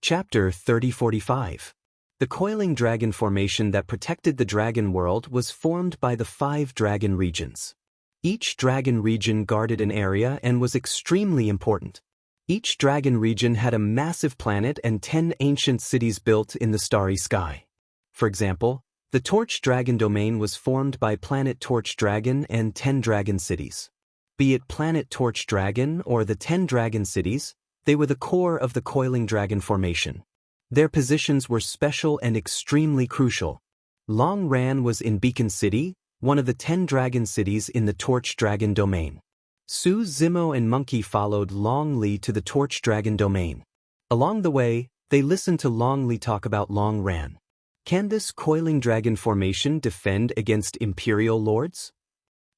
Chapter 3045. The coiling dragon formation that protected the dragon world was formed by the 5 dragon regions. Each dragon region guarded an area and was extremely important. Each dragon region had a massive planet and 10 ancient cities built in the starry sky. For example, the Torch Dragon domain was formed by Planet Torch Dragon and 10 dragon cities. Be it Planet Torch Dragon or the 10 dragon cities, they were the core of the coiling dragon formation. Their positions were special and extremely crucial. Long Ran was in Beacon City, one of the 10 dragon cities in the Torch Dragon domain. Su Zimo and Monkey followed Long Li to the Torch Dragon domain. Along the way, they listened to Long Li talk about Long Ran. Can this coiling dragon formation defend against Imperial Lords?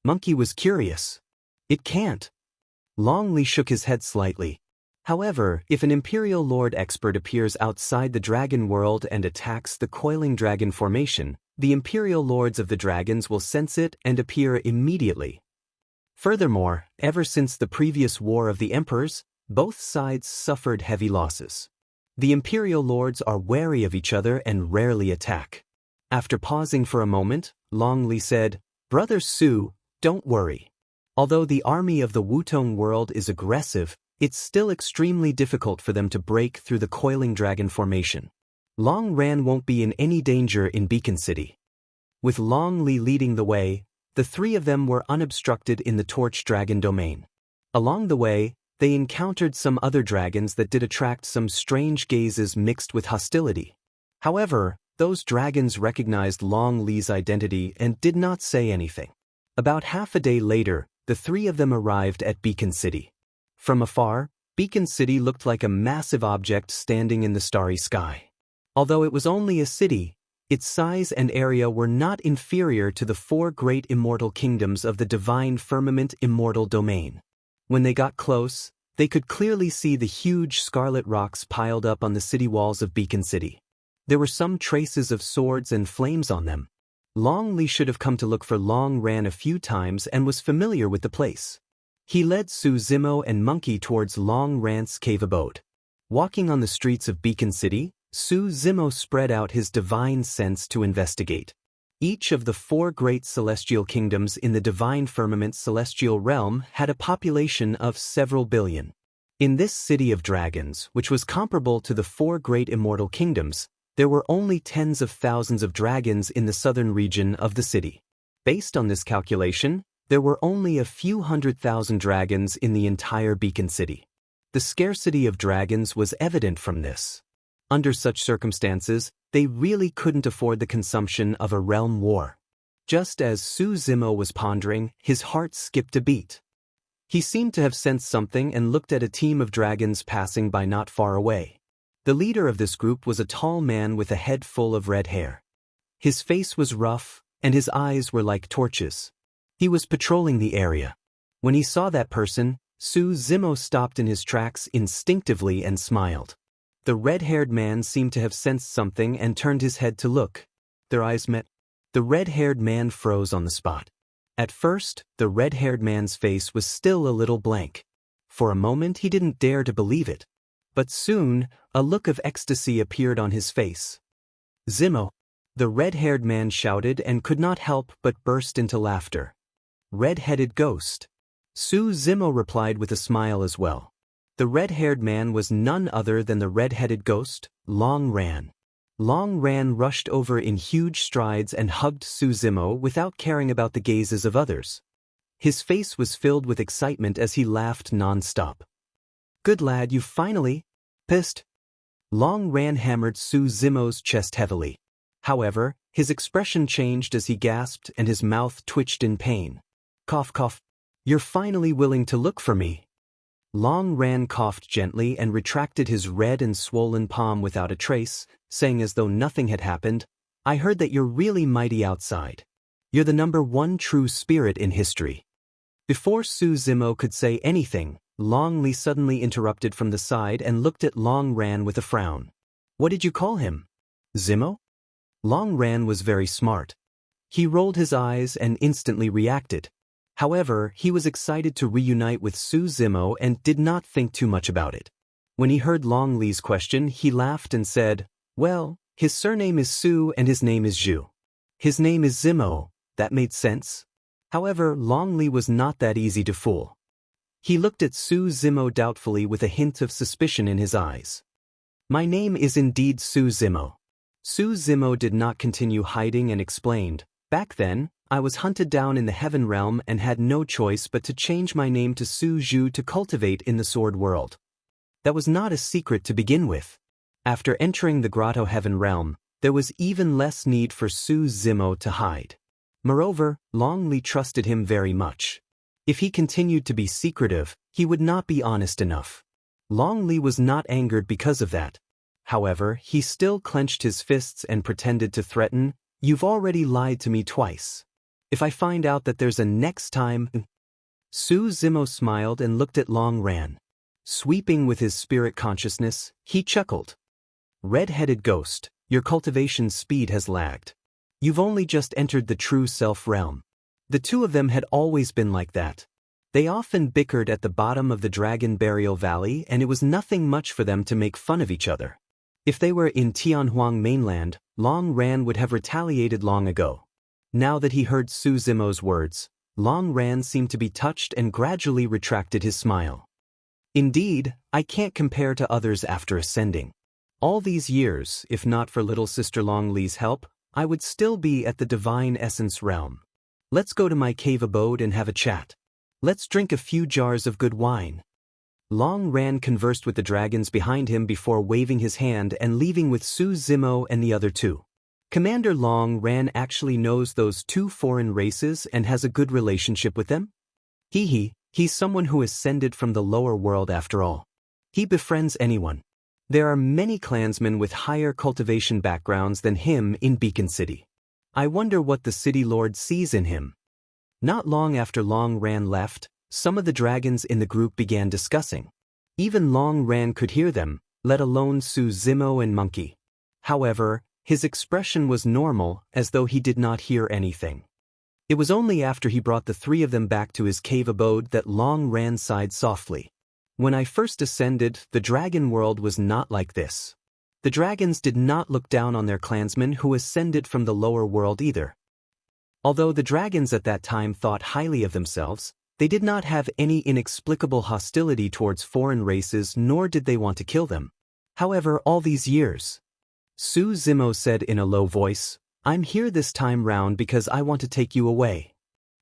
Monkey was curious. It can't. Long Li shook his head slightly. However, if an Imperial Lord expert appears outside the dragon world and attacks the coiling dragon formation, the Imperial Lords of the dragons will sense it and appear immediately. Furthermore, ever since the previous War of the Emperors, both sides suffered heavy losses. The Imperial Lords are wary of each other and rarely attack. After pausing for a moment, Long Li said, "Brother Su, don't worry. Although the army of the Wutong world is aggressive, it's still extremely difficult for them to break through the coiling dragon formation. Long Ran won't be in any danger in Beacon City." With Long Li leading the way, the 3 of them were unobstructed in the Torch Dragon domain. Along the way, they encountered some other dragons that did attract some strange gazes mixed with hostility. However, those dragons recognized Long Li's identity and did not say anything. About half a day later, the 3 of them arrived at Beacon City. From afar, Beacon City looked like a massive object standing in the starry sky. Although it was only a city, its size and area were not inferior to the 4 great immortal kingdoms of the divine firmament immortal domain. When they got close, they could clearly see the huge scarlet rocks piled up on the city walls of Beacon City. There were some traces of swords and flames on them. Long Li should have come to look for Long Ran a few times and was familiar with the place. He led Su Zimo and Monkey towards Long Ran's cave abode. Walking on the streets of Beacon City, Su Zimo spread out his divine sense to investigate. Each of the 4 great celestial kingdoms in the divine firmament celestial realm had a population of several billion. In this city of dragons, which was comparable to the 4 great immortal kingdoms, there were only tens of thousands of dragons in the southern region of the city. Based on this calculation, there were only a few 100,000 dragons in the entire Beacon City. The scarcity of dragons was evident from this. Under such circumstances, they really couldn't afford the consumption of a realm war. Just as Su Zimo was pondering, his heart skipped a beat. He seemed to have sensed something and looked at a team of dragons passing by not far away. The leader of this group was a tall man with a head full of red hair. His face was rough, and his eyes were like torches. He was patrolling the area. When he saw that person, Su Zimo stopped in his tracks instinctively and smiled. The red-haired man seemed to have sensed something and turned his head to look. Their eyes met. The red-haired man froze on the spot. At first, the red-haired man's face was still a little blank. For a moment he didn't dare to believe it. But soon, a look of ecstasy appeared on his face. "Zimo!" The red-haired man shouted and could not help but burst into laughter. "Red-headed ghost." Su Zimo replied with a smile as well. The red-haired man was none other than the red-headed ghost, Long Ran. Long Ran rushed over in huge strides and hugged Su Zimo without caring about the gazes of others. His face was filled with excitement as he laughed non-stop. "Good lad, you finally pissed." Long Ran hammered Su Zimo's chest heavily. However, his expression changed as he gasped and his mouth twitched in pain. "Cough, cough. You're finally willing to look for me." Long Ran coughed gently and retracted his red and swollen palm without a trace, saying as though nothing had happened, "I heard that you're really mighty outside. You're the #1 true spirit in history." Before Su Zimo could say anything, Long Li suddenly interrupted from the side and looked at Long Ran with a frown. "What did you call him? Zimo?" Long Ran was very smart. He rolled his eyes and instantly reacted. However, he was excited to reunite with Su Zimo and did not think too much about it. When he heard Long Li's question, he laughed and said, "Well, his surname is Su and his name is Zhu. His name is Zimo." That made sense. However, Long Li was not that easy to fool. He looked at Su Zimo doubtfully with a hint of suspicion in his eyes. "My name is indeed Su Zimo." Su Zimo did not continue hiding and explained, "Back then, I was hunted down in the heaven realm and had no choice but to change my name to Su Zhu to cultivate in the sword world. That was not a secret to begin with. After entering the grotto heaven realm, there was even less need for Su Zimo to hide. Moreover, Long Li trusted him very much. If he continued to be secretive, he would not be honest enough. Long Li was not angered because of that. However, he still clenched his fists and pretended to threaten, "You've already lied to me twice. If I find out that there's a next time..." Su Zimo smiled and looked at Long Ran. Sweeping with his spirit consciousness, he chuckled. "Red-headed ghost, your cultivation speed has lagged. You've only just entered the true self realm." The two of them had always been like that. They often bickered at the bottom of the Dragon Burial Valley, and it was nothing much for them to make fun of each other. If they were in Tianhuang mainland, Long Ran would have retaliated long ago. Now that he heard Su Zimo's words, Long Ran seemed to be touched and gradually retracted his smile. "Indeed, I can't compare to others after ascending. All these years, if not for little sister Long Li's help, I would still be at the divine essence realm. Let's go to my cave abode and have a chat. Let's drink a few jars of good wine." Long Ran conversed with the dragons behind him before waving his hand and leaving with Su Zimo and the other two. Commander Long Ran actually knows those two foreign races and has a good relationship with them? He's someone who ascended from the lower world after all. He befriends anyone. There are many clansmen with higher cultivation backgrounds than him in Beacon City. I wonder what the city lord sees in him. Not long after Long Ran left, some of the dragons in the group began discussing. Even Long Ran could hear them, let alone Su Zimo and Monkey. However, his expression was normal, as though he did not hear anything. It was only after he brought the three of them back to his cave abode that Long Ran sighed softly. "When I first ascended, the dragon world was not like this. The dragons did not look down on their clansmen who ascended from the lower world either. Although the dragons at that time thought highly of themselves, they did not have any inexplicable hostility towards foreign races, nor did they want to kill them. However, all these years..." Su Zimo said in a low voice, "I'm here this time round because I want to take you away."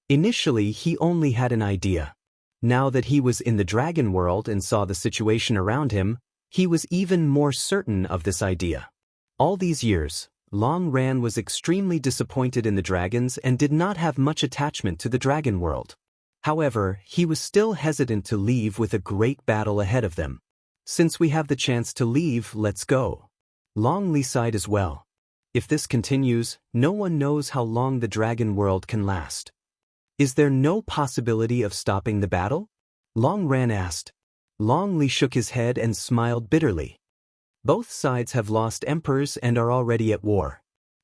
Initially, he only had an idea. Now that he was in the dragon world and saw the situation around him, he was even more certain of this idea. All these years, Long Ran was extremely disappointed in the dragons and did not have much attachment to the dragon world. However, he was still hesitant to leave with a great battle ahead of them. "Since we have the chance to leave, let's go." Long Li sighed as well. If this continues, no one knows how long the dragon world can last. "Is there no possibility of stopping the battle?" Long Ran asked. Long Li shook his head and smiled bitterly. "Both sides have lost emperors and are already at war.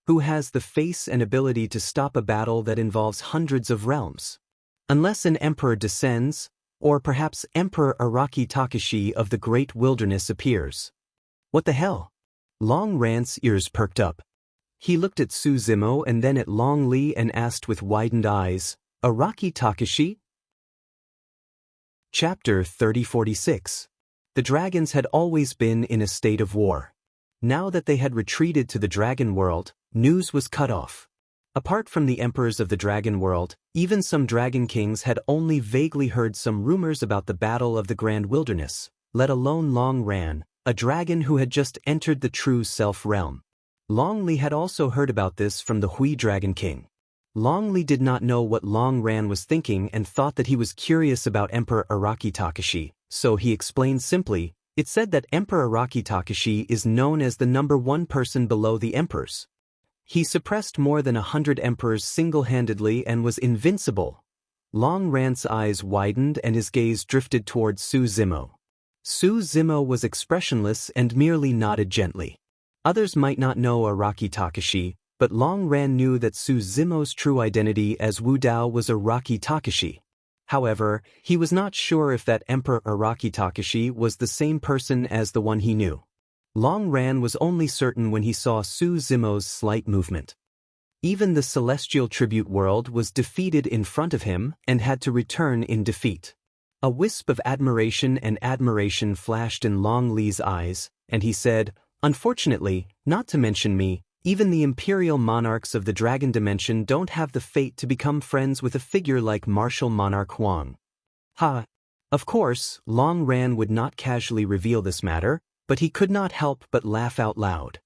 Who has the face and ability to stop a battle that involves hundreds of realms? Unless an emperor descends, or perhaps Emperor Araki Takashi of the Great Wilderness appears." "What the hell?" Long Ran's ears perked up. He looked at Su Zimo and then at Long Li and asked with widened eyes, "Araki Takashi?" Chapter 3046. The dragons had always been in a state of war. Now that they had retreated to the dragon world, news was cut off. Apart from the emperors of the dragon world, even some dragon kings had only vaguely heard some rumors about the battle of the Grand Wilderness, let alone Long Ran, a dragon who had just entered the true self realm. Long Li had also heard about this from the Hui Dragon King. Long Li did not know what Long Ran was thinking and thought that he was curious about Emperor Araki Takashi, so he explained simply, "It said that Emperor Araki Takashi is known as the #1 person below the emperors. He suppressed more than 100 emperors single-handedly and was invincible." Long Ran's eyes widened and his gaze drifted towards Su Zimo. Su Zimo was expressionless and merely nodded gently. Others might not know Araki Takashi, but Long Ran knew that Su Zimo's true identity as Wu Dao was Araki Takashi. However, he was not sure if that Emperor Araki Takashi was the same person as the one he knew. Long Ran was only certain when he saw Suzumo's slight movement. Even the celestial tribute world was defeated in front of him and had to return in defeat. A wisp of admiration flashed in Long Li's eyes, and he said, "Unfortunately, not to mention me, even the imperial monarchs of the dragon dimension don't have the fate to become friends with a figure like Martial Monarch Huang." Ha! Of course, Long Ran would not casually reveal this matter, but he could not help but laugh out loud.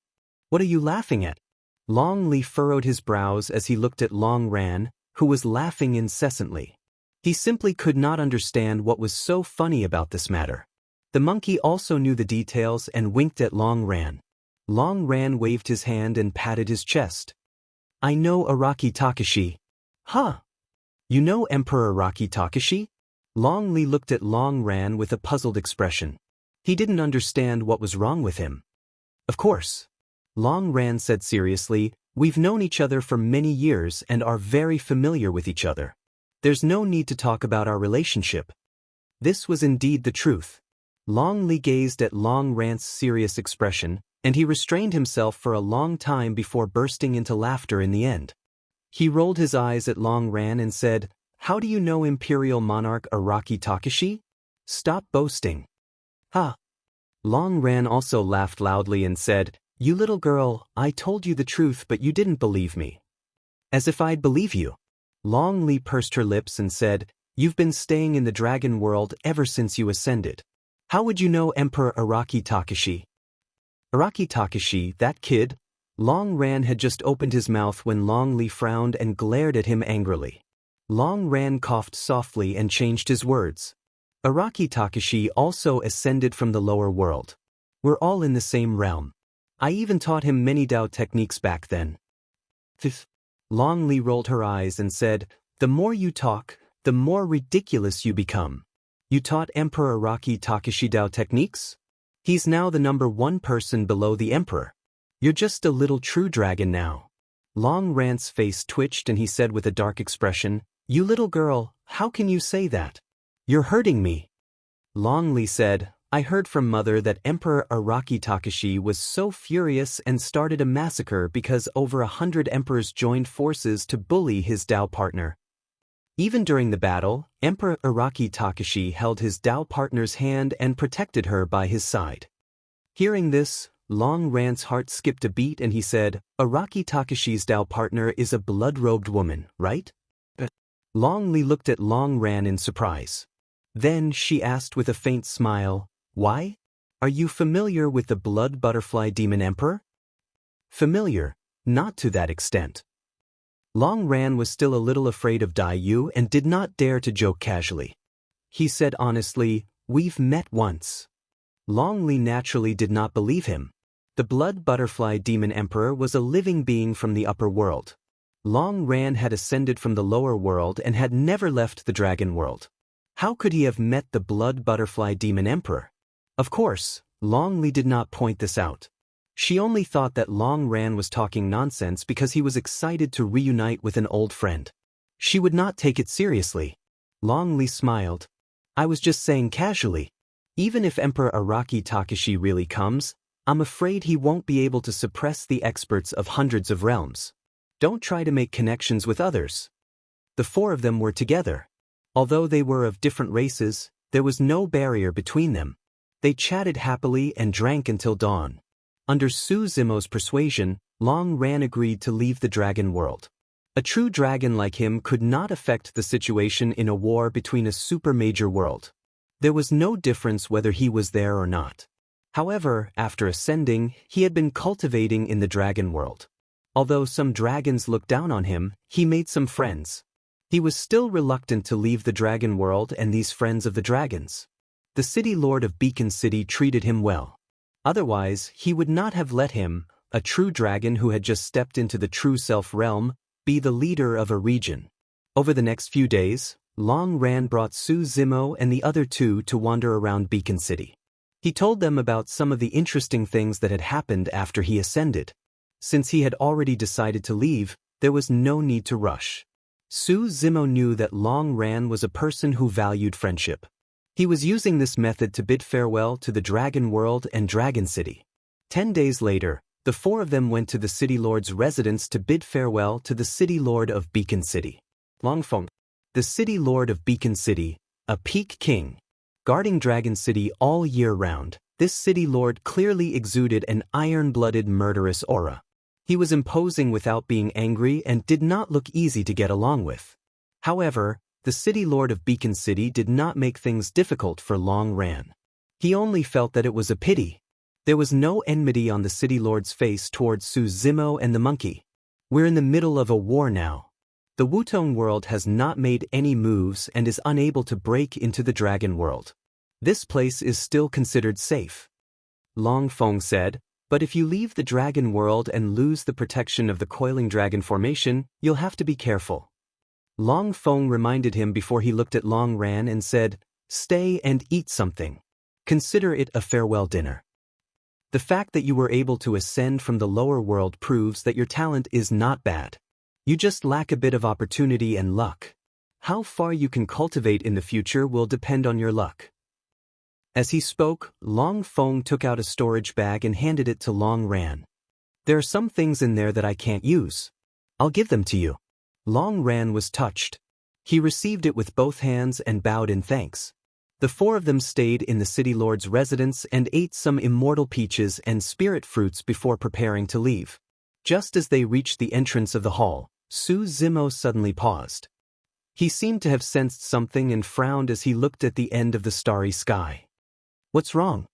"What are you laughing at?" Long Li furrowed his brows as he looked at Long Ran, who was laughing incessantly. He simply could not understand what was so funny about this matter. The monkey also knew the details and winked at Long Ran. Long Ran waved his hand and patted his chest. "I know Araki Takashi." "Huh? You know Emperor Araki Takashi?" Long Li looked at Long Ran with a puzzled expression. He didn't understand what was wrong with him. "Of course," Long Ran said seriously, "we've known each other for many years and are very familiar with each other. There's no need to talk about our relationship." This was indeed the truth. Long Li gazed at Long Ran's serious expression, and he restrained himself for a long time before bursting into laughter in the end. He rolled his eyes at Long Ran and said, "How do you know Imperial Monarch Araki Takashi? Stop boasting." "Ha!" Long Ran also laughed loudly and said, "You little girl, I told you the truth but you didn't believe me." "As if I'd believe you." Long Li pursed her lips and said, "You've been staying in the dragon world ever since you ascended. How would you know Emperor Araki Takashi?" "Araki Takashi, that kid?" Long Ran had just opened his mouth when Long Li frowned and glared at him angrily. Long Ran coughed softly and changed his words. "Araki Takashi also ascended from the lower world. We're all in the same realm. I even taught him many Dao techniques back then." "Pff." Long Li rolled her eyes and said, "The more you talk, the more ridiculous you become. You taught Emperor Araki Takashi Dao techniques? He's now the #1 person below the Emperor. You're just a little true dragon now." Long Ran's face twitched and he said with a dark expression, "You little girl, how can you say that? You're hurting me." Long Li said, "I heard from Mother that Emperor Araki Takashi was so furious and started a massacre because over 100 emperors joined forces to bully his Dao partner. Even during the battle, Emperor Araki Takashi held his Dao partner's hand and protected her by his side." Hearing this, Long Ran's heart skipped a beat and he said, "Araki Takashi's Dao partner is a blood-robed woman, right?" Long Li looked at Long Ran in surprise. Then she asked with a faint smile, "Why? Are you familiar with the Blood Butterfly Demon Emperor?" "Familiar, not to that extent." Long Ran was still a little afraid of Dai Yu and did not dare to joke casually. He said honestly, "We've met once." Long Li naturally did not believe him. The Blood Butterfly Demon Emperor was a living being from the upper world. Long Ran had ascended from the lower world and had never left the dragon world. How could he have met the Blood Butterfly Demon Emperor? Of course, Long Li did not point this out. She only thought that Long Ran was talking nonsense because he was excited to reunite with an old friend. She would not take it seriously. Long Li smiled. "I was just saying casually. Even if Emperor Araki Takashi really comes, I'm afraid he won't be able to suppress the experts of hundreds of realms. Don't try to make connections with others." The four of them were together. Although they were of different races, there was no barrier between them. They chatted happily and drank until dawn. Under Suzumo's persuasion, Long Ran agreed to leave the dragon world. A true dragon like him could not affect the situation in a war between a super major world. There was no difference whether he was there or not. However, after ascending, he had been cultivating in the dragon world. Although some dragons looked down on him, he made some friends. He was still reluctant to leave the dragon world and these friends of the dragons. The city lord of Beacon City treated him well. Otherwise, he would not have let him, a true dragon who had just stepped into the true self realm, be the leader of a region. Over the next few days, Long Ran brought Suzumo and the other two to wander around Beacon City. He told them about some of the interesting things that had happened after he ascended. Since he had already decided to leave, there was no need to rush. Su Zimo knew that Long Ran was a person who valued friendship. He was using this method to bid farewell to the Dragon World and Dragon City. 10 days later, the four of them went to the City Lord's residence to bid farewell to the City Lord of Beacon City. Longfeng, the City Lord of Beacon City, a peak king. Guarding Dragon City all year round, this City Lord clearly exuded an iron-blooded murderous aura. He was imposing without being angry and did not look easy to get along with. However, the City Lord of Beacon City did not make things difficult for Long Ran. He only felt that it was a pity. There was no enmity on the City Lord's face towards Su Zimo and the monkey. We're in the middle of a war now. The Wutong world has not made any moves and is unable to break into the Dragon World. This place is still considered safe. Long Feng said, but if you leave the Dragon World and lose the protection of the Coiling Dragon Formation, you'll have to be careful. Long Feng reminded him before he looked at Long Ran and said, stay and eat something. Consider it a farewell dinner. The fact that you were able to ascend from the lower world proves that your talent is not bad. You just lack a bit of opportunity and luck. How far you can cultivate in the future will depend on your luck. As he spoke, Long Feng took out a storage bag and handed it to Long Ran. There are some things in there that I can't use. I'll give them to you. Long Ran was touched. He received it with both hands and bowed in thanks. The four of them stayed in the City Lord's residence and ate some immortal peaches and spirit fruits before preparing to leave. Just as they reached the entrance of the hall, Su Zimo suddenly paused. He seemed to have sensed something and frowned as he looked at the end of the starry sky. What's wrong?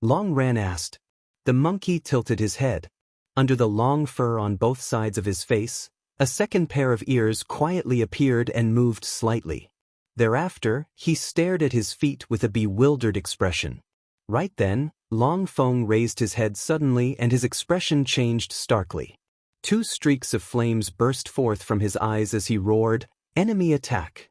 Long Ran asked. The monkey tilted his head. Under the long fur on both sides of his face, a second pair of ears quietly appeared and moved slightly. Thereafter, he stared at his feet with a bewildered expression. Right then, Long Feng raised his head suddenly and his expression changed starkly. 2 streaks of flames burst forth from his eyes as he roared, "Enemy attack!"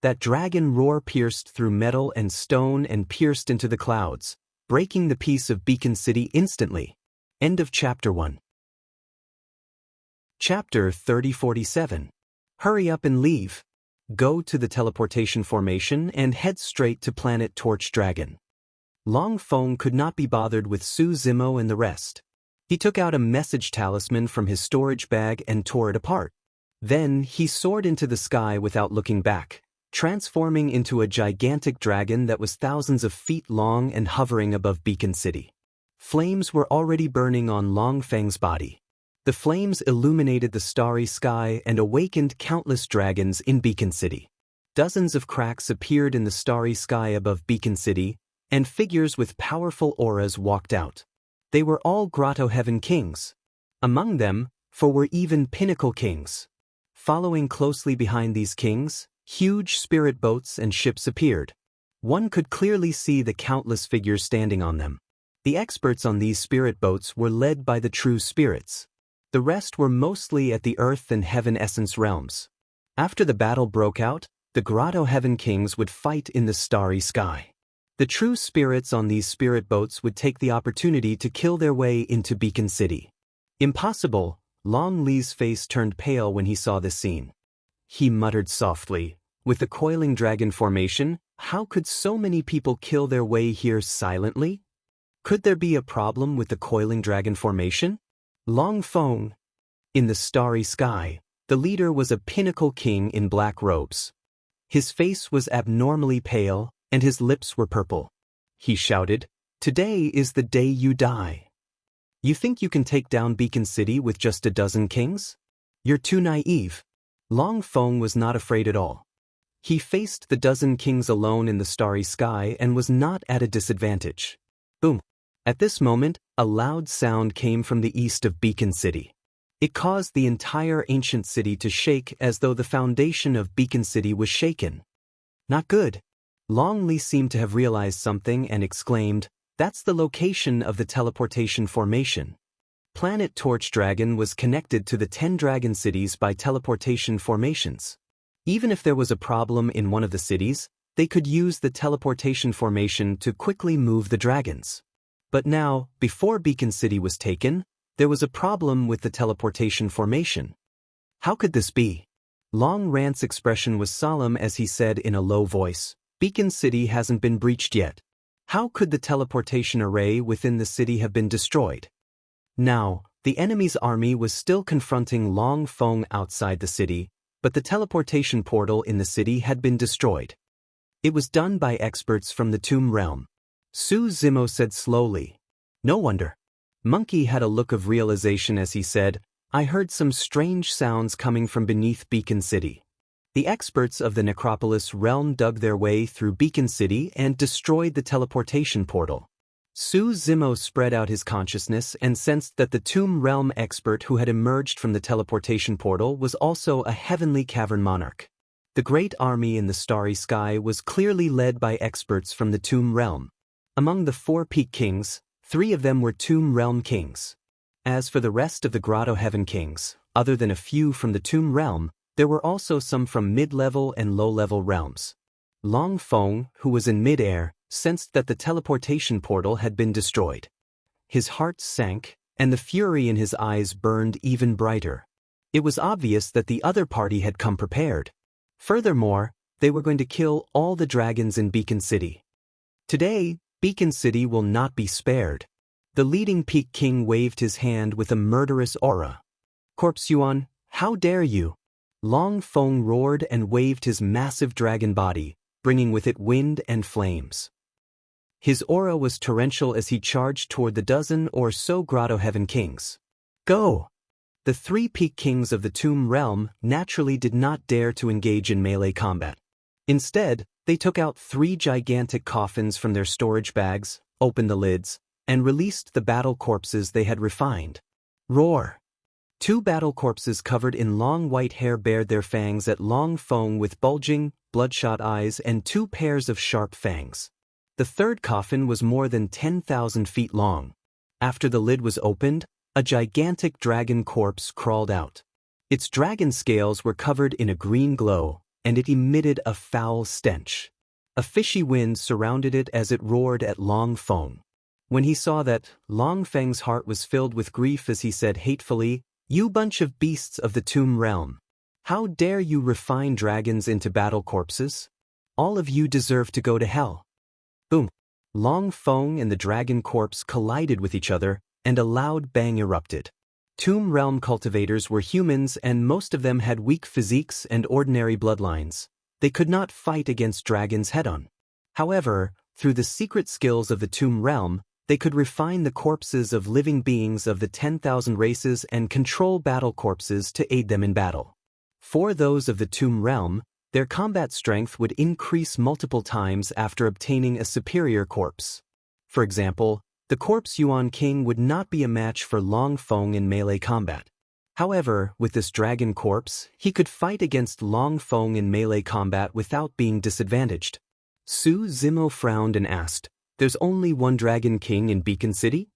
That dragon roar pierced through metal and stone and pierced into the clouds, breaking the peace of Beacon City instantly. End of Chapter 1. Chapter 3047. Hurry up and leave. Go to the teleportation formation and head straight to planet Torch Dragon. Long Feng could not be bothered with Su Zimo and the rest. He took out a message talisman from his storage bag and tore it apart. Then he soared into the sky without looking back, transforming into a gigantic dragon that was thousands of feet long and hovering above Beacon City. Flames were already burning on Long Feng's body. The flames illuminated the starry sky and awakened countless dragons in Beacon City. Dozens of cracks appeared in the starry sky above Beacon City, and figures with powerful auras walked out. They were all Grotto Heaven kings. Among them, 4 were even pinnacle kings. Following closely behind these kings, huge spirit boats and ships appeared. One could clearly see the countless figures standing on them. The experts on these spirit boats were led by the true spirits. The rest were mostly at the Earth and Heaven Essence realms. After the battle broke out, the Grotto Heaven Kings would fight in the starry sky. The true spirits on these spirit boats would take the opportunity to kill their way into Beacon City. Impossible. Long Li's face turned pale when he saw this scene. He muttered softly, with the Coiling Dragon Formation, how could so many people kill their way here silently? Could there be a problem with the Coiling Dragon Formation? Long Feng. In the starry sky, the leader was a pinnacle king in black robes. His face was abnormally pale, and his lips were purple. He shouted, "Today is the day you die. You think you can take down Beacon City with just a dozen kings? You're too naive." Long Feng was not afraid at all. He faced the dozen kings alone in the starry sky and was not at a disadvantage. Boom. At this moment, a loud sound came from the east of Beacon City. It caused the entire ancient city to shake as though the foundation of Beacon City was shaken. Not good. Long Li seemed to have realized something and exclaimed, "That's the location of the teleportation formation." Planet Torch Dragon was connected to the 10 dragon cities by teleportation formations. Even if there was a problem in one of the cities, they could use the teleportation formation to quickly move the dragons. But now, before Beacon City was taken, there was a problem with the teleportation formation. How could this be? Long Rant's expression was solemn as he said in a low voice, "Beacon City hasn't been breached yet. How could the teleportation array within the city have been destroyed?" Now, the enemy's army was still confronting Long Feng outside the city, but the teleportation portal in the city had been destroyed. It was done by experts from the Tomb Realm. Su Zimo said slowly. "No wonder." Monkey had a look of realization as he said, "I heard some strange sounds coming from beneath Beacon City." The experts of the Necropolis realm dug their way through Beacon City and destroyed the teleportation portal. Su Zimo spread out his consciousness and sensed that the Tomb Realm expert who had emerged from the teleportation portal was also a heavenly cavern monarch. The great army in the starry sky was clearly led by experts from the Tomb Realm. Among the 4 Peak Kings, 3 of them were Tomb Realm Kings. As for the rest of the Grotto Heaven Kings, other than a few from the Tomb Realm, there were also some from mid-level and low-level realms. Long Feng, who was in mid-air, sensed that the teleportation portal had been destroyed. His heart sank, and the fury in his eyes burned even brighter. It was obvious that the other party had come prepared. Furthermore, they were going to kill all the dragons in Beacon City. Today, Beacon City will not be spared. The leading Peak King waved his hand with a murderous aura. "Corpse Yuan, how dare you?" Long Feng roared and waved his massive dragon body, bringing with it wind and flames. His aura was torrential as he charged toward the dozen or so Grotto Heaven Kings. "Go!" The 3 Peak Kings of the Tomb Realm naturally did not dare to engage in melee combat. Instead, they took out 3 gigantic coffins from their storage bags, opened the lids, and released the battle corpses they had refined. Roar! 2 battle corpses covered in long white hair bared their fangs at Long Feng with bulging, bloodshot eyes and 2 pairs of sharp fangs. The 3rd coffin was more than 10,000 feet long. After the lid was opened, a gigantic dragon corpse crawled out. Its dragon scales were covered in a green glow, and it emitted a foul stench. A fishy wind surrounded it as it roared at Long Feng. When he saw that, Long Feng's heart was filled with grief as he said hatefully, "You bunch of beasts of the Tomb Realm. How dare you refine dragons into battle corpses? All of you deserve to go to hell." Boom! Long Feng and the dragon corpse collided with each other, and a loud bang erupted. Tomb Realm cultivators were humans and most of them had weak physiques and ordinary bloodlines. They could not fight against dragons head-on. However, through the secret skills of the Tomb Realm, they could refine the corpses of living beings of the 10,000 races and control battle corpses to aid them in battle. For those of the Tomb Realm, their combat strength would increase multiple times after obtaining a superior corpse. For example, the Corpse Yuan King would not be a match for Long Feng in melee combat. However, with this dragon corpse, he could fight against Long Feng in melee combat without being disadvantaged. Su Zimo frowned and asked, "There's only 1 Dragon King in Beacon City?"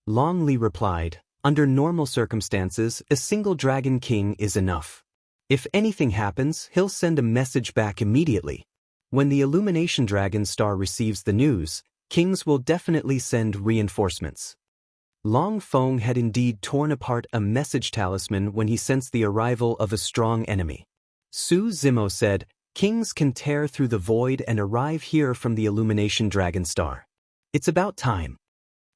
Long Li replied, "Under normal circumstances, a single Dragon King is enough. If anything happens, he'll send a message back immediately. When the Illumination Dragon Star receives the news, kings will definitely send reinforcements." Long Feng had indeed torn apart a message talisman when he sensed the arrival of a strong enemy. Su Zimo said, "Kings can tear through the void and arrive here from the Illumination Dragon Star. It's about time."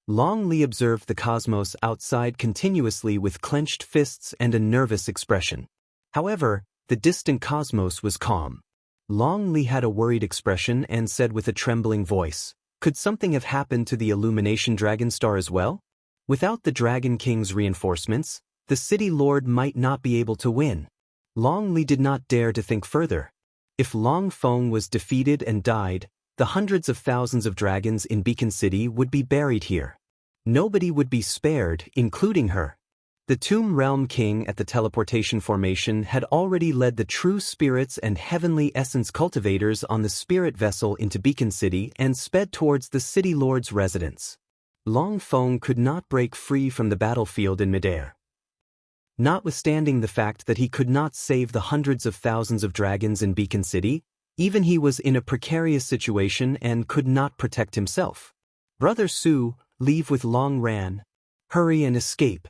Long Li observed the cosmos outside continuously with clenched fists and a nervous expression. However, the distant cosmos was calm. Long Li had a worried expression and said with a trembling voice, "Could something have happened to the Illumination Dragon Star as well? Without the Dragon King's reinforcements, the City Lord might not be able to win." Long Li did not dare to think further. If Long Feng was defeated and died, the hundreds of thousands of dragons in Beacon City would be buried here. Nobody would be spared, including her. The Tomb Realm King at the teleportation formation had already led the true spirits and heavenly essence cultivators on the spirit vessel into Beacon City and sped towards the City Lord's residence. Long Feng could not break free from the battlefield in midair. Notwithstanding the fact that he could not save the hundreds of thousands of dragons in Beacon City, even he was in a precarious situation and could not protect himself. "Brother Su, leave with Long Ran. Hurry and escape."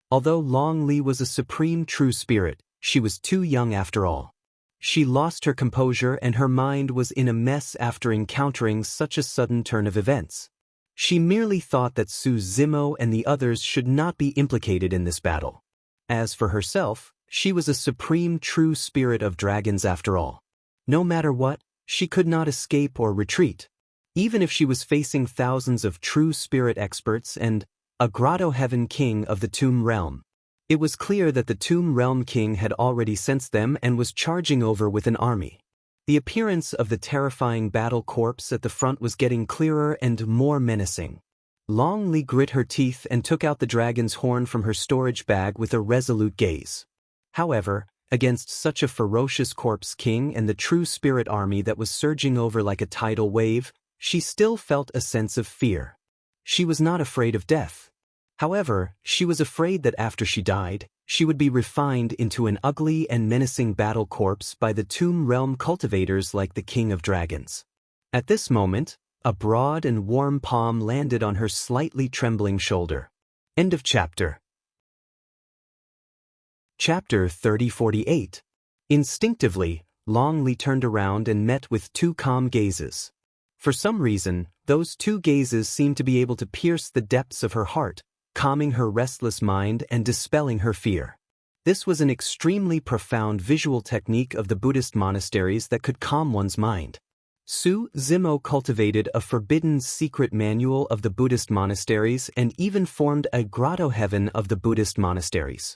Although Long Li was a supreme true spirit, she was too young after all. She lost her composure and her mind was in a mess after encountering such a sudden turn of events. She merely thought that Su Zimo and the others should not be implicated in this battle. As for herself, she was a supreme true spirit of dragons after all. No matter what, she could not escape or retreat. Even if she was facing thousands of true spirit experts and a Grotto Heaven king of the Tomb Realm. It was clear that the Tomb Realm king had already sensed them and was charging over with an army. The appearance of the terrifying battle corpse at the front was getting clearer and more menacing. Long Li grit her teeth and took out the dragon's horn from her storage bag with a resolute gaze. However, against such a ferocious corpse king and the true spirit army that was surging over like a tidal wave, she still felt a sense of fear. She was not afraid of death. However, she was afraid that after she died, she would be refined into an ugly and menacing battle corpse by the Tomb Realm cultivators like the King of Dragons. At this moment, a broad and warm palm landed on her slightly trembling shoulder. End of chapter. Chapter 3048. Instinctively, Long Li turned around and met with two calm gazes. For some reason, those two gazes seemed to be able to pierce the depths of her heart, calming her restless mind and dispelling her fear. This was an extremely profound visual technique of the Buddhist monasteries that could calm one's mind. Su Zimo cultivated a forbidden secret manual of the Buddhist monasteries and even formed a Grotto Heaven of the Buddhist monasteries.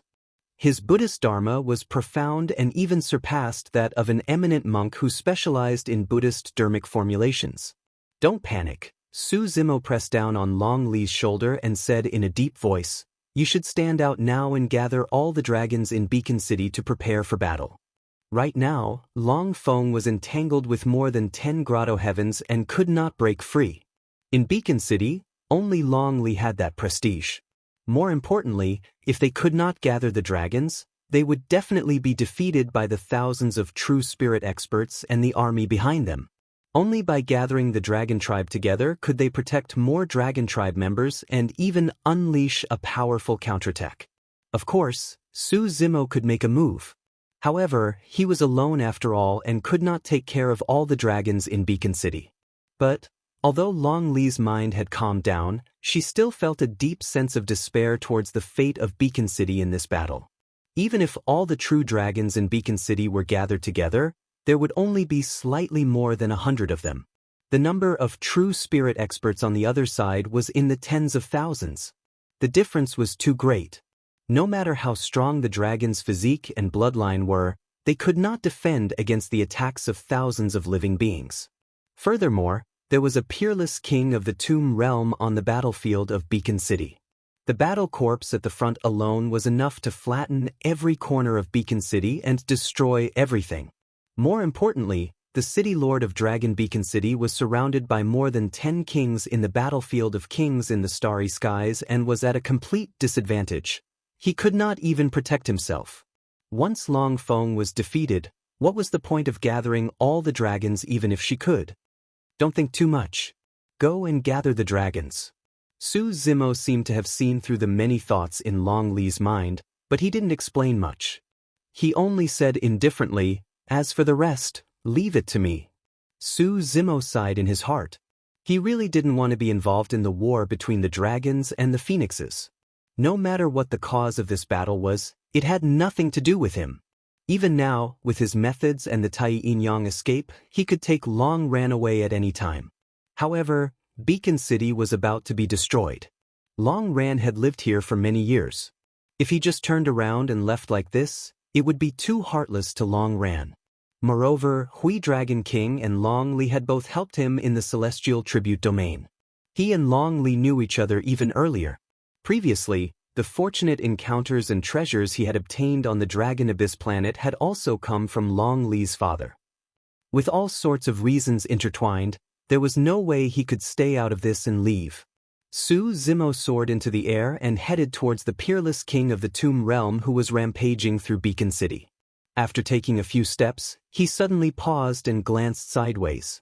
His Buddhist Dharma was profound and even surpassed that of an eminent monk who specialized in Buddhist dharmic formulations. Don't panic. Su Zimo pressed down on Long Li's shoulder and said in a deep voice, "You should stand out now and gather all the dragons in Beacon City to prepare for battle." Right now, Long Feng was entangled with more than 10 Grotto Heavens and could not break free. In Beacon City, only Long Li had that prestige. More importantly, if they could not gather the dragons, they would definitely be defeated by the thousands of true spirit experts and the army behind them. Only by gathering the Dragon Tribe together could they protect more Dragon Tribe members and even unleash a powerful counterattack. Of course, Su Zimo could make a move. However, he was alone after all and could not take care of all the dragons in Beacon City. But, although Long Li's mind had calmed down, she still felt a deep sense of despair towards the fate of Beacon City in this battle. Even if all the true dragons in Beacon City were gathered together, there would only be slightly more than 100 of them. The number of true spirit experts on the other side was in the tens of thousands. The difference was too great. No matter how strong the dragon's physique and bloodline were, they could not defend against the attacks of thousands of living beings. Furthermore, there was a peerless king of the Tomb Realm on the battlefield of Beacon City. The battle corpse at the front alone was enough to flatten every corner of Beacon City and destroy everything. More importantly, the city lord of Dragon Beacon City was surrounded by more than 10 kings in the battlefield of kings in the starry skies and was at a complete disadvantage. He could not even protect himself. Once Long Feng was defeated, what was the point of gathering all the dragons even if she could? Don't think too much. Go and gather the dragons. Su Zimo seemed to have seen through the many thoughts in Long Li's mind, but he didn't explain much. He only said indifferently, "As for the rest, leave it to me." Su Zimo sighed in his heart. He really didn't want to be involved in the war between the dragons and the phoenixes. No matter what the cause of this battle was, it had nothing to do with him. Even now, with his methods and the Tai Yin-Yang escape, he could take Long Ran away at any time. However, Beacon City was about to be destroyed. Long Ran had lived here for many years. If he just turned around and left like this, it would be too heartless to Long Ran. Moreover, Hui Dragon King and Long Li had both helped him in the Celestial Tribute Domain. He and Long Li knew each other even earlier. Previously, the fortunate encounters and treasures he had obtained on the Dragon Abyss planet had also come from Long Li's father. With all sorts of reasons intertwined, there was no way he could stay out of this and leave. Su Zimo soared into the air and headed towards the peerless king of the Tomb Realm who was rampaging through Beacon City. After taking a few steps, he suddenly paused and glanced sideways.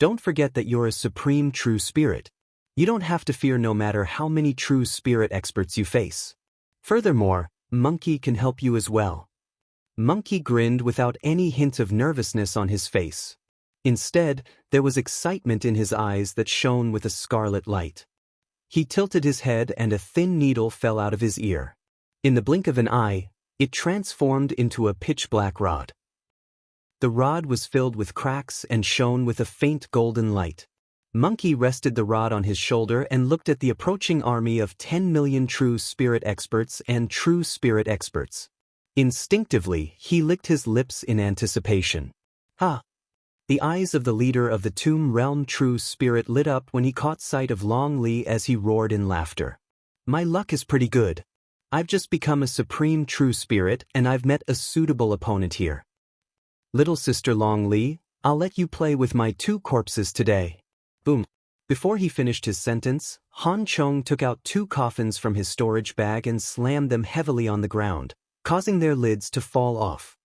Don't forget that you're a supreme true spirit. You don't have to fear no matter how many true spirit experts you face. Furthermore, Monkey can help you as well. Monkey grinned without any hint of nervousness on his face. Instead, there was excitement in his eyes that shone with a scarlet light. He tilted his head and a thin needle fell out of his ear. In the blink of an eye, it transformed into a pitch-black rod. The rod was filled with cracks and shone with a faint golden light. Monkey rested the rod on his shoulder and looked at the approaching army of 10 million true spirit experts and true spirit experts. Instinctively, he licked his lips in anticipation. Ha! The eyes of the leader of the Tomb Realm True Spirit lit up when he caught sight of Long Li as he roared in laughter. My luck is pretty good. I've just become a supreme true spirit and I've met a suitable opponent here. Little sister Long Li, I'll let you play with my 2 corpses today. Boom. Before he finished his sentence, Han Chong took out 2 coffins from his storage bag and slammed them heavily on the ground, causing their lids to fall off.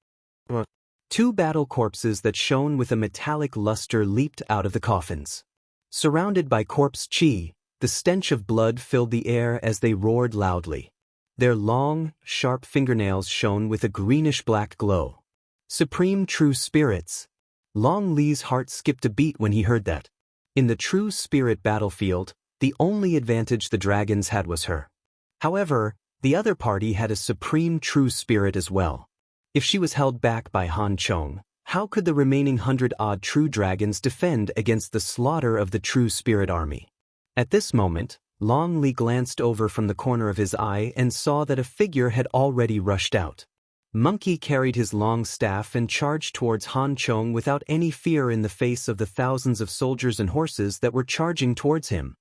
2 battle corpses that shone with a metallic luster leaped out of the coffins. Surrounded by corpse chi, the stench of blood filled the air as they roared loudly. Their long, sharp fingernails shone with a greenish-black glow. Supreme true spirits. Long Li's heart skipped a beat when he heard that. In the true spirit battlefield, the only advantage the dragons had was her. However, the other party had a supreme true spirit as well. If she was held back by Han Chong, how could the remaining 100-odd true dragons defend against the slaughter of the true spirit army? At this moment, Long Li glanced over from the corner of his eye and saw that a figure had already rushed out. Monkey carried his long staff and charged towards Han Chong without any fear in the face of the thousands of soldiers and horses that were charging towards him.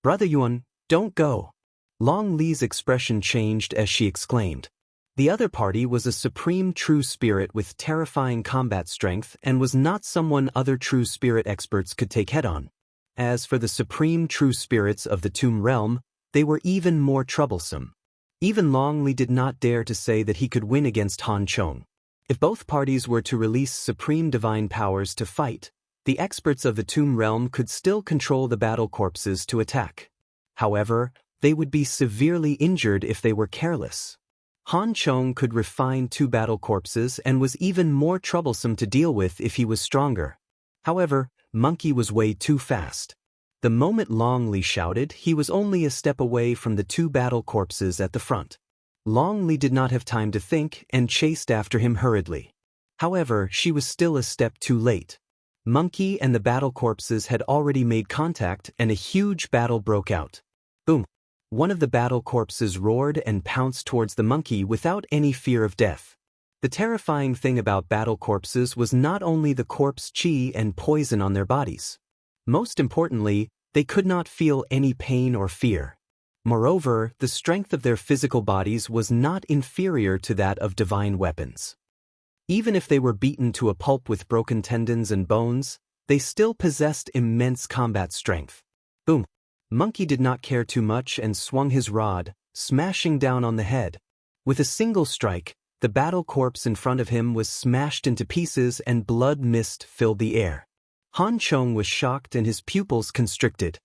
Brother Yuan, don't go. Long Li's expression changed as she exclaimed. The other party was a supreme true spirit with terrifying combat strength and was not someone other true spirit experts could take head-on. As for the supreme true spirits of the Tomb Realm, they were even more troublesome. Even Long Li did not dare to say that he could win against Han Chong. If both parties were to release supreme divine powers to fight, the experts of the Tomb Realm could still control the battle corpses to attack. However, they would be severely injured if they were careless. Han Chong could refine 2 battle corpses and was even more troublesome to deal with if he was stronger. However, Monkey was way too fast. The moment Long Li shouted, he was only a step away from the 2 battle corpses at the front. Long Li did not have time to think and chased after him hurriedly. However, she was still a step too late. Monkey and the battle corpses had already made contact and a huge battle broke out. Boom! One of the battle corpses roared and pounced towards the monkey without any fear of death. The terrifying thing about battle corpses was not only the corpse chi and poison on their bodies. Most importantly, they could not feel any pain or fear. Moreover, the strength of their physical bodies was not inferior to that of divine weapons. Even if they were beaten to a pulp with broken tendons and bones, they still possessed immense combat strength. Boom! Monkey did not care too much and swung his rod, smashing down on the head. With a single strike, the battle corpse in front of him was smashed into pieces and blood mist filled the air. Han Chong was shocked and his pupils constricted.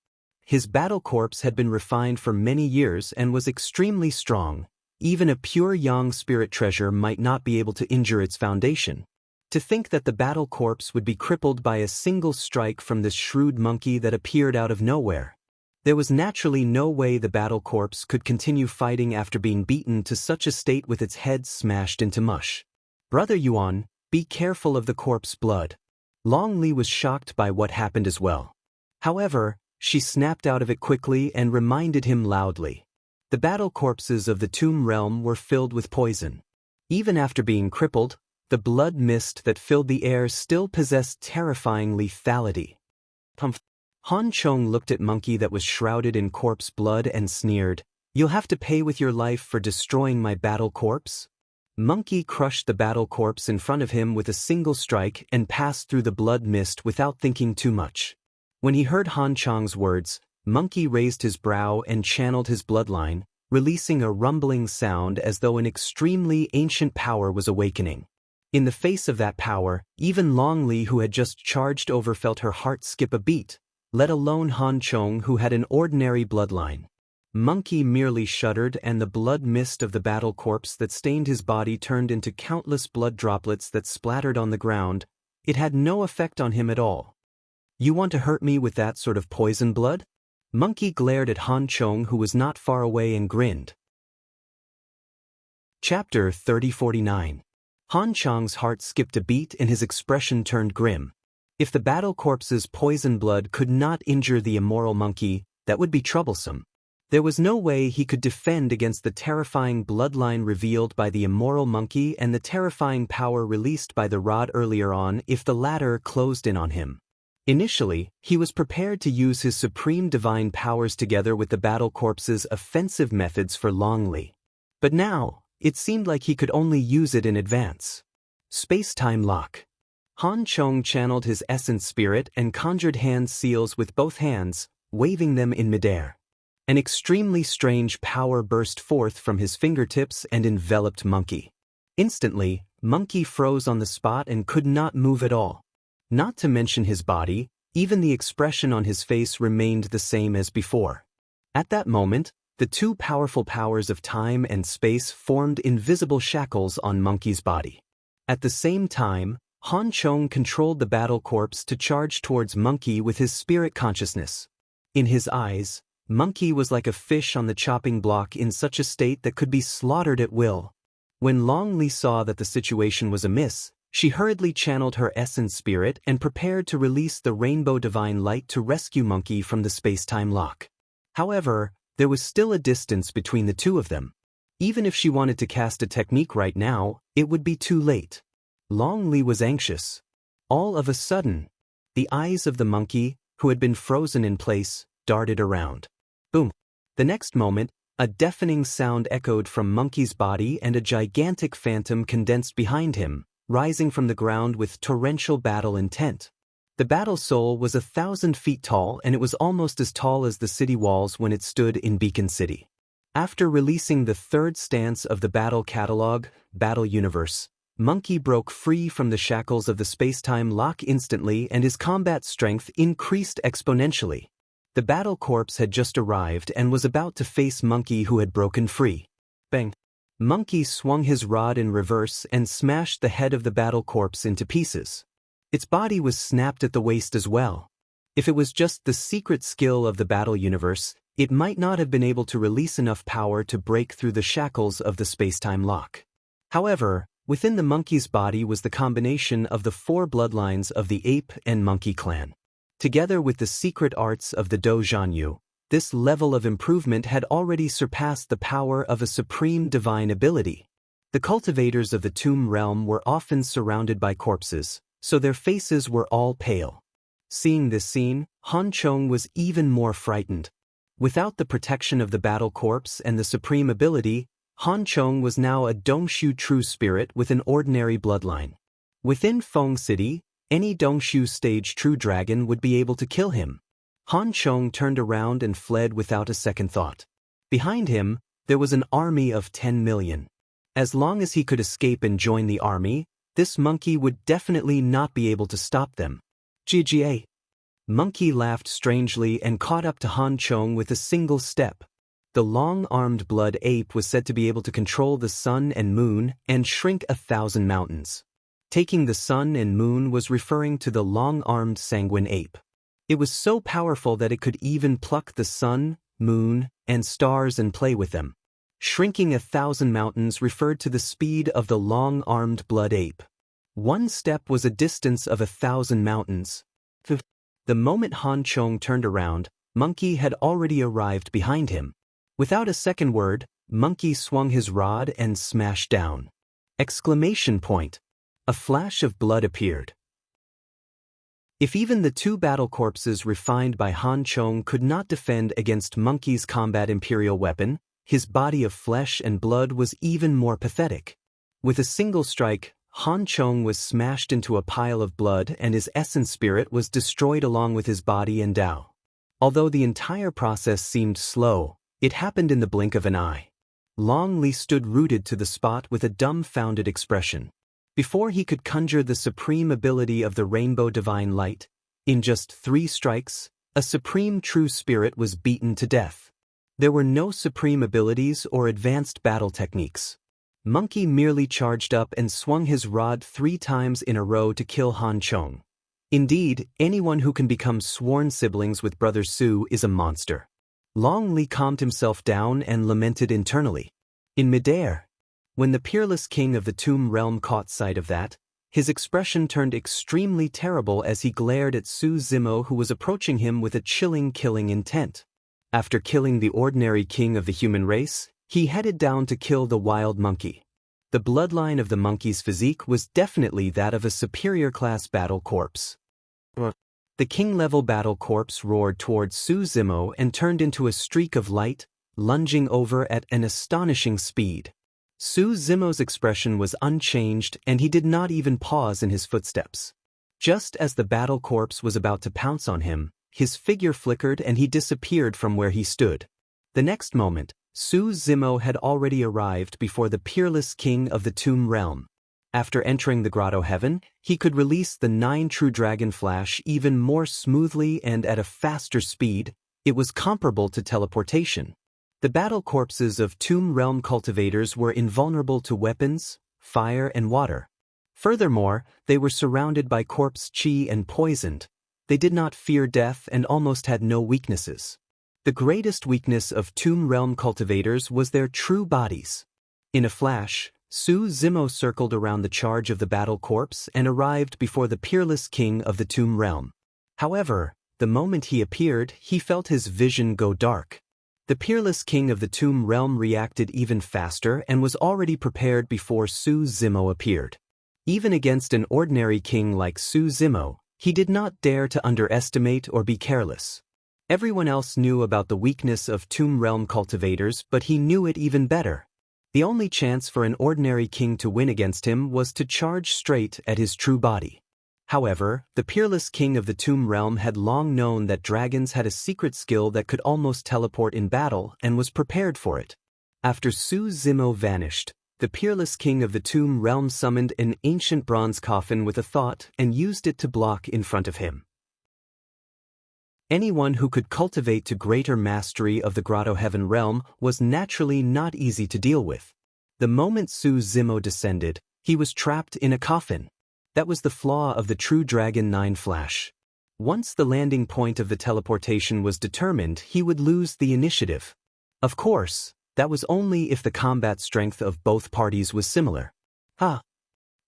His battle corpse had been refined for many years and was extremely strong. Even a pure yang spirit treasure might not be able to injure its foundation. To think that the battle corpse would be crippled by a single strike from this shrewd monkey that appeared out of nowhere. There was naturally no way the battle corpse could continue fighting after being beaten to such a state with its head smashed into mush. Brother Yuan, be careful of the corpse blood. Long Li was shocked by what happened as well. However, she snapped out of it quickly and reminded him loudly. The battle corpses of the Tomb Realm were filled with poison. Even after being crippled, the blood mist that filled the air still possessed terrifying lethality. Han Chong looked at Monkey that was shrouded in corpse blood and sneered, "You'll have to pay with your life for destroying my battle corpse?" Monkey crushed the battle corpse in front of him with a single strike and passed through the blood mist without thinking too much. When he heard Han Chong's words, Monkey raised his brow and channeled his bloodline, releasing a rumbling sound as though an extremely ancient power was awakening. In the face of that power, even Long Li, who had just charged over, felt her heart skip a beat, let alone Han Chong, who had an ordinary bloodline. Monkey merely shuddered, and the blood mist of the battle corpse that stained his body turned into countless blood droplets that splattered on the ground. It had no effect on him at all. "You want to hurt me with that sort of poison blood?" Monkey glared at Han Chong, who was not far away, and grinned. Chapter 3049. Han Chong's heart skipped a beat and his expression turned grim. If the battle corpse's poison blood could not injure the immoral monkey, that would be troublesome. There was no way he could defend against the terrifying bloodline revealed by the immoral monkey and the terrifying power released by the rod earlier on if the latter closed in on him. Initially, he was prepared to use his supreme divine powers together with the battle corpse's offensive methods for Long Li. But now, it seemed like he could only use it in advance. Space-time lock. Han Chong channeled his essence spirit and conjured hand seals with both hands, waving them in midair. An extremely strange power burst forth from his fingertips and enveloped Monkey. Instantly, Monkey froze on the spot and could not move at all. Not to mention his body, even the expression on his face remained the same as before. At that moment, the two powerful powers of time and space formed invisible shackles on Monkey's body. At the same time, Han Chong controlled the battle corpse to charge towards Monkey with his spirit consciousness. In his eyes, Monkey was like a fish on the chopping block, in such a state that could be slaughtered at will. When Long Li saw that the situation was amiss, she hurriedly channeled her essence spirit and prepared to release the rainbow divine light to rescue Monkey from the space-time lock. However, there was still a distance between the two of them. Even if she wanted to cast a technique right now, it would be too late. Long Li was anxious. All of a sudden, the eyes of the monkey, who had been frozen in place, darted around. Boom! The next moment, a deafening sound echoed from Monkey's body and a gigantic phantom condensed behind him, rising from the ground with torrential battle intent. The battle soul was 1,000 feet tall, and it was almost as tall as the city walls when it stood in Beacon City. After releasing the third stance of the battle catalog, Battle Universe, Monkey broke free from the shackles of the space-time lock instantly, and his combat strength increased exponentially. The battle corpse had just arrived and was about to face Monkey, who had broken free. Bang! Monkey swung his rod in reverse and smashed the head of the battle corpse into pieces. Its body was snapped at the waist as well. If it was just the secret skill of the battle universe, it might not have been able to release enough power to break through the shackles of the space-time lock. However, within the monkey's body was the combination of the 4 bloodlines of the ape and monkey clan. Together with the secret arts of the Do Zhanyu, this level of improvement had already surpassed the power of a supreme divine ability. The cultivators of the tomb realm were often surrounded by corpses, so their faces were all pale. Seeing this scene, Han Chong was even more frightened. Without the protection of the battle corpse and the supreme ability, Han Chong was now a Dongshu true spirit with an ordinary bloodline. Within Feng City, any Dongshu stage true dragon would be able to kill him. Han Chong turned around and fled without a second thought. Behind him, there was an army of 10 million. As long as he could escape and join the army, this monkey would definitely not be able to stop them. GGA. Monkey laughed strangely and caught up to Han Chong with a single step. The long-armed blood ape was said to be able to control the sun and moon and shrink 1,000 mountains. Taking the sun and moon was referring to the long-armed sanguine ape. It was so powerful that it could even pluck the sun, moon, and stars and play with them. Shrinking 1,000 mountains referred to the speed of the long-armed blood ape. One step was a distance of 1,000 mountains. The moment Han Chong turned around, Monkey had already arrived behind him. Without a second word, Monkey swung his rod and smashed down. Exclamation point! A flash of blood appeared. If even the 2 battle corpses refined by Han Chong could not defend against Monkey's combat imperial weapon, his body of flesh and blood was even more pathetic. With a single strike, Han Chong was smashed into a pile of blood and his essence spirit was destroyed along with his body and Tao. Although the entire process seemed slow, it happened in the blink of an eye. Long Li stood rooted to the spot with a dumbfounded expression. Before he could conjure the supreme ability of the rainbow divine light, in just 3 strikes, a supreme true spirit was beaten to death. There were no supreme abilities or advanced battle techniques. Monkey merely charged up and swung his rod 3 times in a row to kill Han Chong. Indeed, anyone who can become sworn siblings with Brother Su is a monster. Long Li calmed himself down and lamented internally. In midair, when the peerless king of the Tomb Realm caught sight of that, his expression turned extremely terrible as he glared at Su Zimo, who was approaching him with a chilling killing intent. After killing the ordinary king of the human race, he headed down to kill the wild monkey. The bloodline of the monkey's physique was definitely that of a superior class battle corpse. The king-level battle corpse roared towards Su Zimo and turned into a streak of light, lunging over at an astonishing speed. Su Zimo's expression was unchanged and he did not even pause in his footsteps. Just as the battle corpse was about to pounce on him, his figure flickered and he disappeared from where he stood. The next moment, Su Zimo had already arrived before the peerless king of the Tomb Realm. After entering the Grotto Heaven, he could release the 9 True Dragon Flash even more smoothly and at a faster speed. It was comparable to teleportation. The battle corpses of Tomb Realm cultivators were invulnerable to weapons, fire, and water. Furthermore, they were surrounded by corpse chi and poisoned. They did not fear death and almost had no weaknesses. The greatest weakness of Tomb Realm cultivators was their true bodies. In a flash, Su Zimo circled around the charge of the battle corpse and arrived before the peerless king of the Tomb Realm. However, the moment he appeared, he felt his vision go dark. The peerless king of the Tomb Realm reacted even faster and was already prepared before Su Zimo appeared. Even against an ordinary king like Su Zimo, he did not dare to underestimate or be careless. Everyone else knew about the weakness of Tomb Realm cultivators, but he knew it even better. The only chance for an ordinary king to win against him was to charge straight at his true body. However, the peerless king of the Tomb Realm had long known that dragons had a secret skill that could almost teleport in battle and was prepared for it. After Su Zimo vanished, the peerless king of the Tomb Realm summoned an ancient bronze coffin with a thought and used it to block in front of him. Anyone who could cultivate to greater mastery of the Grotto Heaven realm was naturally not easy to deal with. The moment Su Zimo descended, he was trapped in a coffin. That was the flaw of the True Dragon 9 Flash. Once the landing point of the teleportation was determined, he would lose the initiative. Of course, that was only if the combat strength of both parties was similar. Ha!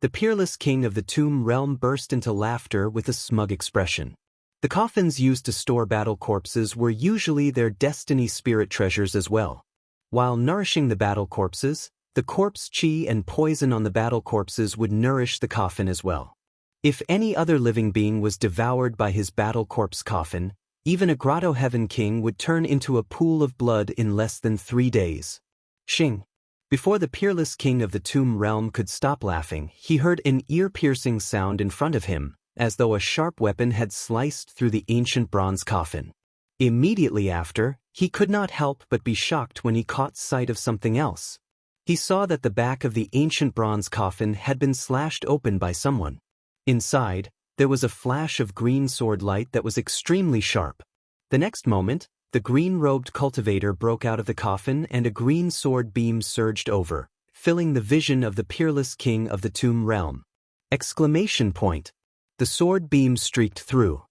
The peerless king of the Tomb Realm burst into laughter with a smug expression. The coffins used to store battle corpses were usually their destiny spirit treasures as well. While nourishing the battle corpses, the corpse chi and poison on the battle corpses would nourish the coffin as well. If any other living being was devoured by his battle corpse coffin, even a Grotto Heaven king would turn into a pool of blood in less than 3 days. Shing! Before the peerless king of the Tomb Realm could stop laughing, he heard an ear-piercing sound in front of him, as though a sharp weapon had sliced through the ancient bronze coffin. Immediately after, he could not help but be shocked when he caught sight of something else. He saw that the back of the ancient bronze coffin had been slashed open by someone. Inside, there was a flash of green sword light that was extremely sharp. The next moment, the green-robed cultivator broke out of the coffin and a green sword beam surged over, filling the vision of the peerless king of the Tomb Realm. Exclamation point! The sword beam streaked through.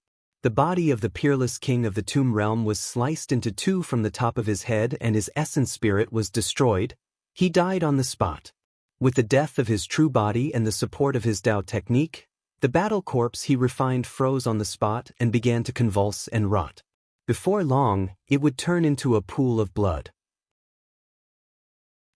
The body of the peerless king of the Tomb Realm was sliced into 2 from the top of his head and his essence spirit was destroyed. He died on the spot. With the death of his true body and the support of his Dao technique, the battle corpse he refined froze on the spot and began to convulse and rot. Before long, it would turn into a pool of blood.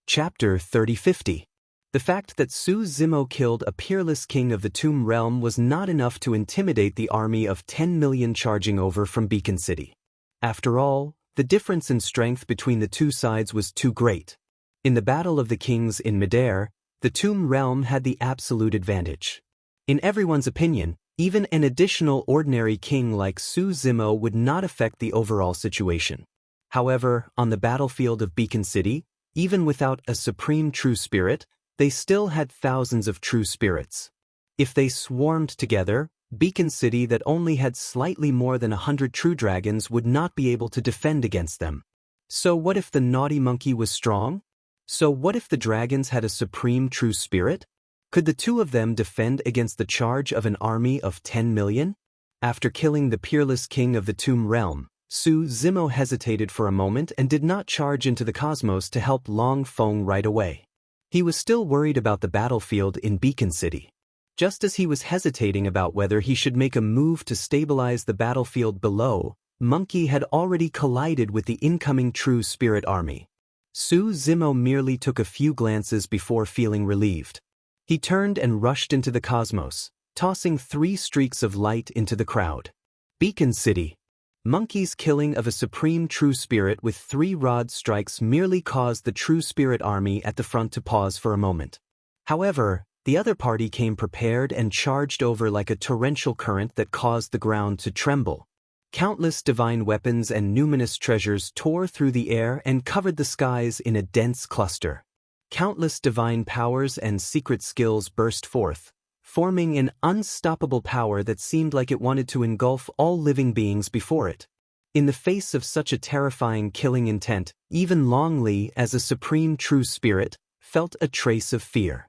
Chapter 3050. The fact that Su Zimo killed a peerless king of the Tomb Realm was not enough to intimidate the army of 10 million charging over from Beacon City. After all, the difference in strength between the two sides was too great. In the Battle of the Kings in midair, the Tomb Realm had the absolute advantage. In everyone's opinion, even an additional ordinary king like Su Zimo would not affect the overall situation. However, on the battlefield of Beacon City, even without a supreme true spirit, they still had thousands of true spirits. If they swarmed together, Beacon City that only had slightly more than 100 true dragons would not be able to defend against them. So what if the naughty monkey was strong? So what if the dragons had a supreme true spirit? Could the two of them defend against the charge of an army of 10 million? After killing the peerless king of the Tomb Realm, Su Zimo hesitated for a moment and did not charge into the cosmos to help Long Feng right away. He was still worried about the battlefield in Beacon City. Just as he was hesitating about whether he should make a move to stabilize the battlefield below, Monkey had already collided with the incoming True Spirit army. Su Zimo merely took a few glances before feeling relieved. He turned and rushed into the cosmos, tossing 3 streaks of light into the crowd. Beacon City. Monkey's killing of a supreme True Spirit with 3 rod strikes merely caused the True Spirit army at the front to pause for a moment. However, the other party came prepared and charged over like a torrential current that caused the ground to tremble. Countless divine weapons and numinous treasures tore through the air and covered the skies in a dense cluster. Countless divine powers and secret skills burst forth, forming an unstoppable power that seemed like it wanted to engulf all living beings before it. In the face of such a terrifying killing intent, even Long Li, as a supreme true spirit, felt a trace of fear.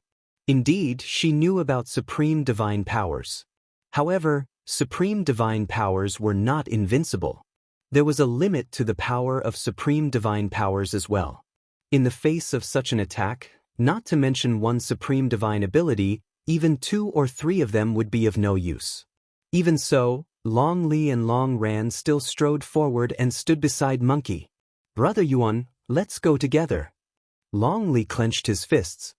Indeed, she knew about supreme divine powers. However, supreme divine powers were not invincible. There was a limit to the power of supreme divine powers as well. In the face of such an attack, not to mention one supreme divine ability, even 2 or 3 of them would be of no use. Even so, Long Li and Long Ran still strode forward and stood beside Monkey. "Brother Yuan, let's go together." Long Li clenched his fists.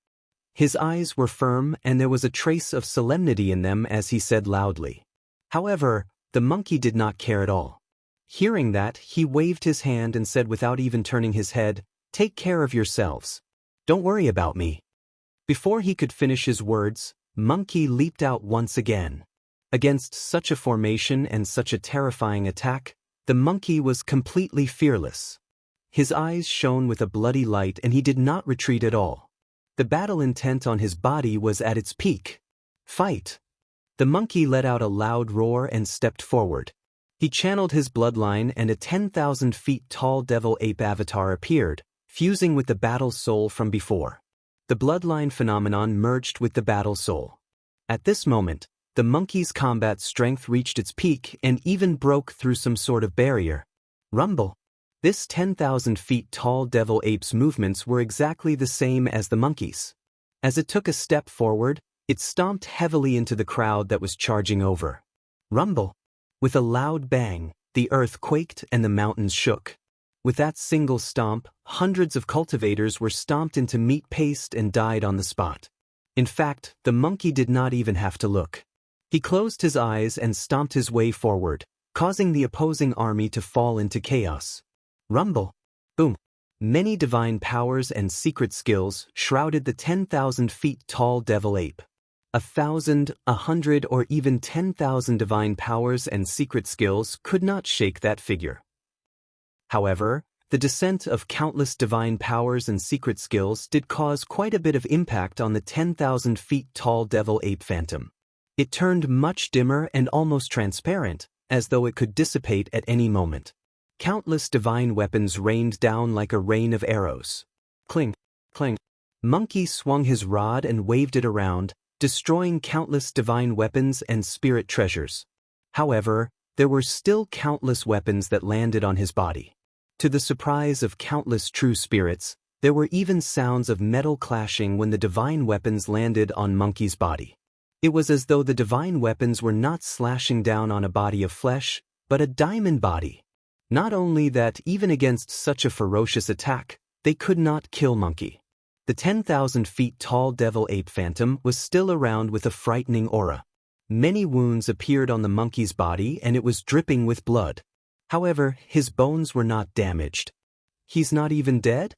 His eyes were firm and there was a trace of solemnity in them as he said loudly. However, the monkey did not care at all. Hearing that, he waved his hand and said without even turning his head, "Take care of yourselves. Don't worry about me." Before he could finish his words, Monkey leaped out once again. Against such a formation and such a terrifying attack, the monkey was completely fearless. His eyes shone with a bloody light and he did not retreat at all. The battle intent on his body was at its peak. "Fight!" The monkey let out a loud roar and stepped forward. He channeled his bloodline and a 10,000 feet tall devil ape avatar appeared, fusing with the battle soul from before. The bloodline phenomenon merged with the battle soul. At this moment, the monkey's combat strength reached its peak and even broke through some sort of barrier. Rumble. This 10,000 feet tall devil ape's movements were exactly the same as the monkey's. As it took a step forward, it stomped heavily into the crowd that was charging over. Rumble. With a loud bang, the earth quaked and the mountains shook. With that single stomp, hundreds of cultivators were stomped into meat paste and died on the spot. In fact, the monkey did not even have to look. He closed his eyes and stomped his way forward, causing the opposing army to fall into chaos. Rumble. Boom. Many divine powers and secret skills shrouded the 10,000 feet tall devil ape. 1,000, 100, or even 10,000 divine powers and secret skills could not shake that figure. However, the descent of countless divine powers and secret skills did cause quite a bit of impact on the 10,000 feet tall devil ape phantom. It turned much dimmer and almost transparent, as though it could dissipate at any moment. Countless divine weapons rained down like a rain of arrows. Cling, cling. Monkey swung his rod and waved it around, destroying countless divine weapons and spirit treasures. However, there were still countless weapons that landed on his body. To the surprise of countless true spirits, there were even sounds of metal clashing when the divine weapons landed on Monkey's body. It was as though the divine weapons were not slashing down on a body of flesh, but a diamond body. Not only that, even against such a ferocious attack, they could not kill Monkey. The 10,000 feet tall devil ape phantom was still around with a frightening aura. Many wounds appeared on the monkey's body and it was dripping with blood. However, his bones were not damaged. He's not even dead?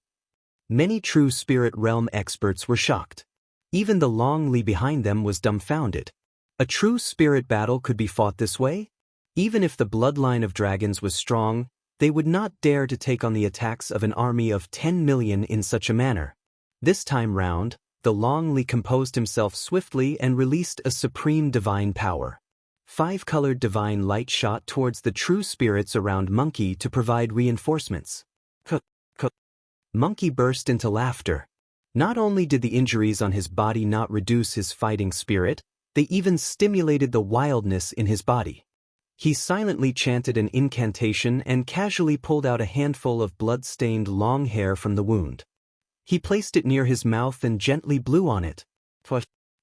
Many true spirit realm experts were shocked. Even the Long Li behind them was dumbfounded. A true spirit battle could be fought this way? Even if the bloodline of dragons was strong, they would not dare to take on the attacks of an army of 10 million in such a manner. This time round, the Long Li composed himself swiftly and released a supreme divine power. 5-colored divine light shot towards the true spirits around Monkey to provide reinforcements. Monkey burst into laughter. Not only did the injuries on his body not reduce his fighting spirit, they even stimulated the wildness in his body. He silently chanted an incantation and casually pulled out a handful of blood-stained long hair from the wound. He placed it near his mouth and gently blew on it.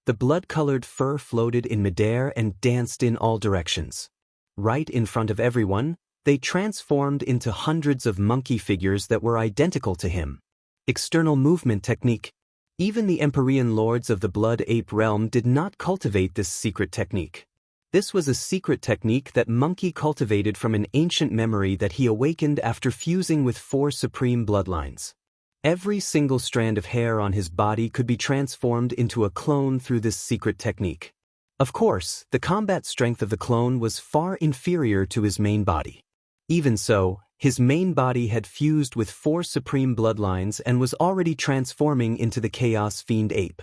The blood-colored fur floated in midair and danced in all directions. Right in front of everyone, they transformed into hundreds of monkey figures that were identical to him. External movement technique. Even the Empyrean lords of the Blood Ape realm did not cultivate this secret technique. This was a secret technique that Monkey cultivated from an ancient memory that he awakened after fusing with 4 supreme bloodlines. Every single strand of hair on his body could be transformed into a clone through this secret technique. Of course, the combat strength of the clone was far inferior to his main body. Even so, his main body had fused with 4 supreme bloodlines and was already transforming into the Chaos Fiend Ape.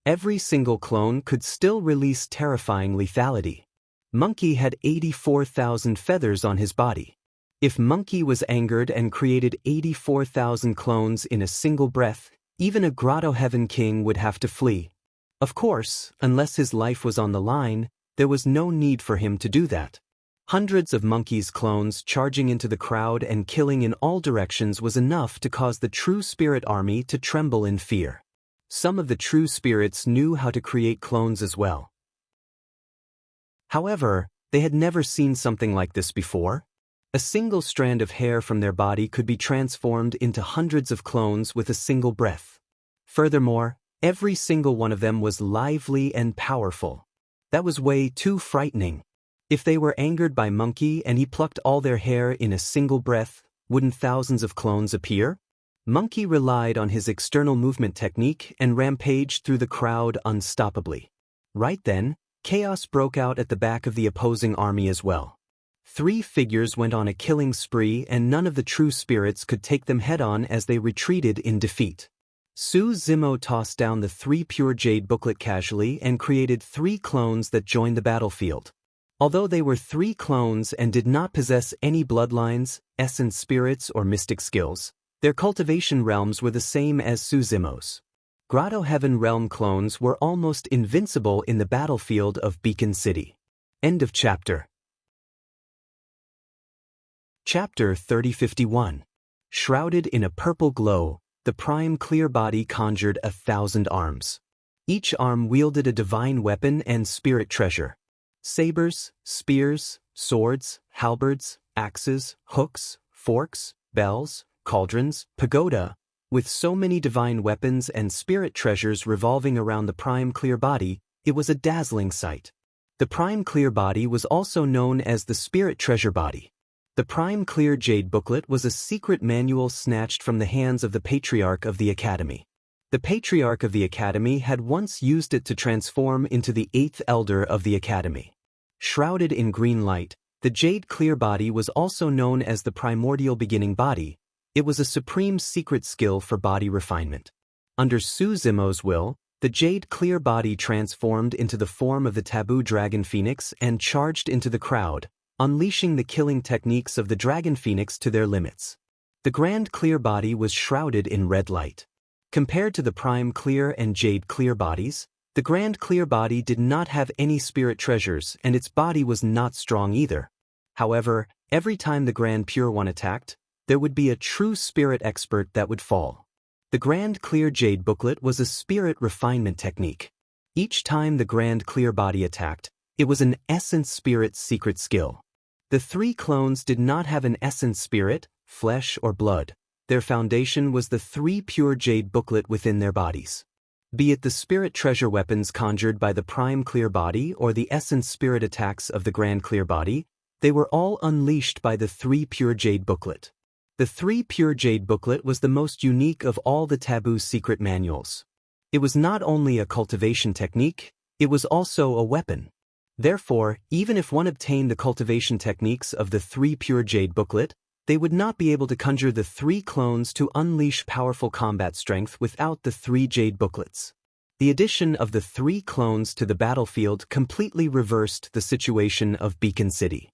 Every single clone could still release terrifying lethality. Monkey had 84,000 feathers on his body. If Monkey was angered and created 84,000 clones in a single breath, even a Grotto Heaven King would have to flee. Of course, unless his life was on the line, there was no need for him to do that. Hundreds of Monkey's clones charging into the crowd and killing in all directions was enough to cause the True Spirit army to tremble in fear. Some of the True Spirits knew how to create clones as well. However, they had never seen something like this before. A single strand of hair from their body could be transformed into hundreds of clones with a single breath. Furthermore, every single one of them was lively and powerful. That was way too frightening. If they were angered by Monkey and he plucked all their hair in a single breath, wouldn't thousands of clones appear? Monkey relied on his external movement technique and rampaged through the crowd unstoppably. Right then, chaos broke out at the back of the opposing army as well. 3 figures went on a killing spree and none of the True Spirits could take them head-on as they retreated in defeat. Su Zimo tossed down the 3 pure jade booklet casually and created 3 clones that joined the battlefield. Although they were 3 clones and did not possess any bloodlines, essence spirits, or mystic skills, their cultivation realms were the same as Su Zimo's. Grotto Heaven Realm clones were almost invincible in the battlefield of Beacon City. End of chapter. Chapter 3051. Shrouded in a purple glow, the prime clear body conjured 1,000 arms. Each arm wielded a divine weapon and spirit treasure. Sabers, spears, swords, halberds, axes, hooks, forks, bells, cauldrons, pagoda. With so many divine weapons and spirit treasures revolving around the prime clear body, it was a dazzling sight. The prime clear body was also known as the spirit treasure body. The prime clear jade booklet was a secret manual snatched from the hands of the patriarch of the academy. The patriarch of the academy had once used it to transform into the 8th elder of the academy. Shrouded in green light, the jade clear body was also known as the primordial beginning body. It was a supreme secret skill for body refinement. Under Su Zimo's will, the jade clear body transformed into the form of the taboo dragon phoenix and charged into the crowd, unleashing the killing techniques of the dragon phoenix to their limits. The grand clear body was shrouded in red light. Compared to the prime clear and jade clear bodies, the grand clear body did not have any spirit treasures and its body was not strong either. However, every time the grand pure one attacked, there would be a true spirit expert that would fall. The Grand Clear Jade booklet was a spirit refinement technique. Each time the Grand Clear body attacked, it was an essence spirit secret skill. The 3 clones did not have an essence spirit, flesh or blood. Their foundation was the 3 pure jade booklet within their bodies. Be it the spirit treasure weapons conjured by the prime clear body or the essence spirit attacks of the Grand Clear body, they were all unleashed by the 3 pure jade booklet. The 3 pure jade booklet was the most unique of all the taboo secret manuals. It was not only a cultivation technique, it was also a weapon. Therefore, even if one obtained the cultivation techniques of the 3 pure jade booklet, they would not be able to conjure the 3 clones to unleash powerful combat strength without the 3 jade booklets. The addition of the 3 clones to the battlefield completely reversed the situation of Beacon City.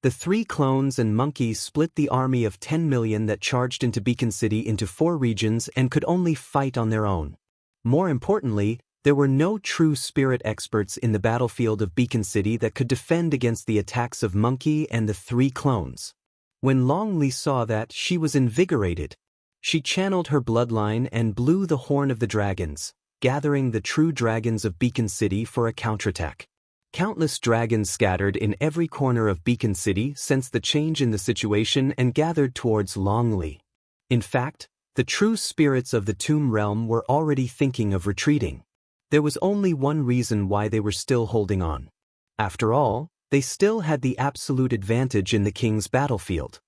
The three clones and monkeys split the army of 10 million that charged into Beacon City into 4 regions and could only fight on their own. More importantly, there were no true spirit experts in the battlefield of Beacon City that could defend against the attacks of Monkey and the 3 clones. When Longli saw that, she was invigorated. She channeled her bloodline and blew the horn of the dragons, gathering the true dragons of Beacon City for a counterattack. Countless dragons scattered in every corner of Beacon City sensed the change in the situation and gathered towards Longli. In fact, the true spirits of the Tomb Realm were already thinking of retreating. There was only one reason why they were still holding on. After all, they still had the absolute advantage in the king's battlefield.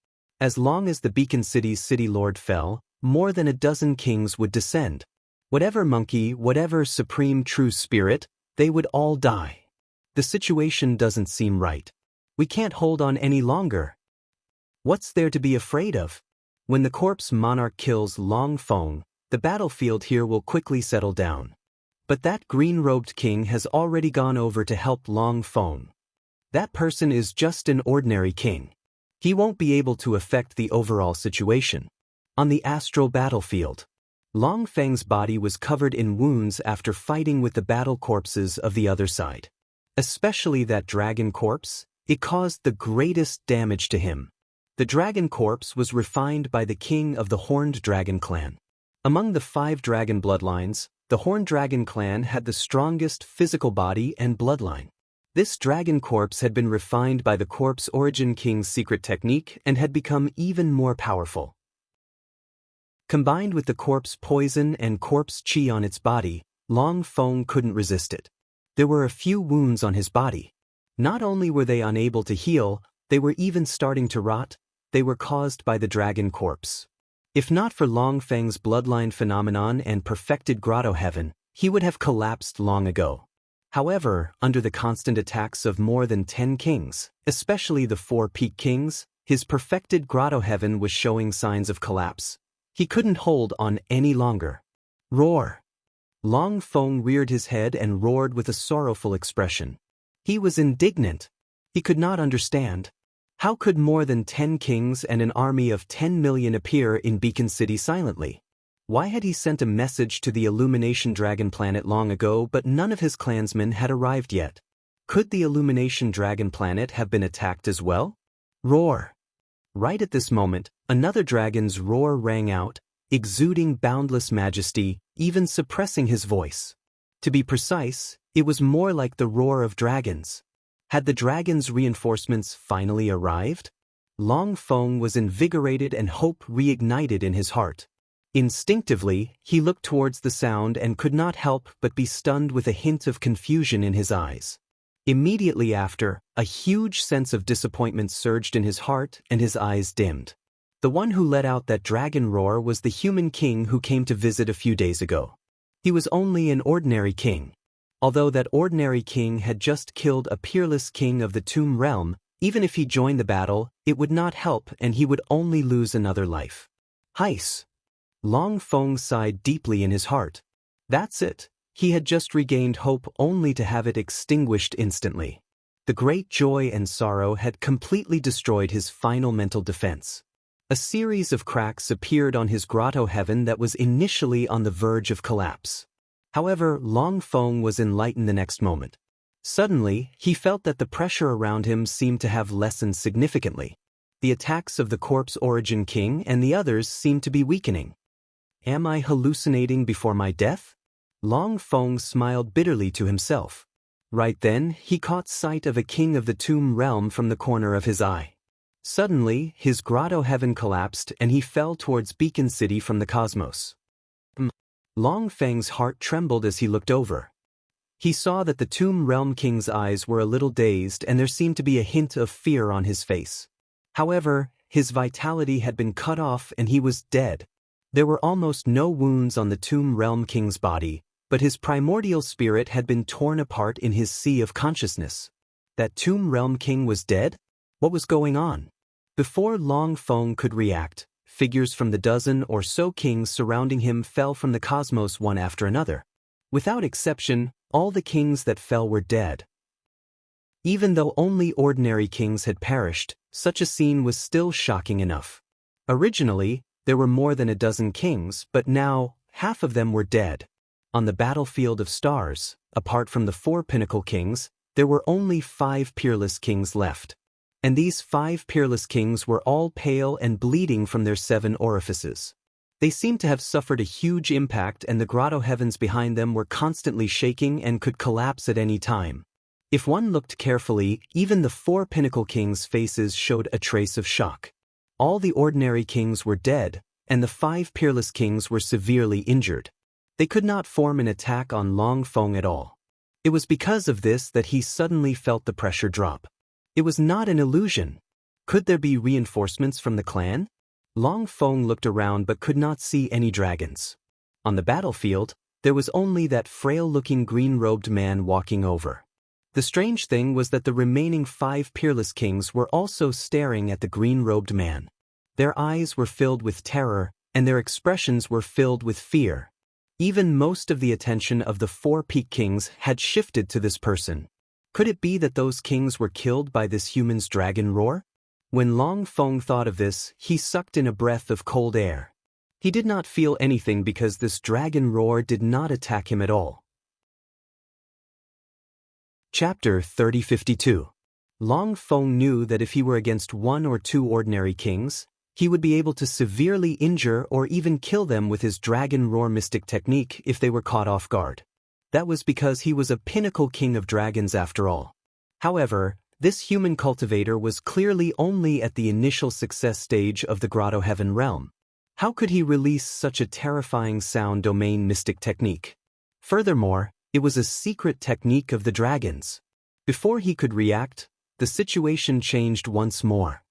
As long as the Beacon City's city lord fell, more than a dozen kings would descend. Whatever monkey, whatever supreme true spirit, they would all die. The situation doesn't seem right. We can't hold on any longer. What's there to be afraid of? When the corpse monarch kills Long Feng, the battlefield here will quickly settle down. But that green-robed king has already gone over to help Long Feng. That person is just an ordinary king. He won't be able to affect the overall situation. On the astral battlefield, Long Feng's body was covered in wounds after fighting with the battle corpses of the other side. Especially that dragon corpse, it caused the greatest damage to him. The dragon corpse was refined by the king of the Horned Dragon clan. Among the 5 dragon bloodlines, the Horned Dragon clan had the strongest physical body and bloodline. This dragon corpse had been refined by the Corpse Origin King's secret technique and had become even more powerful. Combined with the corpse poison and corpse chi on its body, Long Feng couldn't resist it. There were a few wounds on his body. Not only were they unable to heal, they were even starting to rot. They were caused by the dragon corpse. If not for Long Feng's bloodline phenomenon and perfected grotto heaven, he would have collapsed long ago. However, under the constant attacks of more than 10 kings, especially the 4 peak kings, his perfected grotto heaven was showing signs of collapse. He couldn't hold on any longer. Roar! Long Feng reared his head and roared with a sorrowful expression. He was indignant. He could not understand. How could more than 10 kings and an army of 10 million appear in Beacon City silently? Why had he sent a message to the Illumination Dragon planet long ago but none of his clansmen had arrived yet? Could the Illumination Dragon planet have been attacked as well? Roar! Right at this moment, another dragon's roar rang out, exuding boundless majesty, even suppressing his voice. To be precise, it was more like the roar of dragons. Had the dragon's reinforcements finally arrived? Long Feng was invigorated and hope reignited in his heart. Instinctively, he looked towards the sound and could not help but be stunned with a hint of confusion in his eyes. Immediately after, a huge sense of disappointment surged in his heart and his eyes dimmed. The one who let out that dragon roar was the human king who came to visit a few days ago. He was only an ordinary king. Although that ordinary king had just killed a peerless king of the Tomb Realm, even if he joined the battle, it would not help and he would only lose another life. Heis! Long Feng sighed deeply in his heart. That's it. He had just regained hope only to have it extinguished instantly. The great joy and sorrow had completely destroyed his final mental defense. A series of cracks appeared on his grotto heaven that was initially on the verge of collapse. However, Long Feng was enlightened the next moment. Suddenly, he felt that the pressure around him seemed to have lessened significantly. The attacks of the Corpse Origin King and the others seemed to be weakening. Am I hallucinating before my death? Long Feng smiled bitterly to himself. Right then, he caught sight of a king of the Tomb Realm from the corner of his eye. Suddenly, his grotto heaven collapsed and he fell towards Beacon City from the cosmos. Long Feng's heart trembled as he looked over. He saw that the Tomb Realm King's eyes were a little dazed and there seemed to be a hint of fear on his face. However, his vitality had been cut off and he was dead. There were almost no wounds on the Tomb Realm King's body, but his primordial spirit had been torn apart in his sea of consciousness. That Tomb Realm King was dead? What was going on? Before Long Feng could react, figures from the dozen or so kings surrounding him fell from the cosmos one after another. Without exception, all the kings that fell were dead. Even though only ordinary kings had perished, such a scene was still shocking enough. Originally, there were more than a dozen kings, but now, half of them were dead. On the battlefield of stars, apart from the 4 pinnacle kings, there were only 5 peerless kings left. And these 5 peerless kings were all pale and bleeding from their 7 orifices. They seemed to have suffered a huge impact, and the grotto heavens behind them were constantly shaking and could collapse at any time. If one looked carefully, even the 4 pinnacle kings' faces showed a trace of shock. All the ordinary kings were dead, and the 5 peerless kings were severely injured. They could not form an attack on Long Feng at all. It was because of this that he suddenly felt the pressure drop. It was not an illusion. Could there be reinforcements from the clan? Long Feng looked around but could not see any dragons. On the battlefield, there was only that frail-looking green-robed man walking over. The strange thing was that the remaining 5 peerless kings were also staring at the green-robed man. Their eyes were filled with terror, and their expressions were filled with fear. Even most of the attention of the 4 peak kings had shifted to this person. Could it be that those kings were killed by this human's dragon roar? When Long Feng thought of this, he sucked in a breath of cold air. He did not feel anything because this dragon roar did not attack him at all. Chapter 3052. Long Feng knew that if he were against 1 or 2 ordinary kings, he would be able to severely injure or even kill them with his dragon roar mystic technique if they were caught off guard. That was because he was a pinnacle king of dragons after all. However, this human cultivator was clearly only at the initial success stage of the Grotto Heaven realm. How could he release such a terrifying sound domain mystic technique? Furthermore, it was a secret technique of the dragons. Before he could react, the situation changed once more.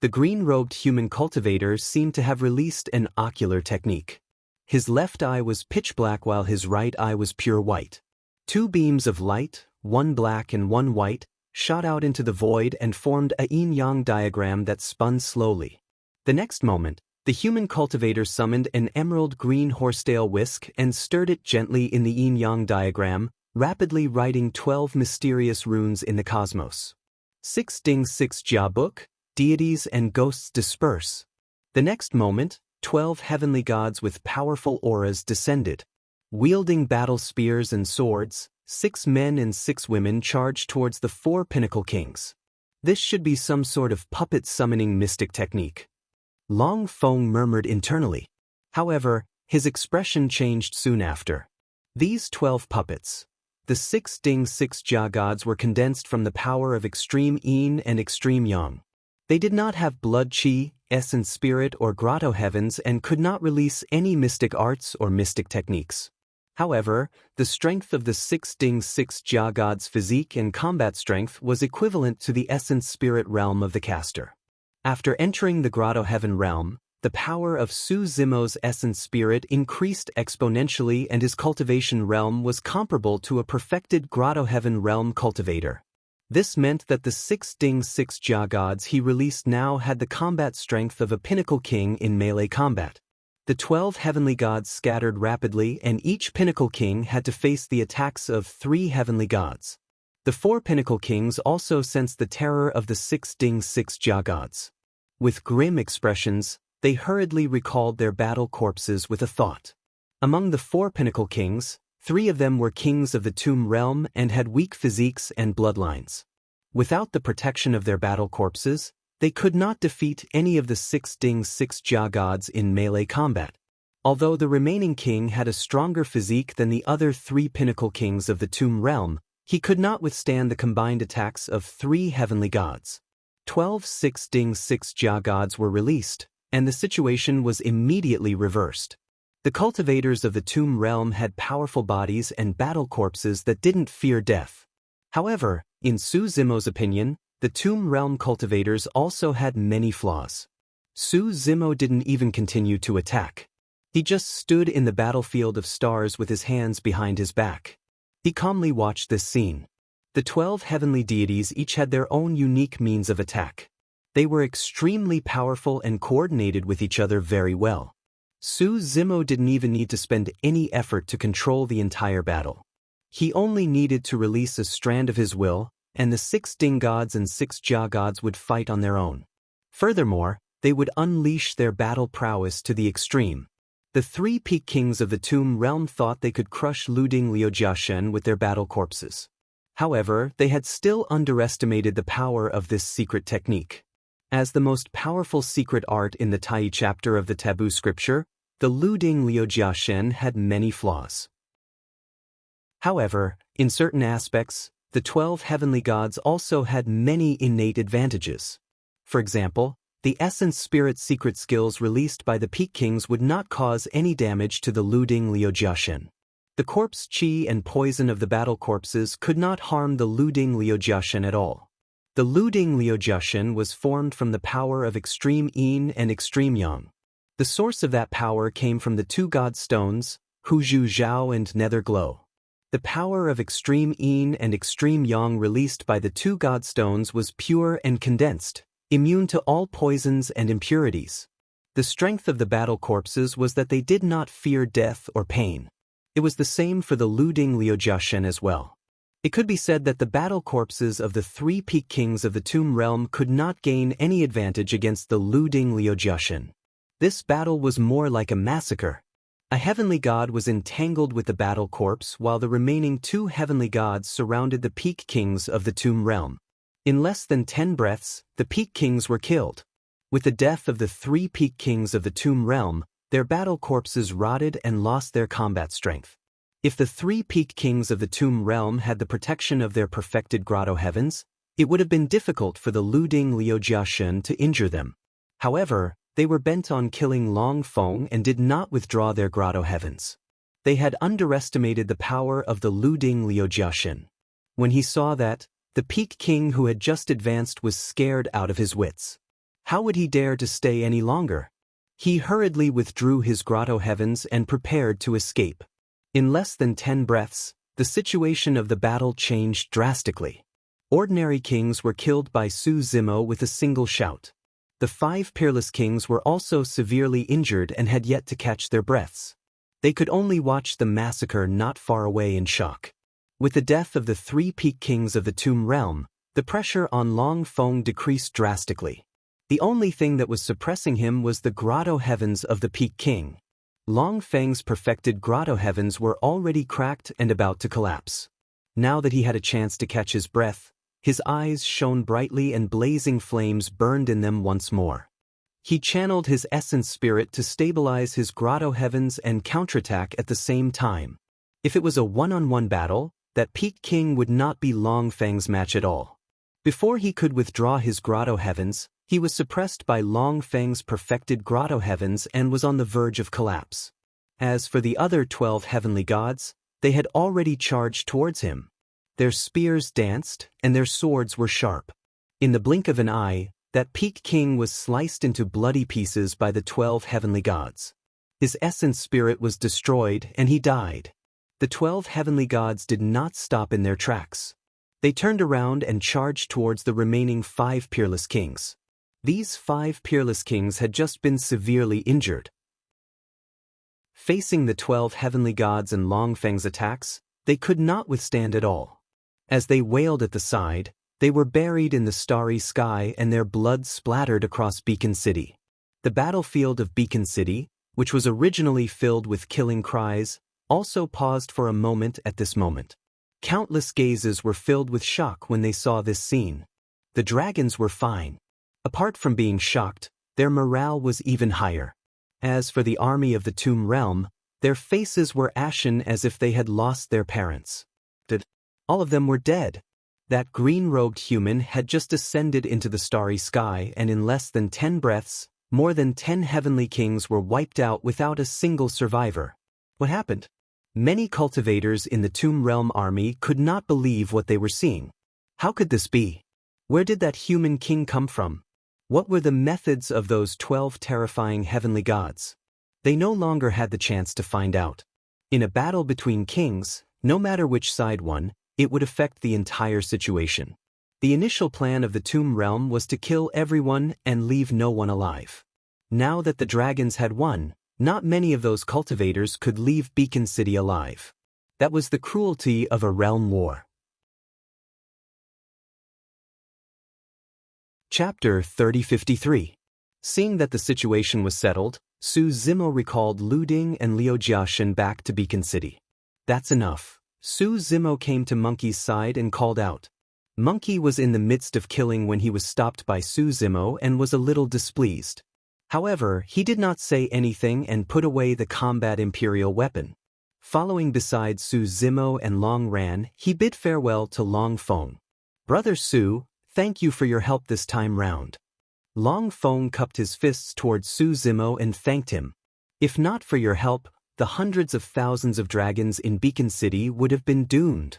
The green-robed human cultivator seemed to have released an ocular technique. His left eye was pitch black while his right eye was pure white. 2 beams of light, one black and one white, shot out into the void and formed a yin-yang diagram that spun slowly. The next moment, the human cultivator summoned an emerald green horsetail whisk and stirred it gently in the yin-yang diagram, rapidly writing 12 mysterious runes in the cosmos. 6 Ding 6 Jia Book, deities and ghosts disperse. The next moment, 12 heavenly gods with powerful auras descended. Wielding battle spears and swords, 6 men and 6 women charged towards the 4 pinnacle kings. This should be some sort of puppet summoning mystic technique. Long Feng murmured internally. However, his expression changed soon after. These 12 puppets, the 6 Ding 6 Jia gods, were condensed from the power of extreme yin and extreme yang. They did not have blood chi, essence spirit or grotto heavens and could not release any mystic arts or mystic techniques. However, the strength of the 6 Ding 6 Jia gods' physique and combat strength was equivalent to the essence spirit realm of the caster. After entering the grotto heaven realm, the power of Su Zimo's essence spirit increased exponentially and his cultivation realm was comparable to a perfected grotto heaven realm cultivator. This meant that the 6 Ding 6 Jia gods he released now had the combat strength of a pinnacle king in melee combat. The 12 heavenly gods scattered rapidly and each pinnacle king had to face the attacks of 3 heavenly gods. The 4 pinnacle kings also sensed the terror of the 6 Ding 6 Jia gods. With grim expressions, they hurriedly recalled their battle corpses with a thought. Among the 4 pinnacle kings, 3 of them were kings of the tomb realm and had weak physiques and bloodlines. Without the protection of their battle corpses, they could not defeat any of the 6 Ding 6 Jia gods in melee combat. Although the remaining king had a stronger physique than the other 3 pinnacle kings of the tomb realm, he could not withstand the combined attacks of 3 heavenly gods. 12 6 Ding 6 Jia gods were released, and the situation was immediately reversed. The cultivators of the tomb realm had powerful bodies and battle corpses that didn't fear death. However, in Su Zimo's opinion, the tomb realm cultivators also had many flaws. Su Zimo didn't even continue to attack. He just stood in the battlefield of stars with his hands behind his back. He calmly watched this scene. The 12 heavenly deities each had their own unique means of attack. They were extremely powerful and coordinated with each other very well. Su Zimo didn't even need to spend any effort to control the entire battle. He only needed to release a strand of his will, and the 6 Ding gods and 6 Jia gods would fight on their own. Furthermore, they would unleash their battle prowess to the extreme. The 3 peak kings of the Tomb Realm thought they could crush Luding Liujiashen with their battle corpses. However, they had still underestimated the power of this secret technique. As the most powerful secret art in the Tai chapter of the Taboo Scripture, the Luding Liujiashen had many flaws. However, in certain aspects, the 12 heavenly gods also had many innate advantages. For example, the essence spirit secret skills released by the Peak Kings would not cause any damage to the Luding Liujiashen. The corpse chi and poison of the battle corpses could not harm the Luding Liujiashen at all. The Luding Liujiashen was formed from the power of extreme yin and extreme yang. The source of that power came from the 2 god stones, Huzhu Zhao and Nether Glow. The power of extreme yin and extreme yang released by the 2 god stones was pure and condensed, immune to all poisons and impurities. The strength of the battle corpses was that they did not fear death or pain. It was the same for the Luding Liujiashen as well. It could be said that the battle corpses of the 3 peak kings of the Tomb Realm could not gain any advantage against the Luding Liujiashen. This battle was more like a massacre. A heavenly god was entangled with the battle corpse while the remaining 2 heavenly gods surrounded the peak kings of the Tomb Realm. In less than 10 breaths, the peak kings were killed. With the death of the 3 peak kings of the Tomb Realm, their battle corpses rotted and lost their combat strength. If the 3 peak kings of the Tomb Realm had the protection of their perfected grotto heavens, it would have been difficult for the Luding Liujiashen to injure them. However, they were bent on killing Long Feng and did not withdraw their grotto heavens. They had underestimated the power of the Luding Liujiashen. When he saw that, the peak king who had just advanced was scared out of his wits. How would he dare to stay any longer? He hurriedly withdrew his grotto heavens and prepared to escape. In less than 10 breaths, the situation of the battle changed drastically. Ordinary kings were killed by Su Zimo with a single shout. The 5 peerless kings were also severely injured and had yet to catch their breaths. They could only watch the massacre not far away in shock. With the death of the 3 peak kings of the Tomb Realm, the pressure on Long Feng decreased drastically. The only thing that was suppressing him was the grotto heavens of the peak king. Long Feng's perfected grotto heavens were already cracked and about to collapse. Now that he had a chance to catch his breath, his eyes shone brightly and blazing flames burned in them once more. He channeled his essence spirit to stabilize his grotto heavens and counterattack at the same time. If it was a one-on-one battle, that peak king would not be Long Feng's match at all. Before he could withdraw his grotto heavens, he was suppressed by Long Feng's perfected grotto heavens and was on the verge of collapse. As for the other 12 heavenly gods, they had already charged towards him. Their spears danced, and their swords were sharp. In the blink of an eye, that peak king was sliced into bloody pieces by the 12 heavenly gods. His essence spirit was destroyed, and he died. The 12 heavenly gods did not stop in their tracks. They turned around and charged towards the remaining 5 peerless kings. These 5 peerless kings had just been severely injured. Facing the 12 heavenly gods and Long Feng's attacks, they could not withstand at all. As they wailed at the side, they were buried in the starry sky and their blood splattered across Beacon City. The battlefield of Beacon City, which was originally filled with killing cries, also paused for a moment at this moment. Countless gazes were filled with shock when they saw this scene. The dragons were fine. Apart from being shocked, their morale was even higher. As for the army of the Tomb Realm, their faces were ashen as if they had lost their parents. All of them were dead. That green-robed human had just ascended into the starry sky, and in less than 10 breaths, more than 10 heavenly kings were wiped out without a single survivor. What happened? Many cultivators in the Tomb Realm army could not believe what they were seeing. How could this be? Where did that human king come from? What were the methods of those 12 terrifying heavenly gods? They no longer had the chance to find out. In a battle between kings, no matter which side won, it would affect the entire situation. The initial plan of the Tomb Realm was to kill everyone and leave no one alive. Now that the dragons had won, not many of those cultivators could leave Beacon City alive. That was the cruelty of a realm war. Chapter 3053. Seeing that the situation was settled, Su Zimo recalled Lu Ding and Liu Jiaxin back to Beacon City. That's enough. Su Zimo came to Monkey's side and called out. Monkey was in the midst of killing when he was stopped by Su Zimo and was a little displeased. However, he did not say anything and put away the combat imperial weapon. Following beside Su Zimo and Long Ran, he bid farewell to Long Feng. Brother Su, thank you for your help this time round. Long Feng cupped his fists towards Su Zimo and thanked him. If not for your help, the hundreds of thousands of dragons in Beacon City would have been doomed.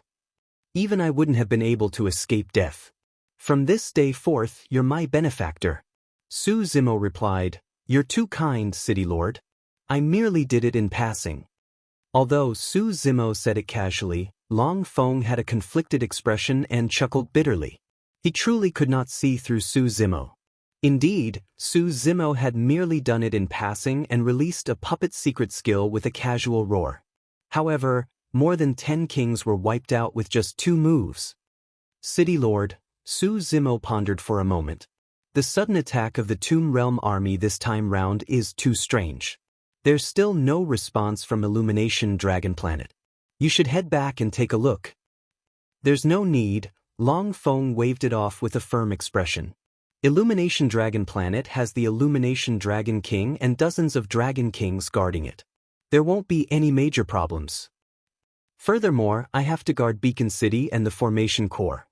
Even I wouldn't have been able to escape death. From this day forth, you're my benefactor. Su Zimo replied, You're too kind, City Lord. I merely did it in passing. Although Su Zimo said it casually, Long Feng had a conflicted expression and chuckled bitterly. He truly could not see through Su Zimo. Indeed, Su Zimo had merely done it in passing and released a puppet secret skill with a casual roar. However, more than 10 kings were wiped out with just 2 moves. City Lord, Su Zimo pondered for a moment. The sudden attack of the Tomb Realm army this time round is too strange. There's still no response from Illumination Dragon Planet. You should head back and take a look. There's no need, Long Feng waved it off with a firm expression. Illumination Dragon Planet has the Illumination Dragon King and dozens of Dragon Kings guarding it. There won't be any major problems. Furthermore, I have to guard Beacon City and the Formation Core.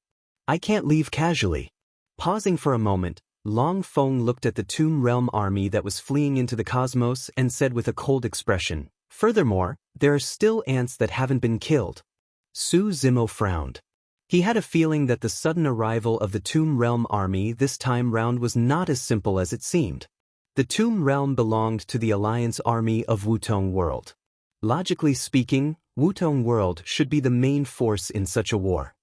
I can't leave casually. Pausing for a moment, Long Feng looked at the Tomb Realm army that was fleeing into the cosmos and said with a cold expression, Furthermore, there are still ants that haven't been killed. Su Zimo frowned. He had a feeling that the sudden arrival of the Tomb Realm army this time round was not as simple as it seemed. The Tomb Realm belonged to the Alliance army of Wutong World. Logically speaking, Wutong World should be the main force in such a war.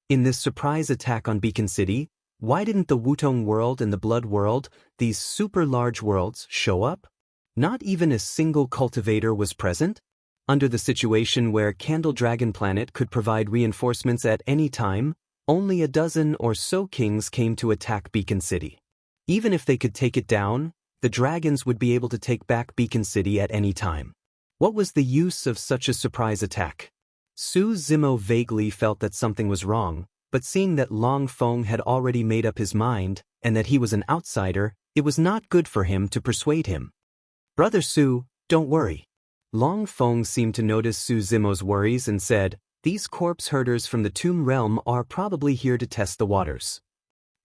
In this surprise attack on Beacon City, why didn't the Wutong World and the Blood World, these super large worlds, show up? Not even a single cultivator was present? Under the situation where Candle Dragon Planet could provide reinforcements at any time, only a dozen or so kings came to attack Beacon City. Even if they could take it down, the dragons would be able to take back Beacon City at any time. What was the use of such a surprise attack? Su Zimo vaguely felt that something was wrong, but seeing that Long Feng had already made up his mind, and that he was an outsider, it was not good for him to persuade him. Brother Su, don't worry. Long Feng seemed to notice Su Zimo's worries and said, These corpse herders from the Tomb Realm are probably here to test the waters.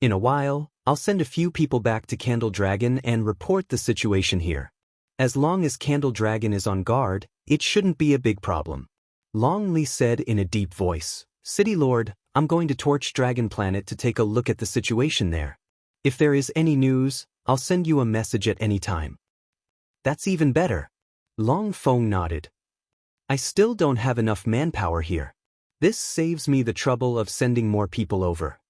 In a while, I'll send a few people back to Candle Dragon and report the situation here. As long as Candle Dragon is on guard, it shouldn't be a big problem. Long Li said in a deep voice, City Lord, I'm going to Torch Dragon Planet to take a look at the situation there. If there is any news, I'll send you a message at any time. That's even better. Long Feng nodded. I still don't have enough manpower here. This saves me the trouble of sending more people over.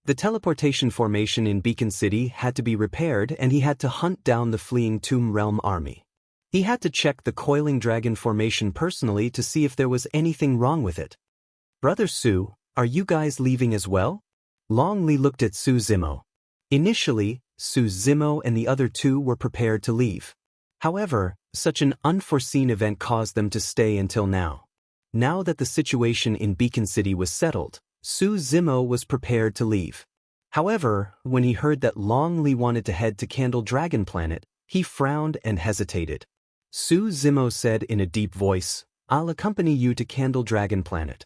The teleportation formation in Beacon City had to be repaired and he had to hunt down the fleeing Tomb Realm army. He had to check the Coiling Dragon formation personally to see if there was anything wrong with it. Brother Su, are you guys leaving as well? Long Li looked at Su Zimo. Initially, Su Zimo and the other 2 were prepared to leave. However, such an unforeseen event caused them to stay until now. Now that the situation in Beacon City was settled, Su Zimo was prepared to leave. However, when he heard that Long Li wanted to head to Candle Dragon Planet, he frowned and hesitated. Su Zimo said in a deep voice, I'll accompany you to Candle Dragon Planet.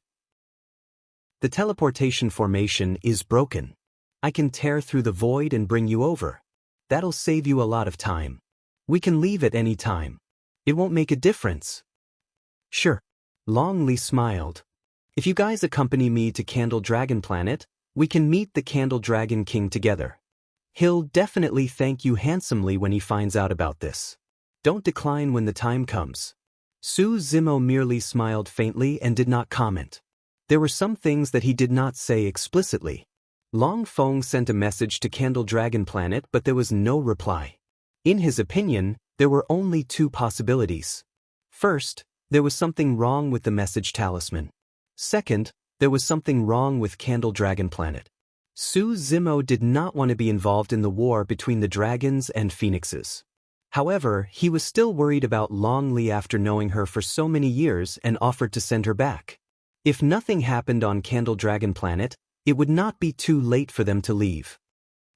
The teleportation formation is broken. I can tear through the void and bring you over. That'll save you a lot of time. We can leave at any time. It won't make a difference. Sure. Long Li smiled. If you guys accompany me to Candle Dragon Planet, we can meet the Candle Dragon King together. He'll definitely thank you handsomely when he finds out about this. Don't decline when the time comes. Su Zimo merely smiled faintly and did not comment. There were some things that he did not say explicitly. Long Feng sent a message to Candle Dragon Planet but there was no reply. In his opinion, there were only 2 possibilities. First, there was something wrong with the message talisman. Second, there was something wrong with Candle Dragon Planet. Su Zimo did not want to be involved in the war between the dragons and phoenixes. However, he was still worried about Long Li after knowing her for so many years and offered to send her back. If nothing happened on Candle Dragon Planet, it would not be too late for them to leave.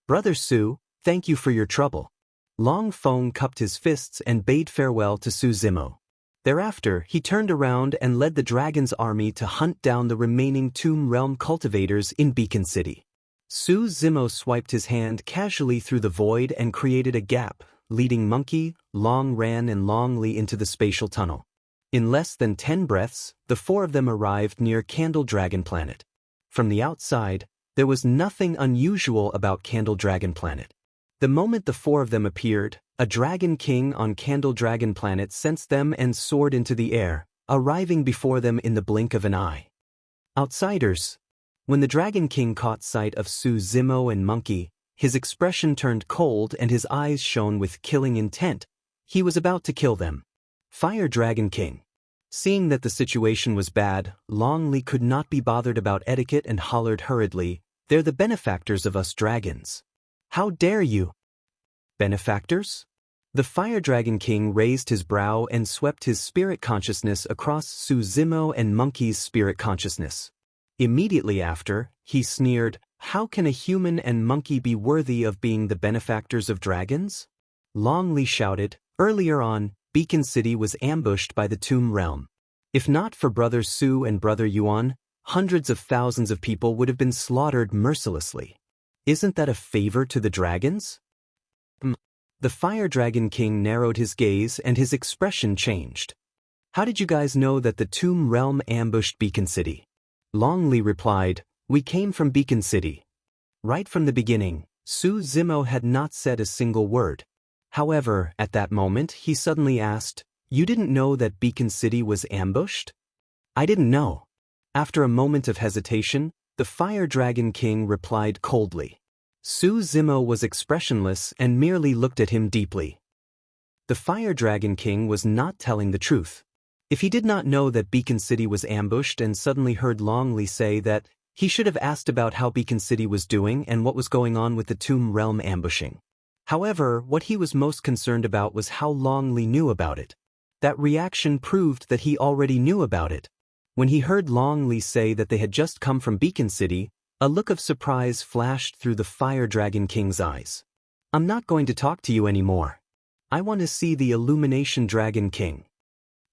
Brother Su, thank you for your trouble. Long Feng cupped his fists and bade farewell to Su Zimo. Thereafter, he turned around and led the dragon's army to hunt down the remaining Tomb Realm cultivators in Beacon City. Su Zimo swiped his hand casually through the void and created a gap, leading Monkey, Long Ran and Long Li into the spatial tunnel. In less than 10 breaths, the four of them arrived near Candle Dragon Planet. From the outside, there was nothing unusual about Candle Dragon Planet. The moment the four of them appeared, a Dragon King on Candle Dragon Planet sensed them and soared into the air, arriving before them in the blink of an eye. Outsiders. When the Dragon King caught sight of Su Zimo and Monkey, his expression turned cold and his eyes shone with killing intent. He was about to kill them. Fire Dragon King. Seeing that the situation was bad, Long Li could not be bothered about etiquette and hollered hurriedly, "They're the benefactors of us dragons. How dare you?" Benefactors? The Fire Dragon King raised his brow and swept his spirit consciousness across Su Zimo and Monkey's spirit consciousness. Immediately after, he sneered, "How can a human and monkey be worthy of being the benefactors of dragons?" Long Li shouted, "Earlier on, Beacon City was ambushed by the Tomb Realm. If not for Brother Su and Brother Yuan, hundreds of thousands of people would have been slaughtered mercilessly. Isn't that a favor to the dragons?" The Fire Dragon King narrowed his gaze and his expression changed. "How did you guys know that the Tomb Realm ambushed Beacon City?" Long Li replied, "We came from Beacon City." Right from the beginning, Su Zimo had not said a single word. However, at that moment he suddenly asked, "You didn't know that Beacon City was ambushed?" "I didn't know." After a moment of hesitation, the Fire Dragon King replied coldly. Su Zimo was expressionless and merely looked at him deeply. The Fire Dragon King was not telling the truth. If he did not know that Beacon City was ambushed and suddenly heard Long Li say that, he should have asked about how Beacon City was doing and what was going on with the Tomb Realm ambushing. However, what he was most concerned about was how Long Li knew about it. That reaction proved that he already knew about it. When he heard Long Li say that they had just come from Beacon City, a look of surprise flashed through the Fire Dragon King's eyes. "I'm not going to talk to you anymore. I want to see the Illumination Dragon King."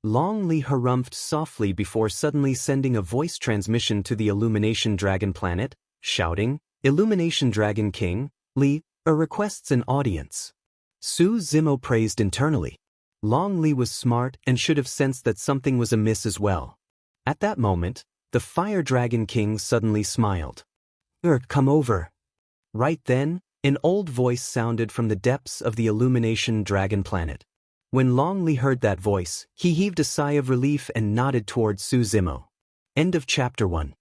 Long Li harumphed softly before suddenly sending a voice transmission to the Illumination Dragon Planet, shouting, "Illumination Dragon King, Li, requests an audience." Su Zimo praised internally. Long Li was smart and should have sensed that something was amiss as well. At that moment, the Fire Dragon King suddenly smiled. Come over." Right then, an old voice sounded from the depths of the Illumination Dragon Planet. When Long Li heard that voice, he heaved a sigh of relief and nodded towards Su Zimo. End of Chapter 1.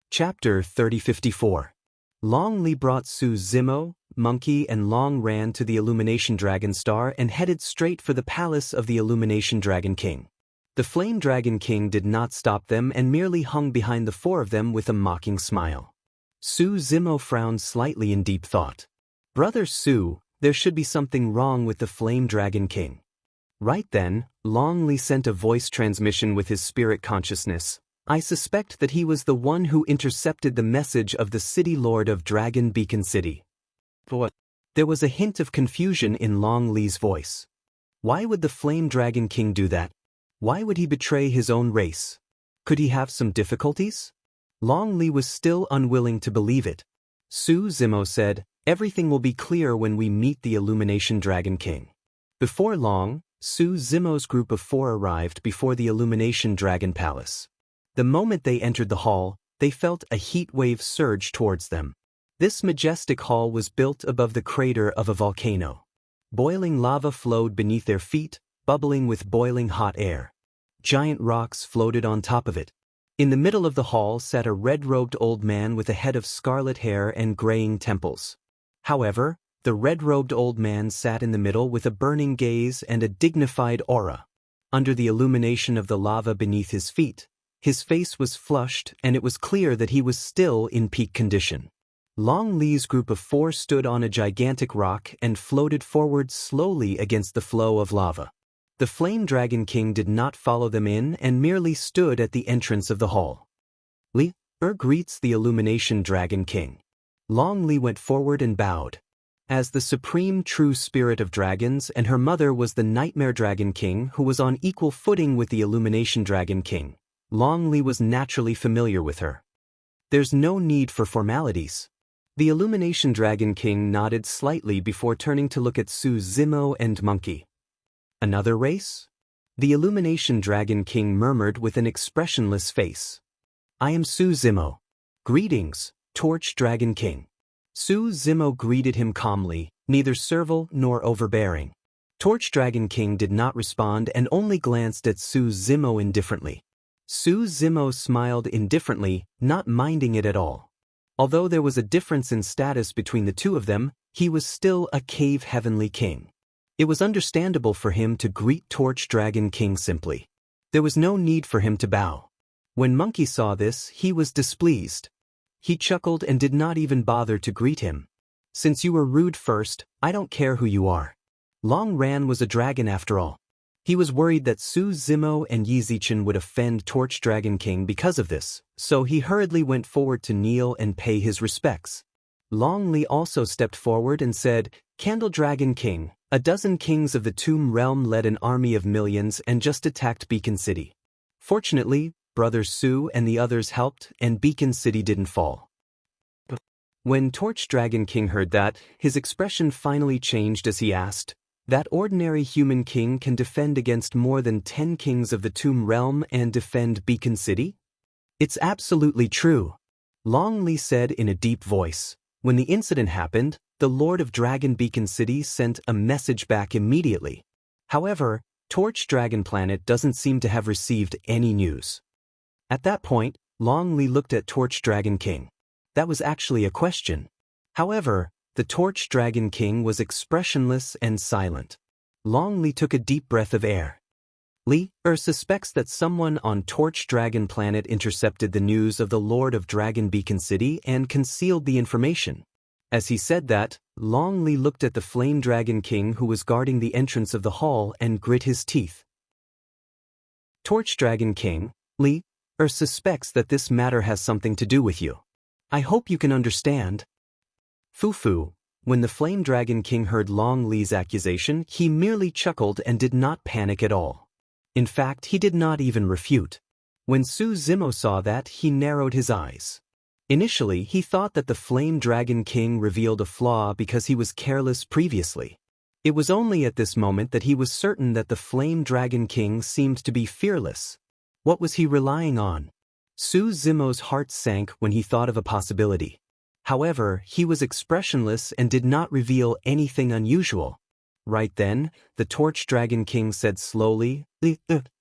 Chapter 3054. Long Li brought Su Zimo, Monkey and Long Ran to the Illumination Dragon Star and headed straight for the palace of the Illumination Dragon King. The Flame Dragon King did not stop them and merely hung behind the four of them with a mocking smile. Su Zimo frowned slightly in deep thought. "Brother Su, there should be something wrong with the Flame Dragon King." Right then, Long Li sent a voice transmission with his spirit consciousness. "I suspect that he was the one who intercepted the message of the City Lord of Dragon Beacon City." But there was a hint of confusion in Long Li's voice. Why would the Flame Dragon King do that? Why would he betray his own race? Could he have some difficulties? Long Li was still unwilling to believe it. Su Zimo said, "Everything will be clear when we meet the Illumination Dragon King." Before long, Su Zimo's group of four arrived before the Illumination Dragon Palace. The moment they entered the hall, they felt a heat wave surge towards them. This majestic hall was built above the crater of a volcano. Boiling lava flowed beneath their feet, bubbling with boiling hot air. Giant rocks floated on top of it. In the middle of the hall sat a red-robed old man with a head of scarlet hair and graying temples. However, the red-robed old man sat in the middle with a burning gaze and a dignified aura. Under the illumination of the lava beneath his feet, His face was flushed and it was clear that he was still in peak condition. Long Li's group of 4 stood on a gigantic rock and floated forward slowly against the flow of lava. The Flame Dragon King did not follow them in and merely stood at the entrance of the hall. Li greets the Illumination Dragon King. Long Li went forward and bowed. As the supreme true spirit of dragons, and her mother was the Nightmare Dragon King who was on equal footing with the Illumination Dragon King, Long Li was naturally familiar with her. There's no need for formalities. The Illumination Dragon King nodded slightly before turning to look at Su Zimo and Monkey. Another race? The Illumination Dragon King murmured with an expressionless face. I am Su Zimo. Greetings, Torch Dragon King. Su Zimo greeted him calmly, neither servile nor overbearing. Torch Dragon King did not respond and only glanced at Su Zimo indifferently. Su Zimo smiled indifferently, not minding it at all. Although there was a difference in status between the two of them, he was still a cave heavenly king. It was understandable for him to greet Torch Dragon King simply. There was no need for him to bow. When Monkey saw this, he was displeased. He chuckled and did not even bother to greet him. Since you were rude first, I don't care who you are. Long Ran was a dragon after all. He was worried that Su Zimo and Yi Zichen would offend Torch Dragon King because of this, so he hurriedly went forward to kneel and pay his respects. Long Li also stepped forward and said, Candle Dragon King, a dozen kings of the Tomb Realm led an army of millions and just attacked Beacon City. Fortunately, Brother Su and the others helped and Beacon City didn't fall. When Torch Dragon King heard that, his expression finally changed as he asked, that ordinary human king can defend against more than 10 kings of the Tomb Realm and defend Beacon City? It's absolutely true. Long Li said in a deep voice. When the incident happened, the Lord of Dragon Beacon City sent a message back immediately. However, Torch Dragon Planet doesn't seem to have received any news. At that point, Long Li looked at Torch Dragon King. That was actually a question. However, the Torch Dragon King was expressionless and silent. Long Li took a deep breath of air. Li suspects that someone on Torch Dragon Planet intercepted the news of the Lord of Dragon Beacon City and concealed the information. As he said that, Long Li looked at the Flame Dragon King who was guarding the entrance of the hall and grit his teeth. Torch Dragon King, Li suspects that this matter has something to do with you. I hope you can understand. Fufu. When the Flame Dragon King heard Long Li's accusation, he merely chuckled and did not panic at all. In fact, he did not even refute. When Su Zimo saw that, he narrowed his eyes. Initially, he thought that the Flame Dragon King revealed a flaw because he was careless previously. It was only at this moment that he was certain that the Flame Dragon King seemed to be fearless. What was he relying on? Su Zimo's heart sank when he thought of a possibility. However, he was expressionless and did not reveal anything unusual. Right then, the Torch Dragon King said slowly,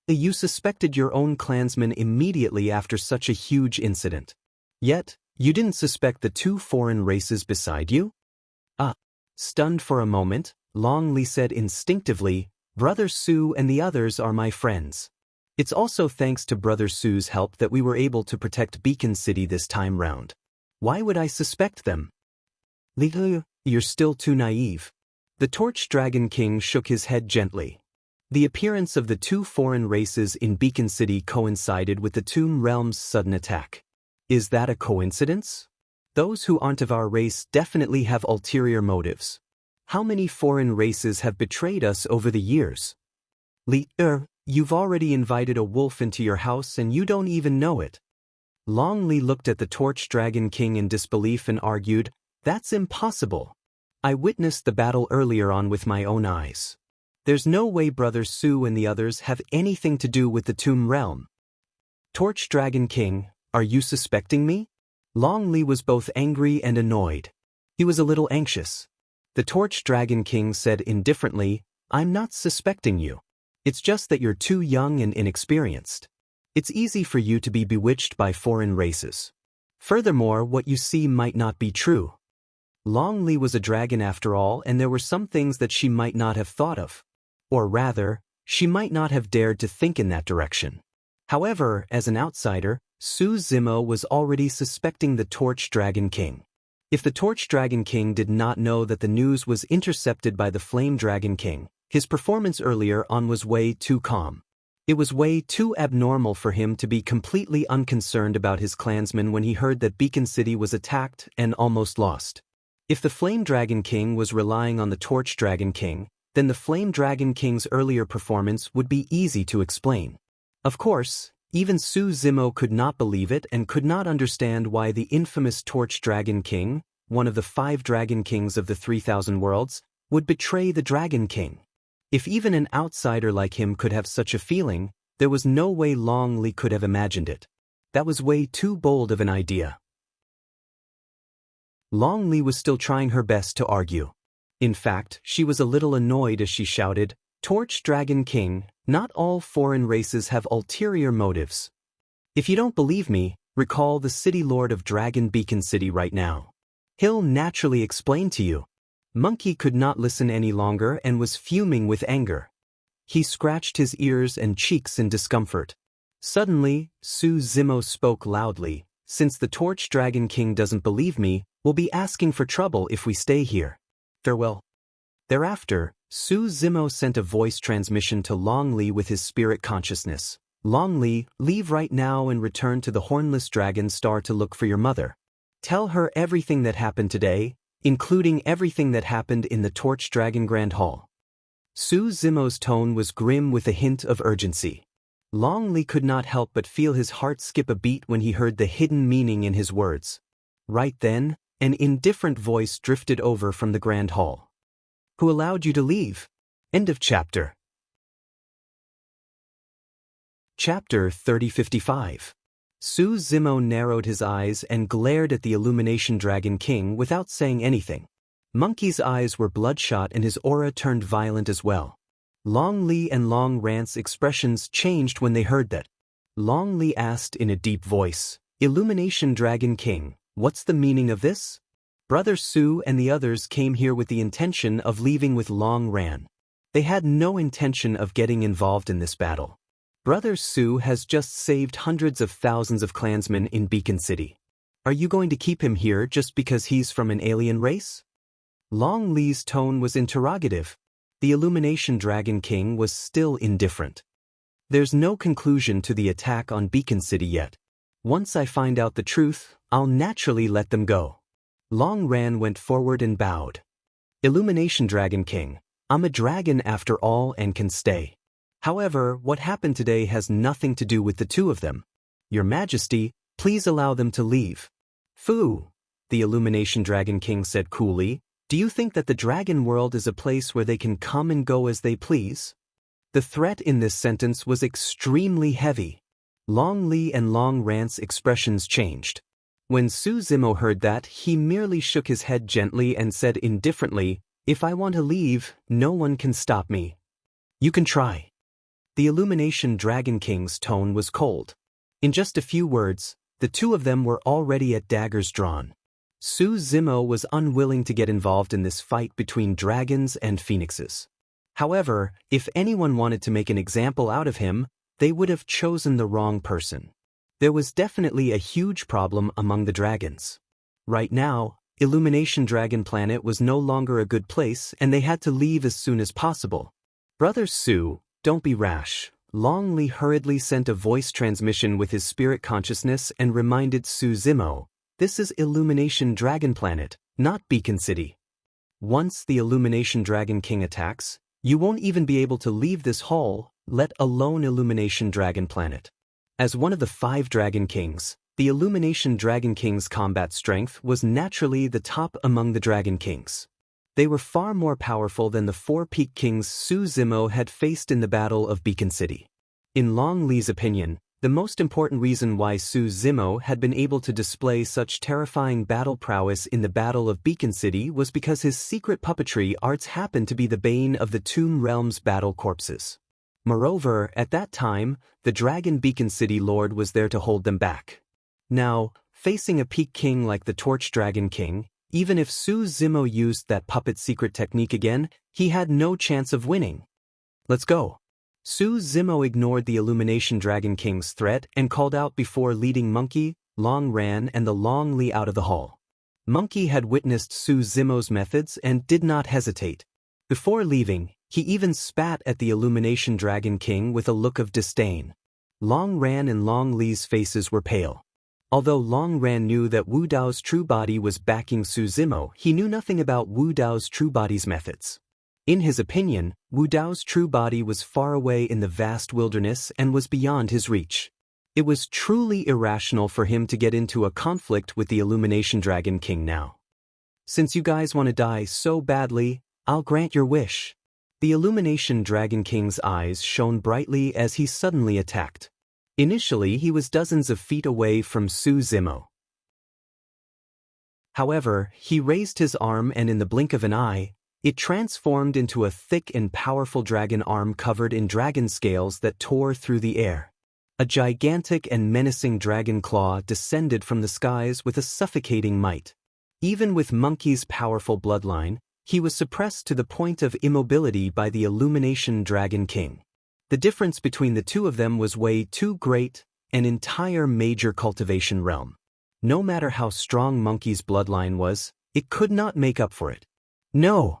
You suspected your own clansmen immediately after such a huge incident. Yet, you didn't suspect the 2 foreign races beside you? Stunned for a moment, Long Li said instinctively, Brother Su and the others are my friends. It's also thanks to Brother Su's help that we were able to protect Beacon City this time round. Why would I suspect them? Li, you're still too naive. The Torch Dragon King shook his head gently. The appearance of the 2 foreign races in Beacon City coincided with the Tomb Realm's sudden attack. Is that a coincidence? Those who aren't of our race definitely have ulterior motives. How many foreign races have betrayed us over the years? Li, you've already invited a wolf into your house and you don't even know it. Long Li looked at the Torch Dragon King in disbelief and argued, That's impossible. I witnessed the battle earlier on with my own eyes. There's no way Brother Su and the others have anything to do with the Tomb Realm. Torch Dragon King, are you suspecting me? Long Li was both angry and annoyed. He was a little anxious. The Torch Dragon King said indifferently, I'm not suspecting you. It's just that you're too young and inexperienced. It's easy for you to be bewitched by foreign races. Furthermore, what you see might not be true. Long Li was a dragon after all, and there were some things that she might not have thought of. Or rather, she might not have dared to think in that direction. However, as an outsider, Su Zimo was already suspecting the Torch Dragon King. If the Torch Dragon King did not know that the news was intercepted by the Flame Dragon King, his performance earlier on was way too calm. It was way too abnormal for him to be completely unconcerned about his clansmen when he heard that Beacon City was attacked and almost lost. If the Flame Dragon King was relying on the Torch Dragon King, then the Flame Dragon King's earlier performance would be easy to explain. Of course, even Su Zimo could not believe it and could not understand why the infamous Torch Dragon King, one of the 5 Dragon Kings of the 3,000 worlds, would betray the Dragon King. If even an outsider like him could have such a feeling, there was no way Long Li could have imagined it. That was way too bold of an idea. Long Li was still trying her best to argue. In fact, she was a little annoyed as she shouted, "Torch Dragon King, not all foreign races have ulterior motives. If you don't believe me, recall the City Lord of Dragon Beacon City right now. He'll naturally explain to you." Monkey could not listen any longer and was fuming with anger. He scratched his ears and cheeks in discomfort. Suddenly, Su Zimo spoke loudly, "Since the Torch Dragon King doesn't believe me, we'll be asking for trouble if we stay here. Farewell." Thereafter, Su Zimo sent a voice transmission to Long Li with his spirit consciousness. "Long Li, leave right now and return to the Hornless Dragon Star to look for your mother. Tell her everything that happened today, including everything that happened in the Torch Dragon Grand Hall." Su Zimo's tone was grim with a hint of urgency. Long Li could not help but feel his heart skip a beat when he heard the hidden meaning in his words. Right then, an indifferent voice drifted over from the Grand Hall. "Who allowed you to leave?" End of chapter. Chapter 3055. Su Zimo narrowed his eyes and glared at the Illumination Dragon King without saying anything. Monkey's eyes were bloodshot and his aura turned violent as well. Long Li and Long Rant's expressions changed when they heard that. Long Li asked in a deep voice, "Illumination Dragon King, what's the meaning of this?" Brother Su and the others came here with the intention of leaving with Long Ran. They had no intention of getting involved in this battle. Brother Su has just saved hundreds of thousands of clansmen in Beacon City. Are you going to keep him here just because he's from an alien race? Long Li's tone was interrogative. The Illumination Dragon King was still indifferent. There's no conclusion to the attack on Beacon City yet. Once I find out the truth, I'll naturally let them go. Long Ran went forward and bowed. Illumination Dragon King, I'm a dragon after all and can stay. However, what happened today has nothing to do with the two of them. Your Majesty, please allow them to leave. Fu, the Illumination Dragon King said coolly, do you think that the dragon world is a place where they can come and go as they please? The threat in this sentence was extremely heavy. Long Li and Long Rant's expressions changed. When Su Zimo heard that, he merely shook his head gently and said indifferently, "If I want to leave, no one can stop me. You can try." The Illumination Dragon King's tone was cold. In just a few words, the two of them were already at daggers drawn. Su Zimo was unwilling to get involved in this fight between dragons and phoenixes. However, if anyone wanted to make an example out of him, they would have chosen the wrong person. There was definitely a huge problem among the dragons. Right now, Illumination Dragon Planet was no longer a good place and they had to leave as soon as possible. Brother Su, don't be rash. Long Li hurriedly sent a voice transmission with his spirit consciousness and reminded Su Zimo, this is Illumination Dragon Planet, not Beacon City. Once the Illumination Dragon King attacks, you won't even be able to leave this hall, let alone Illumination Dragon Planet. As one of the 5 Dragon Kings, the Illumination Dragon King's combat strength was naturally the top among the Dragon Kings. They were far more powerful than the 4 Peak Kings Su Zimo had faced in the Battle of Beacon City. In Long Li's opinion, the most important reason why Su Zimo had been able to display such terrifying battle prowess in the Battle of Beacon City was because his secret puppetry arts happened to be the bane of the Tomb Realm's battle corpses. Moreover, at that time, the Dragon Beacon City Lord was there to hold them back. Now, facing a Peak King like the Torch Dragon King, even if Su Zimo used that puppet secret technique again, he had no chance of winning. Let's go. Su Zimo ignored the Illumination Dragon King's threat and called out before leading Monkey, Long Ran and the Long Li out of the hall. Monkey had witnessed Su Zimo's methods and did not hesitate. Before leaving, he even spat at the Illumination Dragon King with a look of disdain. Long Ran and Long Li's faces were pale. Although Long Ran knew that Wu Dao's true body was backing Su Zimo, he knew nothing about Wu Dao's true body's methods. In his opinion, Wu Dao's true body was far away in the vast wilderness and was beyond his reach. It was truly irrational for him to get into a conflict with the Illumination Dragon King now. Since you guys want to die so badly, I'll grant your wish. The Illumination Dragon King's eyes shone brightly as he suddenly attacked. Initially, he was dozens of feet away from Su Zimo. However, he raised his arm and in the blink of an eye, it transformed into a thick and powerful dragon arm covered in dragon scales that tore through the air. A gigantic and menacing dragon claw descended from the skies with a suffocating might. Even with Monkey's powerful bloodline, he was suppressed to the point of immobility by the Illumination Dragon King. The difference between the two of them was way too great, an entire major cultivation realm. No matter how strong Monkey's bloodline was, it could not make up for it. No!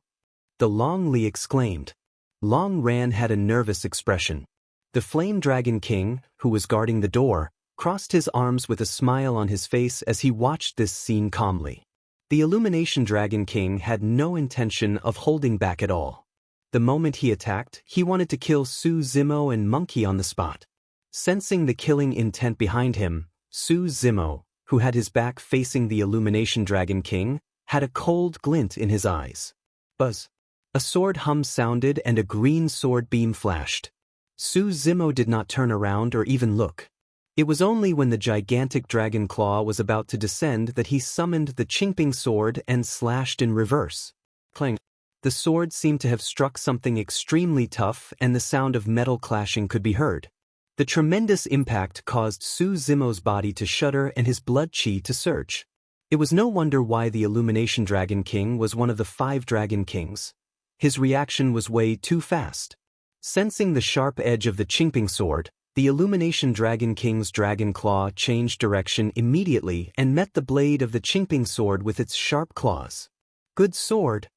The Long Li exclaimed. Long Ran had a nervous expression. The Flame Dragon King, who was guarding the door, crossed his arms with a smile on his face as he watched this scene calmly. The Illumination Dragon King had no intention of holding back at all. The moment he attacked, he wanted to kill Su Zimo and Monkey on the spot. Sensing the killing intent behind him, Su Zimo, who had his back facing the Illumination Dragon King, had a cold glint in his eyes. Buzz. A sword hum sounded and a green sword beam flashed. Su Zimo did not turn around or even look. It was only when the gigantic dragon claw was about to descend that he summoned the Qingping sword and slashed in reverse. Clang. The sword seemed to have struck something extremely tough and the sound of metal clashing could be heard. The tremendous impact caused Su Zimo's body to shudder and his blood chi to surge. It was no wonder why the Illumination Dragon King was one of the 5 Dragon Kings. His reaction was way too fast. Sensing the sharp edge of the Qingping sword, the Illumination Dragon King's dragon claw changed direction immediately and met the blade of the Qingping sword with its sharp claws. Good sword.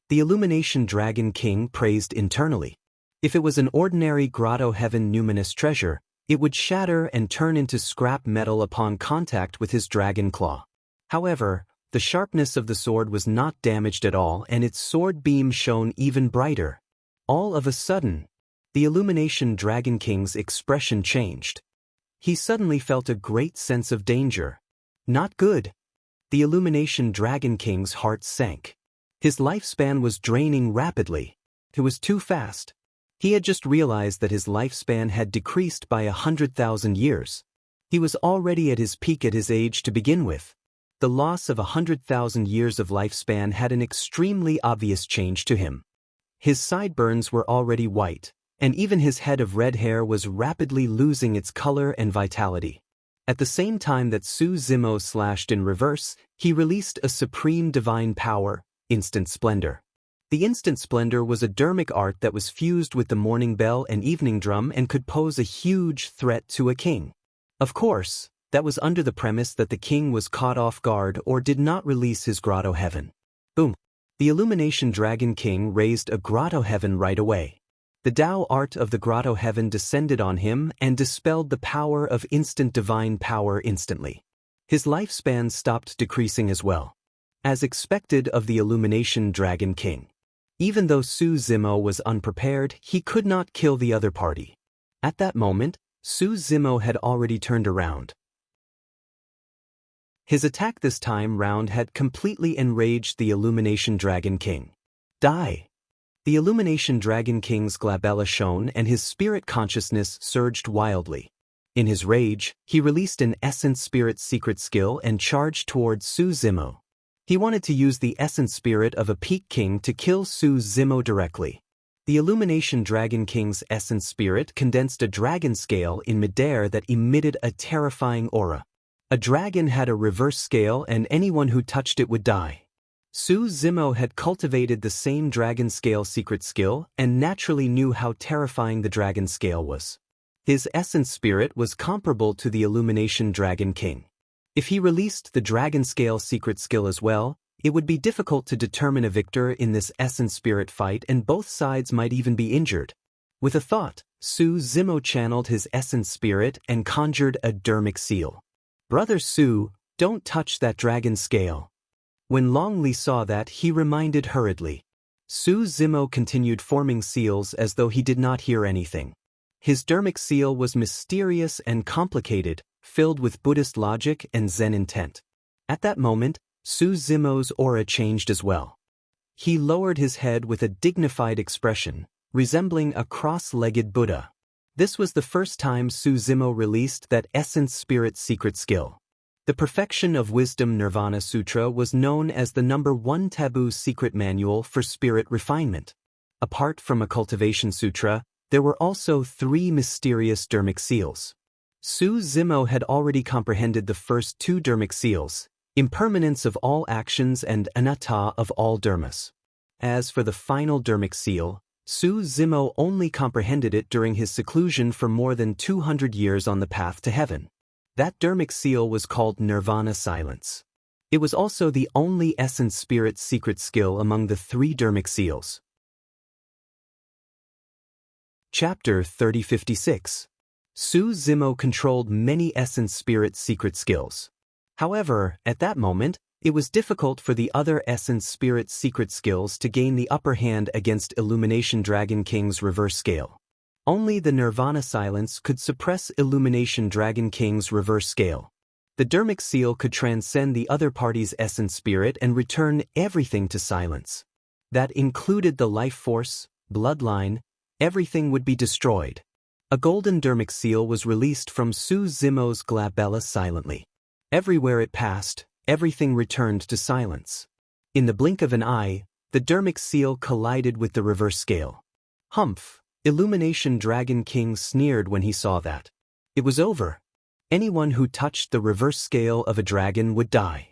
The Illumination Dragon King praised internally. If it was an ordinary Grotto Heaven numinous treasure, it would shatter and turn into scrap metal upon contact with his dragon claw. However, the sharpness of the sword was not damaged at all and its sword beam shone even brighter. All of a sudden, the Illumination Dragon King's expression changed. He suddenly felt a great sense of danger. Not good. The Illumination Dragon King's heart sank. His lifespan was draining rapidly. It was too fast. He had just realized that his lifespan had decreased by 100,000 years. He was already at his peak at his age to begin with. The loss of 100,000 years of lifespan had an extremely obvious change to him. His sideburns were already white, and even his head of red hair was rapidly losing its color and vitality. At the same time that Su Zimo slashed in reverse, he released a supreme divine power, Instant Splendor. The Instant Splendor was a dermic art that was fused with the morning bell and evening drum and could pose a huge threat to a king. Of course, that was under the premise that the king was caught off guard or did not release his Grotto Heaven. Boom! The Illumination Dragon King raised a Grotto Heaven right away. The Tao art of the Grotto Heaven descended on him and dispelled the power of instant divine power instantly. His lifespan stopped decreasing as well. As expected of the Illumination Dragon King. Even though Su Zimo was unprepared, he could not kill the other party. At that moment, Su Zimo had already turned around. His attack this time round had completely enraged the Illumination Dragon King. Die! The Illumination Dragon King's glabella shone and his spirit consciousness surged wildly. In his rage, he released an Essence Spirit secret skill and charged towards Su Zimo. He wanted to use the Essence Spirit of a Peak King to kill Su Zimo directly. The Illumination Dragon King's Essence Spirit condensed a dragon scale in midair that emitted a terrifying aura. A dragon had a reverse scale and anyone who touched it would die. Su Zimo had cultivated the same dragon scale secret skill and naturally knew how terrifying the dragon scale was. His essence spirit was comparable to the Illumination Dragon King. If he released the dragon scale secret skill as well, it would be difficult to determine a victor in this essence spirit fight, and both sides might even be injured. With a thought, Su Zimo channeled his essence spirit and conjured a dermic seal. "Brother Su, don't touch that dragon scale." When Long Li saw that, he reminded hurriedly. Su Zimo continued forming seals as though he did not hear anything. His dermic seal was mysterious and complicated, filled with Buddhist logic and Zen intent. At that moment, Su Zimo's aura changed as well. He lowered his head with a dignified expression, resembling a cross-legged Buddha. This was the first time Su Zimo released that essence spirit secret skill. The Perfection of Wisdom Nirvana Sutra was known as the #1 taboo secret manual for spirit refinement. Apart from a cultivation sutra, there were also 3 mysterious dermic seals. Su Zimo had already comprehended the first 2 dermic seals, impermanence of all actions and anatta of all dharmas. As for the final dermic seal, Su Zimo only comprehended it during his seclusion for more than 200 years on the path to heaven. That dermic seal was called Nirvana Silence. It was also the only essence spirit secret skill among the 3 dermic seals. Chapter 3056. Su Zimo controlled many essence spirit secret skills. However, at that moment, it was difficult for the other essence spirit secret skills to gain the upper hand against Illumination Dragon King's reverse scale. Only the Nirvana Silence could suppress Illumination Dragon King's reverse scale. The dermic seal could transcend the other party's essence spirit and return everything to silence. That included the life force, bloodline, everything would be destroyed. A golden dermic seal was released from Su Zimo's glabella silently. Everywhere it passed, everything returned to silence. In the blink of an eye, the dermic seal collided with the reverse scale. Humph! Illumination Dragon King sneered when he saw that. It was over. Anyone who touched the reverse scale of a dragon would die.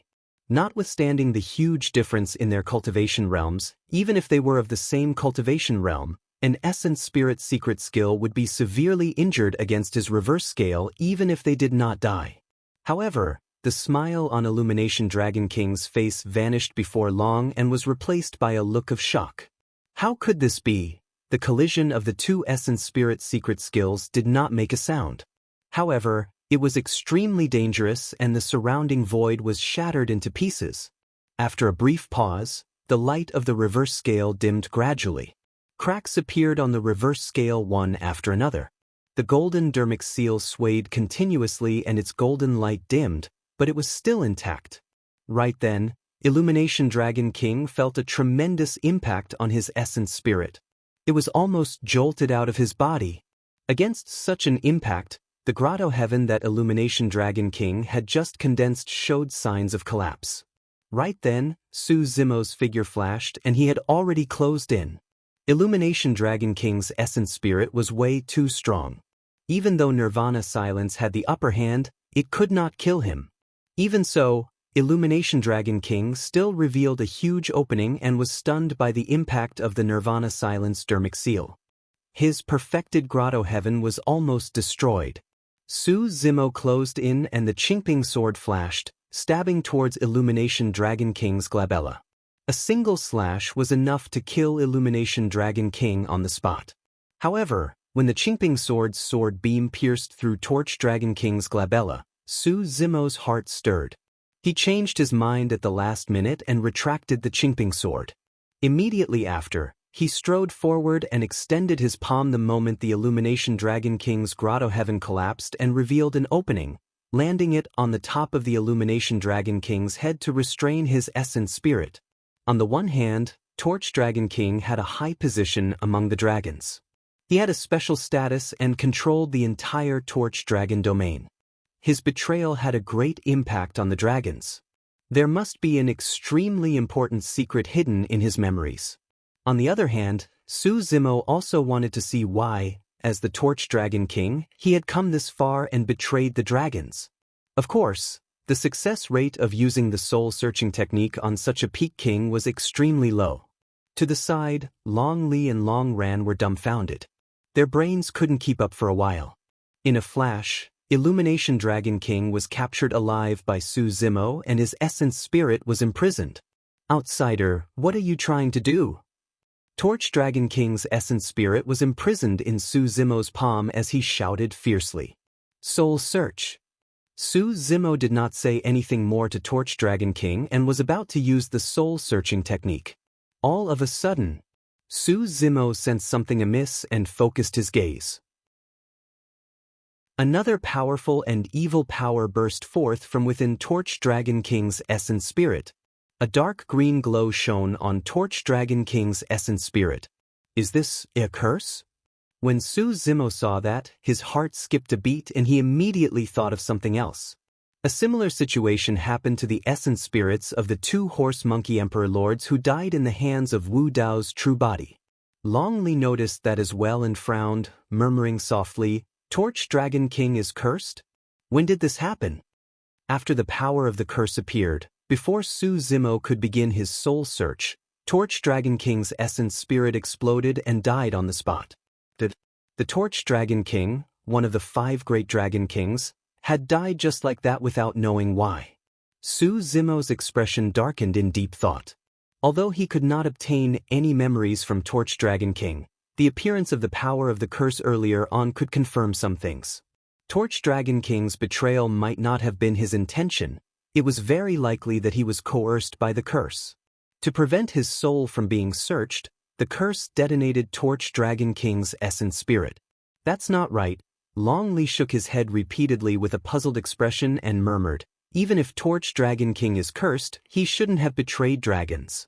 Notwithstanding the huge difference in their cultivation realms, even if they were of the same cultivation realm, an essence spirit secret skill would be severely injured against his reverse scale even if they did not die. However, the smile on Illumination Dragon King's face vanished before long and was replaced by a look of shock. How could this be? The collision of the 2 essence spirit secret skills did not make a sound. However, it was extremely dangerous and the surrounding void was shattered into pieces. After a brief pause, the light of the reverse scale dimmed gradually. Cracks appeared on the reverse scale one after another. The golden dermic seal swayed continuously and its golden light dimmed, but it was still intact. Right then, Illumination Dragon King felt a tremendous impact on his essence spirit. It was almost jolted out of his body. Against such an impact, the grotto heaven that Illumination Dragon King had just condensed showed signs of collapse. Right then, Su Zimo's figure flashed and he had already closed in. Illumination Dragon King's essence spirit was way too strong. Even though Nirvana Silence had the upper hand, it could not kill him. Even so, Illumination Dragon King still revealed a huge opening and was stunned by the impact of the Nirvana Silence dermic seal. His perfected grotto heaven was almost destroyed. Su Zimo closed in and the Qingping sword flashed, stabbing towards Illumination Dragon King's glabella. A single slash was enough to kill Illumination Dragon King on the spot. However, when the Qingping sword's sword beam pierced through Torch Dragon King's glabella, Su Zimo's heart stirred. He changed his mind at the last minute and retracted the Qingping sword. Immediately after, he strode forward and extended his palm the moment the Illumination Dragon King's grotto heaven collapsed and revealed an opening, landing it on the top of the Illumination Dragon King's head to restrain his essence spirit. On the one hand, Torch Dragon King had a high position among the dragons. He had a special status and controlled the entire Torch Dragon domain. His betrayal had a great impact on the dragons. There must be an extremely important secret hidden in his memories. On the other hand, Su Zimo also wanted to see why, as the Torch Dragon King, he had come this far and betrayed the dragons. Of course, the The success rate of using the soul-searching technique on such a peak king was extremely low. To the side, Long Li and Long Ran were dumbfounded. Their brains couldn't keep up for a while. In a flash, Illumination Dragon King was captured alive by Su Zimo and his essence spirit was imprisoned. Outsider, what are you trying to do? Torch Dragon King's essence spirit was imprisoned in Su Zimo's palm as he shouted fiercely. Soul search. Su Zimo did not say anything more to Torch Dragon King and was about to use the soul-searching technique. All of a sudden, Su Zimo sensed something amiss and focused his gaze. Another powerful and evil power burst forth from within Torch Dragon King's essence spirit. A dark green glow shone on Torch Dragon King's essence spirit. Is this a curse? When Su Zimo saw that, his heart skipped a beat and he immediately thought of something else. A similar situation happened to the essence spirits of the two horse monkey emperor lords who died in the hands of Wu Dao's true body. Long Li noticed that as well and frowned, murmuring softly, Torch Dragon King is cursed? When did this happen? After the power of the curse appeared, before Su Zimo could begin his soul search, Torch Dragon King's essence spirit exploded and died on the spot. The Torch Dragon King, one of the 5 great dragon kings, had died just like that without knowing why. Su Zimo's expression darkened in deep thought. Although he could not obtain any memories from Torch Dragon King, the appearance of the power of the curse earlier on could confirm some things. Torch Dragon King's betrayal might not have been his intention. It was very likely that he was coerced by the curse. To prevent his soul from being searched, the curse detonated Torch Dragon King's essence spirit. That's not right. Long Li shook his head repeatedly with a puzzled expression and murmured, even if Torch Dragon King is cursed, he shouldn't have betrayed dragons.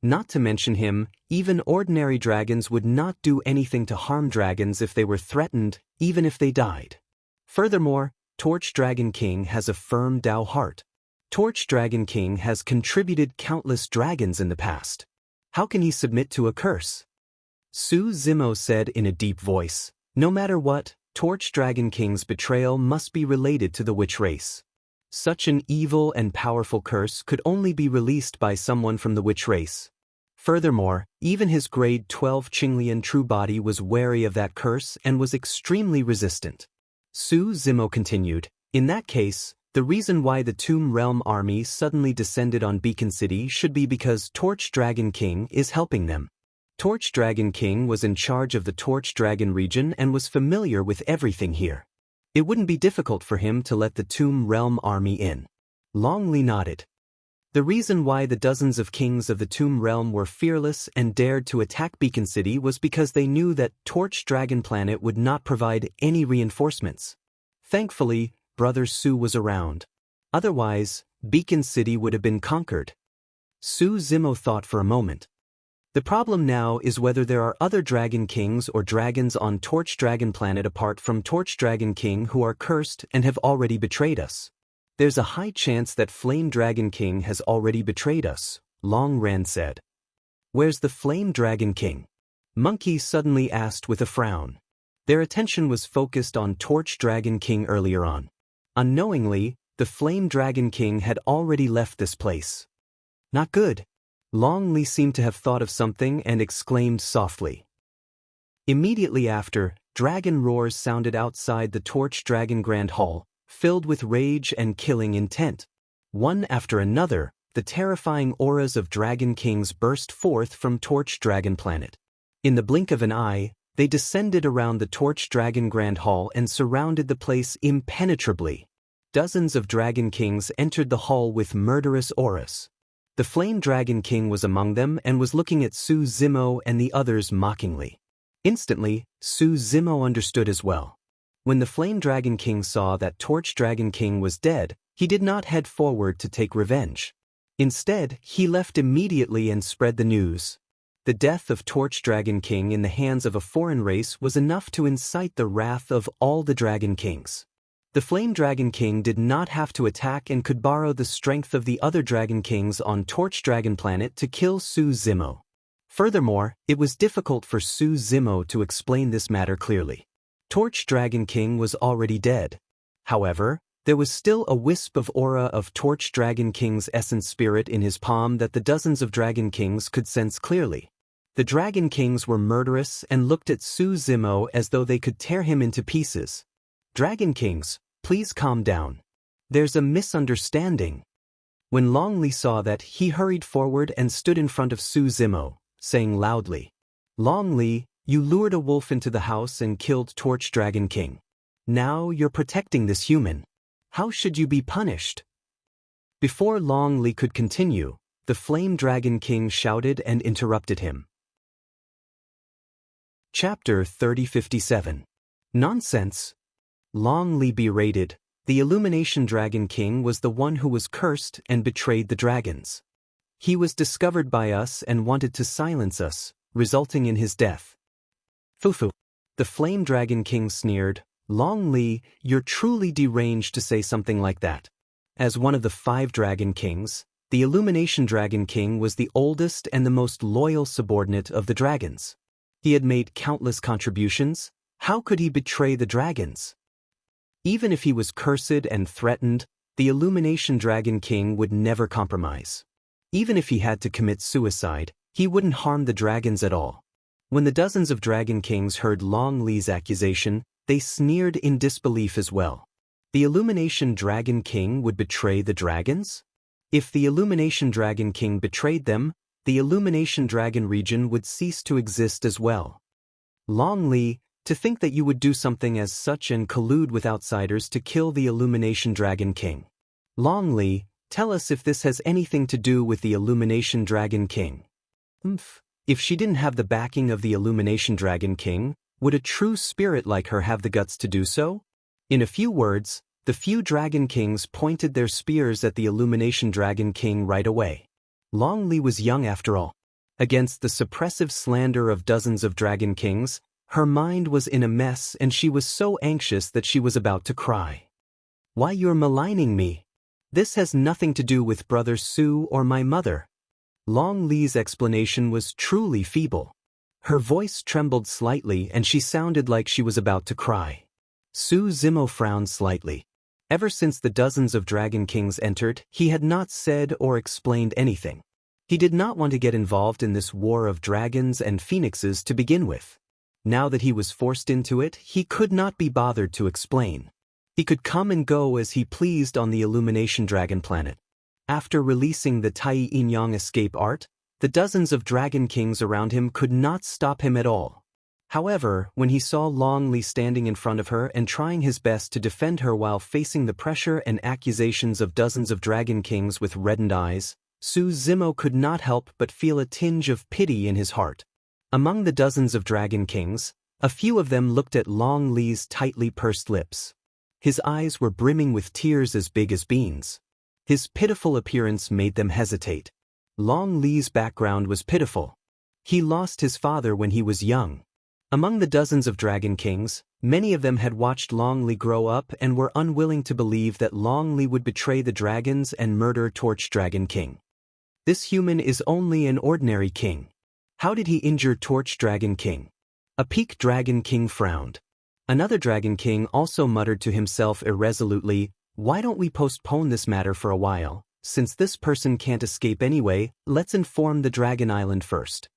Not to mention him, even ordinary dragons would not do anything to harm dragons if they were threatened, even if they died. Furthermore, Torch Dragon King has a firm Dao heart. Torch Dragon King has contributed countless dragons in the past. How can he submit to a curse? Su Zimo said in a deep voice, no matter what, Torch Dragon King's betrayal must be related to the witch race. Such an evil and powerful curse could only be released by someone from the witch race. Furthermore, even his grade 12 Qinglian true body was wary of that curse and was extremely resistant. Su Zimo continued, in that case, the reason why the Tomb Realm army suddenly descended on Beacon City should be because Torch Dragon King is helping them. Torch Dragon King was in charge of the Torch Dragon region and was familiar with everything here. It wouldn't be difficult for him to let the Tomb Realm army in. Long Li nodded. The reason why the dozens of kings of the Tomb Realm were fearless and dared to attack Beacon City was because they knew that Torch Dragon Planet would not provide any reinforcements. Thankfully, Brother Su was around. Otherwise, Beacon City would have been conquered. Su Zimo thought for a moment. The problem now is whether there are other dragon kings or dragons on Torch Dragon Planet apart from Torch Dragon King who are cursed and have already betrayed us. There's a high chance that Flame Dragon King has already betrayed us, Long Ran said. Where's the Flame Dragon King? Monkey suddenly asked with a frown. Their attention was focused on Torch Dragon King earlier on. Unknowingly, the Flame Dragon King had already left this place. Not good. Long Li seemed to have thought of something and exclaimed softly. Immediately after, dragon roars sounded outside the Torch Dragon Grand Hall, filled with rage and killing intent. One after another, the terrifying auras of Dragon Kings burst forth from Torch Dragon Planet. In the blink of an eye, they descended around the Torch Dragon Grand Hall and surrounded the place impenetrably. Dozens of Dragon Kings entered the hall with murderous auras. The Flame Dragon King was among them and was looking at Su Zimo and the others mockingly. Instantly, Su Zimo understood as well. When the Flame Dragon King saw that Torch Dragon King was dead, he did not head forward to take revenge. Instead, he left immediately and spread the news. The death of Torch Dragon King in the hands of a foreign race was enough to incite the wrath of all the Dragon Kings. The Flame Dragon King did not have to attack and could borrow the strength of the other Dragon Kings on Torch Dragon Planet to kill Su Zimo. Furthermore, it was difficult for Su Zimo to explain this matter clearly. Torch Dragon King was already dead. However, There was still a wisp of aura of Torch Dragon King's essence spirit in his palm that the dozens of Dragon Kings could sense clearly. The Dragon Kings were murderous and looked at Su Zimo as though they could tear him into pieces. Dragon Kings, please calm down. There's a misunderstanding. When Long Li saw that, he hurried forward and stood in front of Su Zimo, saying loudly, "Long Li, you lured a wolf into the house and killed Torch Dragon King. Now you're protecting this human. How should you be punished?" Before Long Li could continue, the Flame Dragon King shouted and interrupted him. Chapter 3057. Nonsense. Long Li berated, the Illumination Dragon King was the one who was cursed and betrayed the dragons. He was discovered by us and wanted to silence us, resulting in his death. Fufu. The Flame Dragon King sneered, "Long Li, you're truly deranged to say something like that." As one of the 5 Dragon Kings, the Illumination Dragon King was the oldest and the most loyal subordinate of the dragons. He had made countless contributions. How could he betray the dragons? Even if he was cursed and threatened, the Illumination Dragon King would never compromise. Even if he had to commit suicide, he wouldn't harm the dragons at all. When the dozens of Dragon Kings heard Long Li's accusation, they sneered in disbelief as well. The Illumination Dragon King would betray the dragons? If the Illumination Dragon King betrayed them, the Illumination Dragon region would cease to exist as well. Long Li, to think that you would do something as such and collude with outsiders to kill the Illumination Dragon King. Long Li, tell us if this has anything to do with the Illumination Dragon King. If she didn't have the backing of the Illumination Dragon King, would a true spirit like her have the guts to do so? In a few words, the few Dragon Kings pointed their spears at the Illumination Dragon King right away. Long Li was young after all. Against the suppressive slander of dozens of Dragon Kings, her mind was in a mess and she was so anxious that she was about to cry. "Why, you're maligning me. This has nothing to do with Brother Su or my mother." Long Li's explanation was truly feeble. Her voice trembled slightly and she sounded like she was about to cry. Su Zimo frowned slightly. Ever since the dozens of Dragon Kings entered, he had not said or explained anything. He did not want to get involved in this war of dragons and phoenixes to begin with. Now that he was forced into it, he could not be bothered to explain. He could come and go as he pleased on the Illumination Dragon planet. After releasing the Tai Yin-Yang escape art, the dozens of Dragon Kings around him could not stop him at all. However, when he saw Long Li standing in front of her and trying his best to defend her while facing the pressure and accusations of dozens of Dragon Kings with reddened eyes, Su Zimo could not help but feel a tinge of pity in his heart. Among the dozens of Dragon Kings, a few of them looked at Long Li's tightly pursed lips. His eyes were brimming with tears as big as beans. His pitiful appearance made them hesitate. Long Li's background was pitiful. He lost his father when he was young. Among the dozens of Dragon Kings, many of them had watched Long Li grow up and were unwilling to believe that Long Li would betray the dragons and murder Torch Dragon King. This human is only an ordinary king. How did he injure Torch Dragon King? A Peak Dragon King frowned. Another Dragon King also muttered to himself irresolutely, "Why don't we postpone this matter for a while? Since this person can't escape anyway, let's inform the Dragon Island first."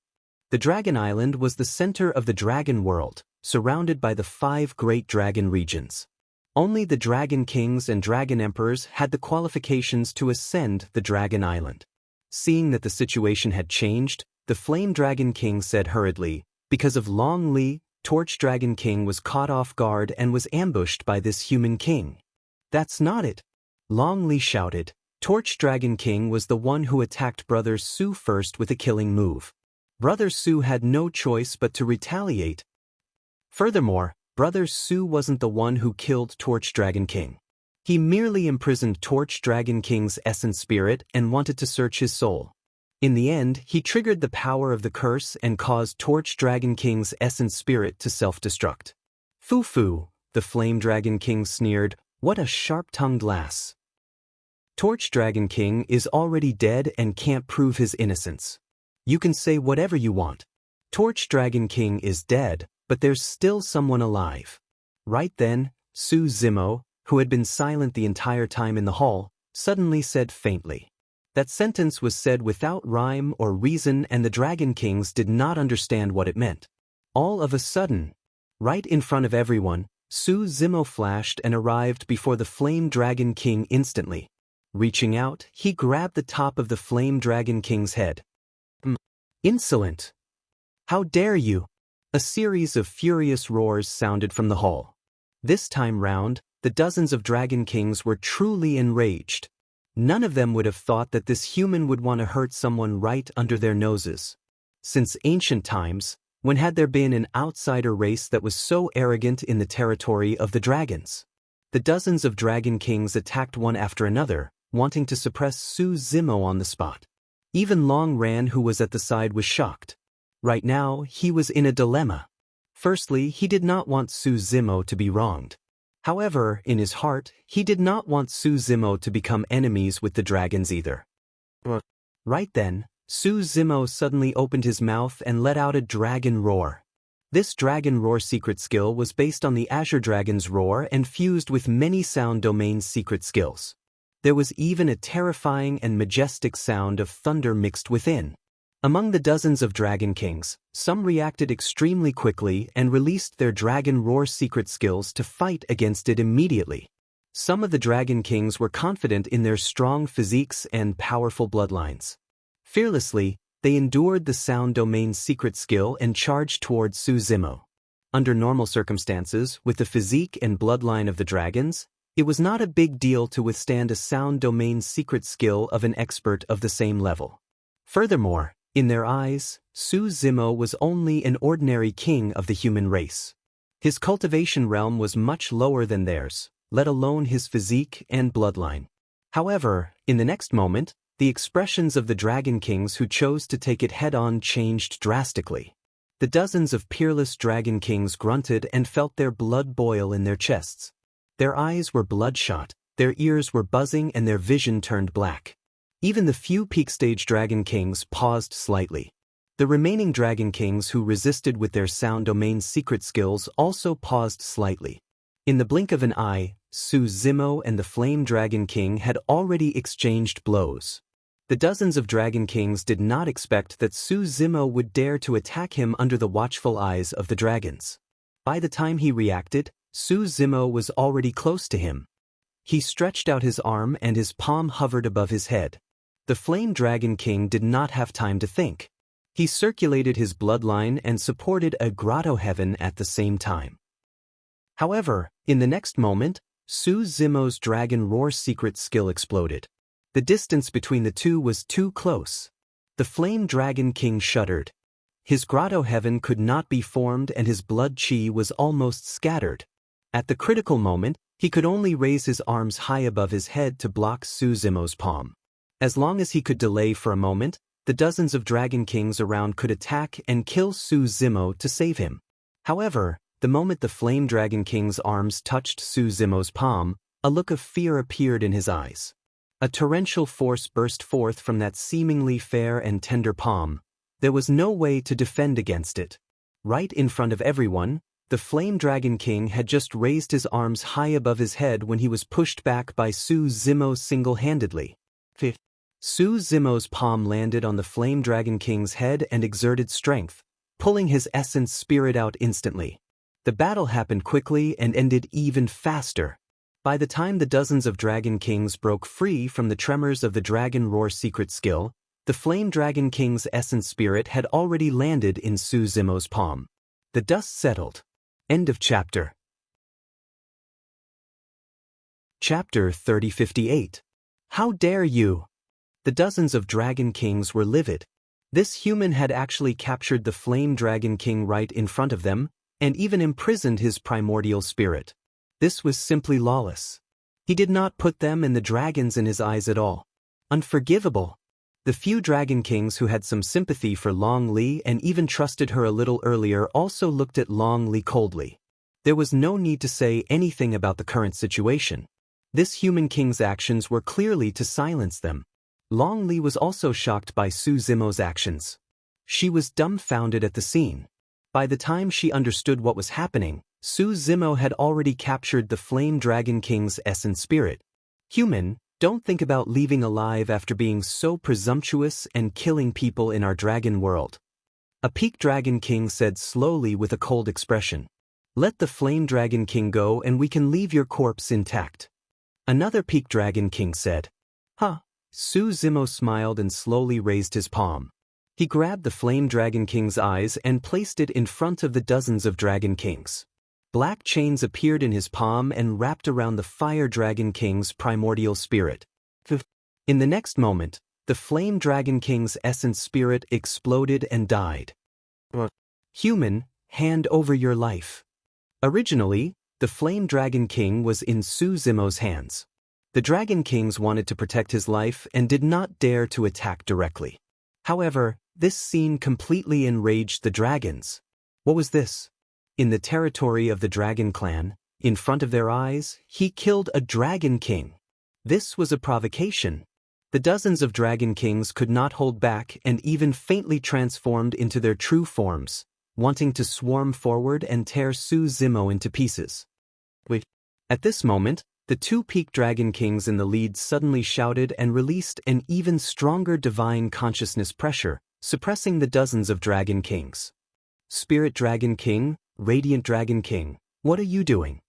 The Dragon Island was the center of the Dragon world, surrounded by the 5 great dragon regions. Only the Dragon Kings and Dragon Emperors had the qualifications to ascend the Dragon Island. Seeing that the situation had changed, the Flame Dragon King said hurriedly, "Because of Long Li, Torch Dragon King was caught off guard and was ambushed by this human king." "That's not it," Long Li shouted. "Torch Dragon King was the one who attacked Brother Su first with a killing move. Brother Su had no choice but to retaliate. Furthermore, Brother Su wasn't the one who killed Torch Dragon King. He merely imprisoned Torch Dragon King's essence spirit and wanted to search his soul. In the end, he triggered the power of the curse and caused Torch Dragon King's essence spirit to self-destruct." "Foo-foo," the Flame Dragon King sneered, "what a sharp-tongued lass. Torch Dragon King is already dead and can't prove his innocence. You can say whatever you want. Torch Dragon King is dead, but there's still someone alive." Right then, Su Zimo, who had been silent the entire time in the hall, suddenly said faintly. That sentence was said without rhyme or reason, and the Dragon Kings did not understand what it meant. All of a sudden, right in front of everyone, Su Zimo flashed and arrived before the Flame Dragon King instantly. Reaching out, he grabbed the top of the Flame Dragon King's head. Insolent! How dare you! A series of furious roars sounded from the hall. This time round, the dozens of Dragon Kings were truly enraged. None of them would have thought that this human would want to hurt someone right under their noses. Since ancient times, when had there been an outsider race that was so arrogant in the territory of the dragons? The dozens of Dragon Kings attacked one after another, wanting to suppress Su Zimo on the spot. Even Long Ran, who was at the side, was shocked. Right now, he was in a dilemma. Firstly, he did not want Su Zimo to be wronged. However, in his heart, he did not want Su Zimo to become enemies with the dragons either. Right then, Su Zimo suddenly opened his mouth and let out a dragon roar. This dragon roar secret skill was based on the Azure Dragon's roar and fused with many sound domain's secret skills. There was even a terrifying and majestic sound of thunder mixed within. Among the dozens of Dragon Kings, some reacted extremely quickly and released their Dragon Roar secret skills to fight against it immediately. Some of the Dragon Kings were confident in their strong physiques and powerful bloodlines. Fearlessly, they endured the Sound Domain's secret skill and charged towards Su Zimo. Under normal circumstances, with the physique and bloodline of the dragons, it was not a big deal to withstand a Sound Domain's secret skill of an expert of the same level. Furthermore, in their eyes, Su Zimo was only an ordinary king of the human race. His cultivation realm was much lower than theirs, let alone his physique and bloodline. However, in the next moment, the expressions of the Dragon Kings who chose to take it head-on changed drastically. The dozens of peerless Dragon Kings grunted and felt their blood boil in their chests. Their eyes were bloodshot, their ears were buzzing, and their vision turned black. Even the few peak stage Dragon Kings paused slightly. The remaining Dragon Kings who resisted with their Sound Domain's secret skills also paused slightly. In the blink of an eye, Su Zimo and the Flame Dragon King had already exchanged blows. The dozens of Dragon Kings did not expect that Su Zimo would dare to attack him under the watchful eyes of the dragons. By the time he reacted, Su Zimo was already close to him. He stretched out his arm and his palm hovered above his head. The Flame Dragon King did not have time to think. He circulated his bloodline and supported a grotto heaven at the same time. However, in the next moment, Su Zimo's Dragon Roar secret skill exploded. The distance between the two was too close. The Flame Dragon King shuddered. His grotto heaven could not be formed and his blood chi was almost scattered. At the critical moment, he could only raise his arms high above his head to block Su Zimo's palm. As long as he could delay for a moment, the dozens of Dragon Kings around could attack and kill Su Zimo to save him. However, the moment the Flame Dragon King's arms touched Su Zimo's palm, a look of fear appeared in his eyes. A torrential force burst forth from that seemingly fair and tender palm. There was no way to defend against it. Right in front of everyone, the Flame Dragon King had just raised his arms high above his head when he was pushed back by Su Zimo single-handedly. Su Zimo's palm landed on the Flame Dragon King's head and exerted strength, pulling his essence spirit out instantly. The battle happened quickly and ended even faster. By the time the dozens of Dragon Kings broke free from the tremors of the Dragon Roar secret skill, the Flame Dragon King's essence spirit had already landed in Su Zimo's palm. The dust settled. End of chapter. Chapter 3058. How dare you! The dozens of Dragon Kings were livid. This human had actually captured the Flame Dragon King right in front of them, and even imprisoned his primordial spirit. This was simply lawless. He did not put them and the dragons in his eyes at all. Unforgivable. The few Dragon Kings who had some sympathy for Long Li and even trusted her a little earlier also looked at Long Li coldly. There was no need to say anything about the current situation. This human king's actions were clearly to silence them. Long Li was also shocked by Su Zimo's actions. She was dumbfounded at the scene. By the time she understood what was happening, Su Zimo had already captured the Flame Dragon King's essence spirit. Human, don't think about leaving alive after being so presumptuous and killing people in our dragon world. A Peak Dragon King said slowly with a cold expression. Let the Flame Dragon King go and we can leave your corpse intact. Another Peak Dragon King said. Huh. Su Zimo smiled and slowly raised his palm. He grabbed the Flame Dragon King's eyes and placed it in front of the dozens of Dragon Kings. Black chains appeared in his palm and wrapped around the Fire Dragon King's primordial spirit. In the next moment, the Flame Dragon King's essence spirit exploded and died. Human, hand over your life. Originally, the Flame Dragon King was in Su Zimo's hands. The Dragon Kings wanted to protect his life and did not dare to attack directly. However, this scene completely enraged the dragons. What was this? In the territory of the Dragon Clan, in front of their eyes, he killed a Dragon King. This was a provocation. The dozens of Dragon Kings could not hold back and even faintly transformed into their true forms, wanting to swarm forward and tear Su Zimo into pieces. At this moment, the two Peak Dragon Kings in the lead suddenly shouted and released an even stronger divine consciousness pressure, suppressing the dozens of Dragon Kings. Spirit Dragon King, Radiant Dragon King, what are you doing?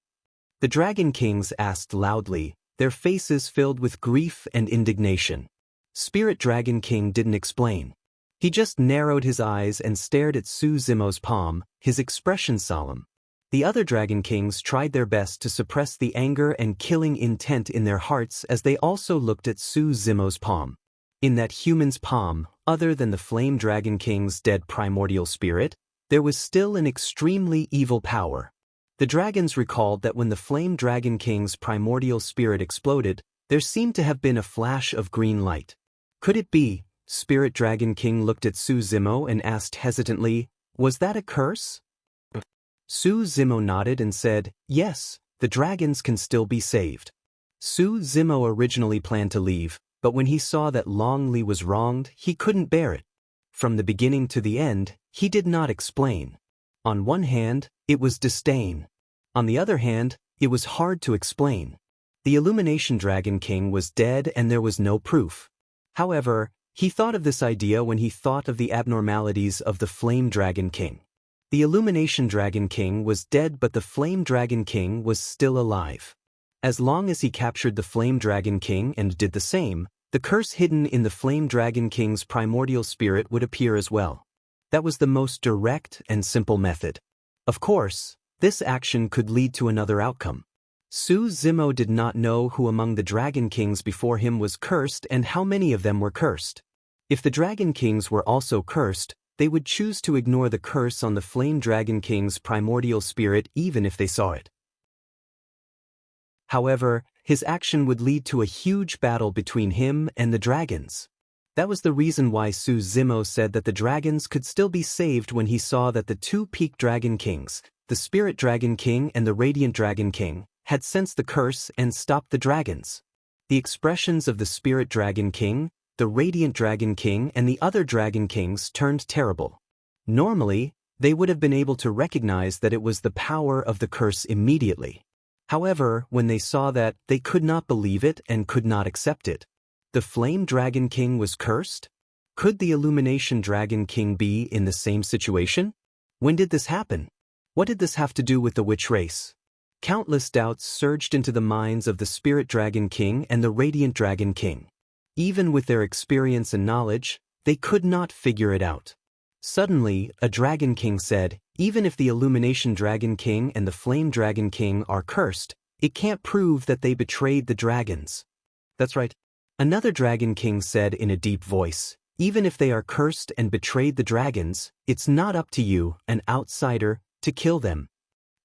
The Dragon Kings asked loudly, their faces filled with grief and indignation. Spirit Dragon King didn't explain. He just narrowed his eyes and stared at Su Zimo's palm, his expression solemn. The other Dragon Kings tried their best to suppress the anger and killing intent in their hearts as they also looked at Su Zimo's palm. In that human's palm, other than the Flame Dragon King's dead primordial spirit, there was still an extremely evil power. The dragons recalled that when the Flame Dragon King's primordial spirit exploded, there seemed to have been a flash of green light. Could it be? Spirit Dragon King looked at Su Zimo and asked hesitantly, was that a curse? Su Zimo nodded and said, yes, the dragons can still be saved. Su Zimo originally planned to leave, but when he saw that Long Li was wronged, he couldn't bear it. From the beginning to the end, he did not explain. On one hand, it was disdain. On the other hand, it was hard to explain. The Illumination Dragon King was dead and there was no proof. However, he thought of this idea when he thought of the abnormalities of the Flame Dragon King. The Illumination Dragon King was dead but the Flame Dragon King was still alive. As long as he captured the Flame Dragon King and did the same, the curse hidden in the Flame Dragon King's primordial spirit would appear as well. That was the most direct and simple method. Of course, this action could lead to another outcome. Su Zimo did not know who among the Dragon Kings before him was cursed and how many of them were cursed. If the Dragon Kings were also cursed, they would choose to ignore the curse on the Flame Dragon King's primordial spirit even if they saw it. However, his action would lead to a huge battle between him and the dragons. That was the reason why Su Zimo said that the dragons could still be saved when he saw that the two Peak Dragon Kings, the Spirit Dragon King and the Radiant Dragon King, had sensed the curse and stopped the dragons. The expressions of the Spirit Dragon King, the Radiant Dragon King and the other Dragon Kings turned terrible. Normally, they would have been able to recognize that it was the power of the curse immediately. However, when they saw that, they could not believe it and could not accept it. The Flame Dragon King was cursed? Could the Illumination Dragon King be in the same situation? When did this happen? What did this have to do with the witch race? Countless doubts surged into the minds of the Spirit Dragon King and the Radiant Dragon King. Even with their experience and knowledge, they could not figure it out. Suddenly, a Dragon King said, even if the Illumination Dragon King and the Flame Dragon King are cursed, it can't prove that they betrayed the dragons. That's right. Another Dragon King said in a deep voice, even if they are cursed and betrayed the dragons, it's not up to you, an outsider, to kill them.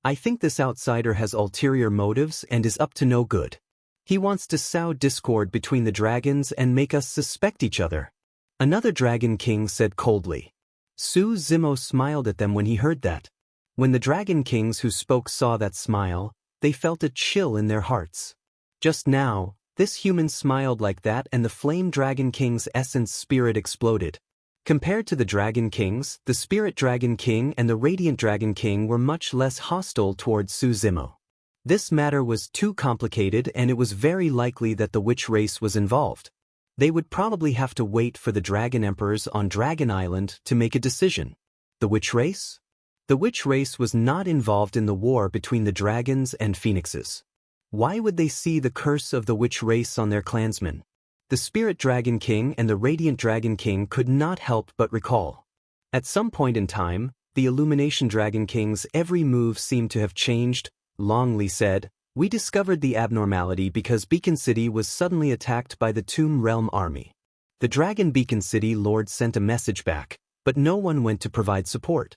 I think this outsider has ulterior motives and is up to no good. He wants to sow discord between the dragons and make us suspect each other. Another Dragon King said coldly. Su Zimo smiled at them when he heard that. When the Dragon Kings who spoke saw that smile, they felt a chill in their hearts. Just now, this human smiled like that and the Flame Dragon King's essence spirit exploded. Compared to the Dragon Kings, the Spirit Dragon King and the Radiant Dragon King were much less hostile towards Su Zimo. This matter was too complicated, and it was very likely that the witch race was involved. They would probably have to wait for the Dragon Emperors on Dragon Island to make a decision. The witch race? The witch race was not involved in the war between the dragons and phoenixes. Why would they see the curse of the witch race on their clansmen? The Spirit Dragon King and the Radiant Dragon King could not help but recall. At some point in time, the Illumination Dragon King's every move seemed to have changed. Longley said, "We discovered the abnormality because Beacon City was suddenly attacked by the Tomb Realm army. The Dragon Beacon City Lord sent a message back, but no one went to provide support."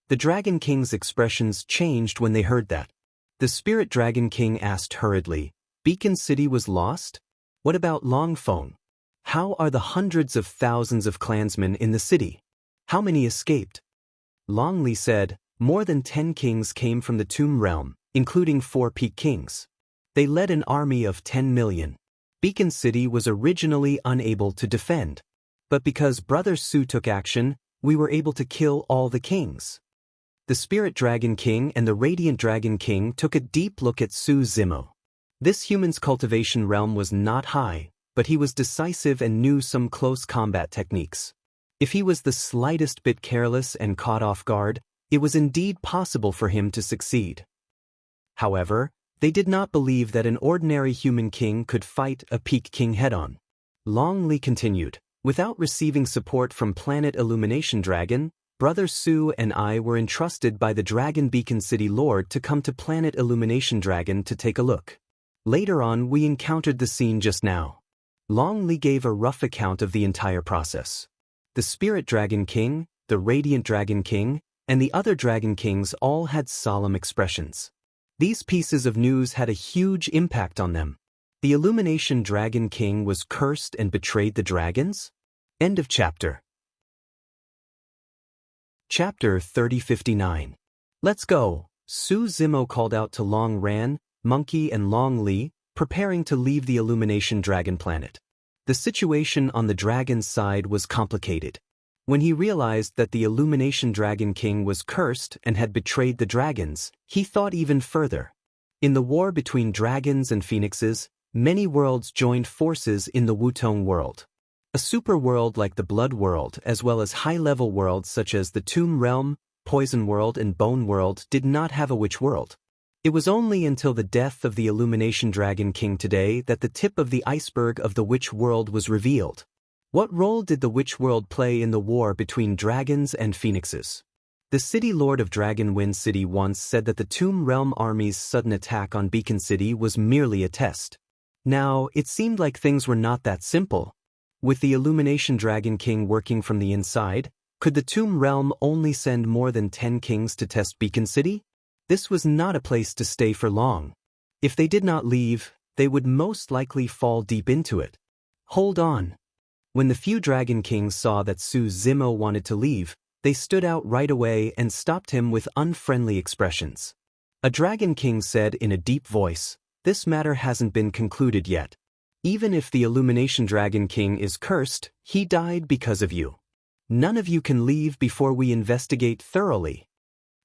The Dragon King's expressions changed when they heard that. The Spirit Dragon King asked hurriedly, "Beacon City was lost? What about Longphone? How are the hundreds of thousands of clansmen in the city? How many escaped?" Longley said, "More than 10 kings came from the Tomb Realm, including 4 Peak Kings. They led an army of 10 million. Beacon City was originally unable to defend. But because Brother Su took action, we were able to kill all the kings." The Spirit Dragon King and the Radiant Dragon King took a deep look at Su Zimo. This human's cultivation realm was not high, but he was decisive and knew some close combat techniques. If he was the slightest bit careless and caught off guard, it was indeed possible for him to succeed. However, they did not believe that an ordinary human king could fight a Peak King head-on. Longley continued, "Without receiving support from Planet Illumination Dragon, Brother Su and I were entrusted by the Dragon Beacon City Lord to come to Planet Illumination Dragon to take a look. Later on, we encountered the scene just now." Longley gave a rough account of the entire process. The Spirit Dragon King, the Radiant Dragon King, and the other Dragon Kings all had solemn expressions. These pieces of news had a huge impact on them. The Illumination Dragon King was cursed and betrayed the dragons? End of chapter. Chapter 3059. Let's go. Su Zimo called out to Long Ran, Monkey and Long Li, preparing to leave the Illumination Dragon planet. The situation on the dragon's side was complicated. When he realized that the Illumination Dragon King was cursed and had betrayed the dragons, he thought even further. In the war between dragons and phoenixes, many worlds joined forces in the Wutong world. A super world like the Blood World, as well as high-level worlds such as the Tomb Realm, Poison World and Bone World, did not have a witch world. It was only until the death of the Illumination Dragon King today that the tip of the iceberg of the witch world was revealed. What role did the witch world play in the war between dragons and phoenixes? The city lord of Dragon Wind City once said that the Tomb Realm army's sudden attack on Beacon City was merely a test. Now, it seemed like things were not that simple. With the Illumination Dragon King working from the inside, could the Tomb Realm only send more than 10 kings to test Beacon City? This was not a place to stay for long. If they did not leave, they would most likely fall deep into it. Hold on. When the few Dragon Kings saw that Su Zimo wanted to leave, they stood out right away and stopped him with unfriendly expressions. A Dragon King said in a deep voice, "This matter hasn't been concluded yet. Even if the Illumination Dragon King is cursed, he died because of you. None of you can leave before we investigate thoroughly."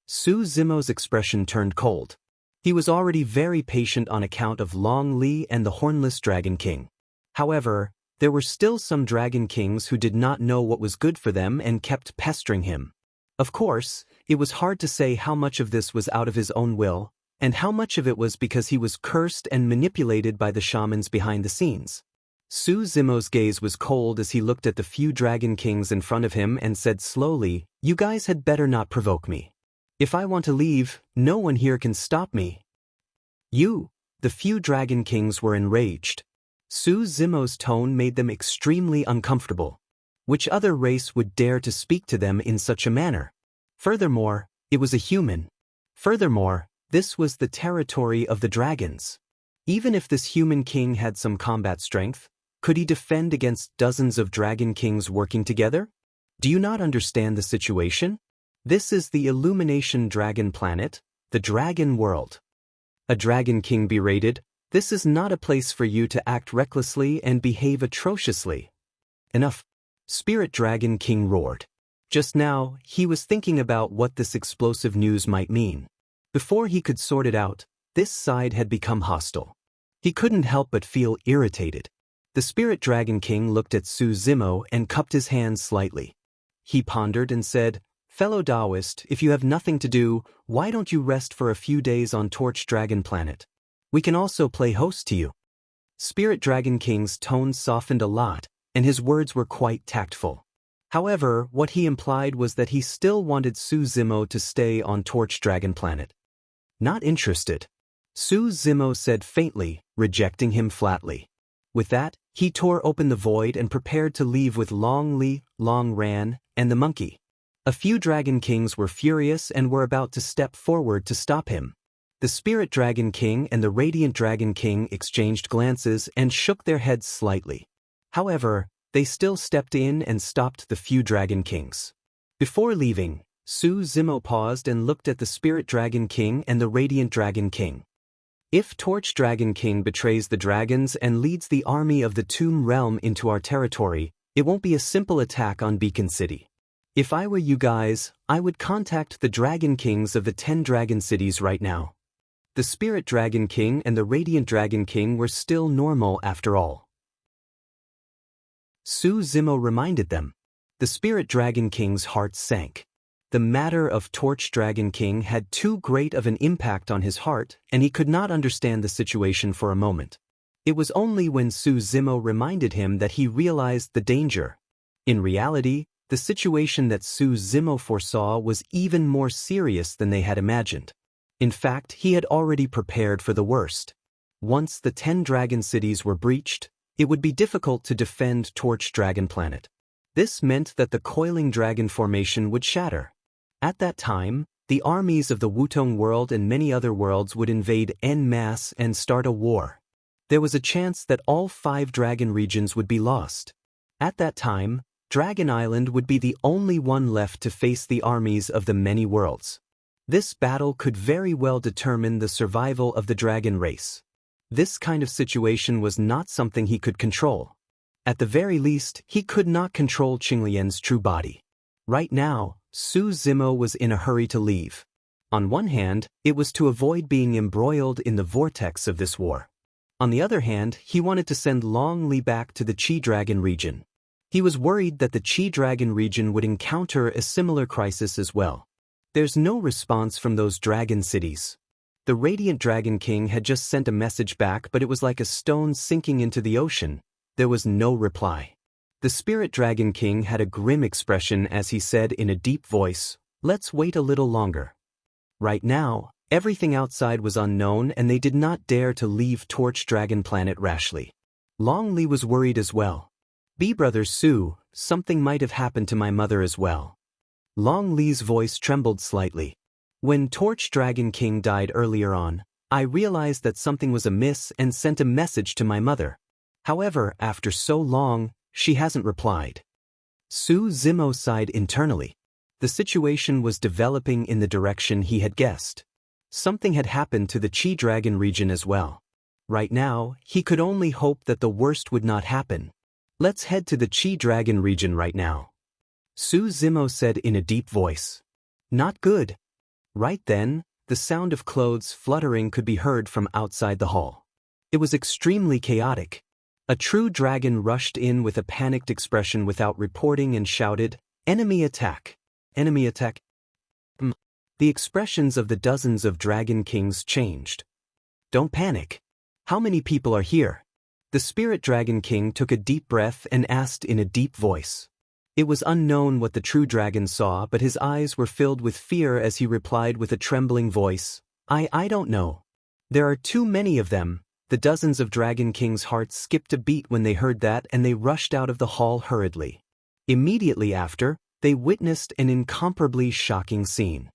Su Zimo's expression turned cold. He was already very patient on account of Long Li and the Hornless Dragon King. However, there were still some Dragon Kings who did not know what was good for them and kept pestering him. Of course, it was hard to say how much of this was out of his own will, and how much of it was because he was cursed and manipulated by the shamans behind the scenes. Su Zimo's gaze was cold as he looked at the few Dragon Kings in front of him and said slowly, "You guys had better not provoke me. If I want to leave, no one here can stop me." The few Dragon Kings were enraged. Su Zimo's tone made them extremely uncomfortable. Which other race would dare to speak to them in such a manner? Furthermore, it was a human. Furthermore, this was the territory of the dragons. Even if this human king had some combat strength, could he defend against dozens of Dragon Kings working together? Do you not understand the situation? This is the Illumination Dragon planet, the Dragon World. A Dragon King berated, "This is not a place for you to act recklessly and behave atrociously." Enough. Spirit Dragon King roared. Just now, he was thinking about what this explosive news might mean. Before he could sort it out, this side had become hostile. He couldn't help but feel irritated. The Spirit Dragon King looked at Su Zimo and cupped his hands slightly. He pondered and said, "Fellow Taoist, if you have nothing to do, why don't you rest for a few days on Torch Dragon Planet? We can also play host to you." Spirit Dragon King's tone softened a lot, and his words were quite tactful. However, what he implied was that he still wanted Su Zimo to stay on Torch Dragon Planet. "Not interested," Su Zimo said faintly, rejecting him flatly. With that, he tore open the void and prepared to leave with Long Li, Long Ran, and the monkey. A few Dragon Kings were furious and were about to step forward to stop him. The Spirit Dragon King and the Radiant Dragon King exchanged glances and shook their heads slightly. However, they still stepped in and stopped the few Dragon Kings. Before leaving, Su Zimo paused and looked at the Spirit Dragon King and the Radiant Dragon King. "If Torch Dragon King betrays the dragons and leads the army of the Tomb Realm into our territory, it won't be a simple attack on Beacon City. If I were you guys, I would contact the Dragon Kings of the 10 Dragon Cities right now." The Spirit Dragon King and the Radiant Dragon King were still normal after all. Su Zimo reminded them. The Spirit Dragon King's heart sank. The matter of Torch Dragon King had too great of an impact on his heart, and he could not understand the situation for a moment. It was only when Su Zimo reminded him that he realized the danger. In reality, the situation that Su Zimo foresaw was even more serious than they had imagined. In fact, he had already prepared for the worst. Once the 10 Dragon Cities were breached, it would be difficult to defend Torch Dragon Planet. This meant that the Coiling Dragon Formation would shatter. At that time, the armies of the Wutong world and many other worlds would invade en masse and start a war. There was a chance that all 5 dragon regions would be lost. At that time, Dragon Island would be the only one left to face the armies of the many worlds. This battle could very well determine the survival of the dragon race. This kind of situation was not something he could control. At the very least, he could not control Qinglian's true body. Right now, Su Zimo was in a hurry to leave. On one hand, it was to avoid being embroiled in the vortex of this war. On the other hand, he wanted to send Long Li back to the Qi Dragon region. He was worried that the Qi Dragon region would encounter a similar crisis as well. There's no response from those dragon cities. The Radiant Dragon King had just sent a message back, but it was like a stone sinking into the ocean. There was no reply. The Spirit Dragon King had a grim expression as he said in a deep voice, "Let's wait a little longer." Right now, everything outside was unknown and they did not dare to leave Torch Dragon Planet rashly. Long Li was worried as well. "Brother Su, something might have happened to my mother as well." Long Li's voice trembled slightly. "When Torch Dragon King died earlier on, I realized that something was amiss and sent a message to my mother. However, after so long, she hasn't replied." Su Zimo sighed internally. The situation was developing in the direction he had guessed. Something had happened to the Qi Dragon region as well. Right now, he could only hope that the worst would not happen. "Let's head to the Qi Dragon region right now," Su Zimo said in a deep voice. "Not good." Right then, the sound of clothes fluttering could be heard from outside the hall. It was extremely chaotic. A true dragon rushed in with a panicked expression without reporting and shouted, "Enemy attack! Enemy attack!" The expressions of the dozens of Dragon Kings changed. "Don't panic. How many people are here?" The Spirit Dragon King took a deep breath and asked in a deep voice. It was unknown what the true dragon saw, but his eyes were filled with fear as he replied with a trembling voice, I don't know. There are too many of them." The dozens of Dragon Kings' hearts skipped a beat when they heard that, and they rushed out of the hall hurriedly. Immediately after, they witnessed an incomparably shocking scene.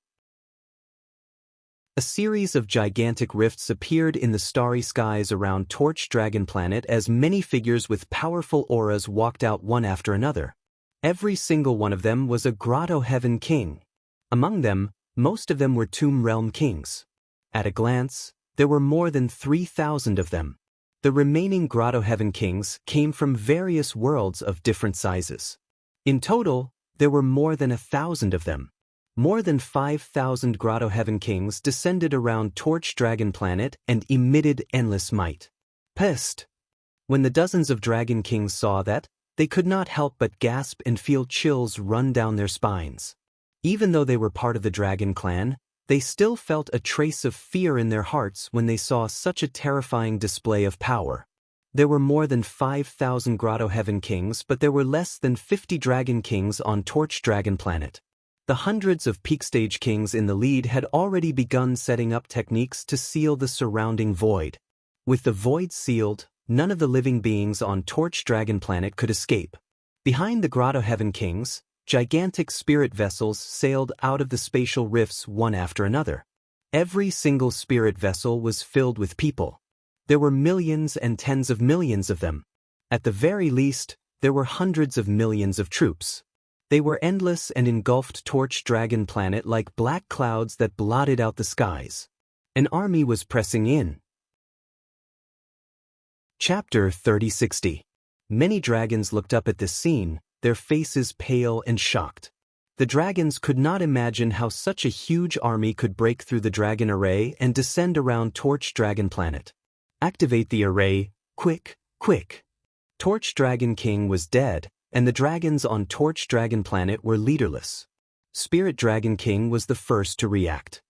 A series of gigantic rifts appeared in the starry skies around Torch Dragon Planet as many figures with powerful auras walked out one after another. Every single one of them was a Grotto Heaven King. Among them, most of them were Tomb Realm Kings. At a glance, there were more than 3,000 of them. The remaining Grotto Heaven Kings came from various worlds of different sizes. In total, there were more than 1,000 of them. More than 5,000 Grotto Heaven Kings descended around Torch Dragon Planet and emitted endless might. Pest! When the dozens of Dragon Kings saw that, they could not help but gasp and feel chills run down their spines. Even though they were part of the Dragon Clan, they still felt a trace of fear in their hearts when they saw such a terrifying display of power. There were more than 5,000 Grotto Heaven Kings, but there were less than 50 Dragon Kings on Torch Dragon Planet. The hundreds of peak stage kings in the lead had already begun setting up techniques to seal the surrounding void. With the void sealed, none of the living beings on Torch Dragon Planet could escape. Behind the Grotto Heaven Kings, gigantic spirit vessels sailed out of the spatial rifts one after another. Every single spirit vessel was filled with people. There were millions and tens of millions of them. At the very least, there were hundreds of millions of troops. They were endless and engulfed Torch Dragon Planet like black clouds that blotted out the skies. An army was pressing in. Chapter 3060. Many dragons looked up at this scene, their faces pale and shocked. The dragons could not imagine how such a huge army could break through the dragon array and descend around Torch Dragon Planet. Activate the array, quick, quick. Torch Dragon King was dead, and the dragons on Torch Dragon Planet were leaderless. Spirit Dragon King was the first to react.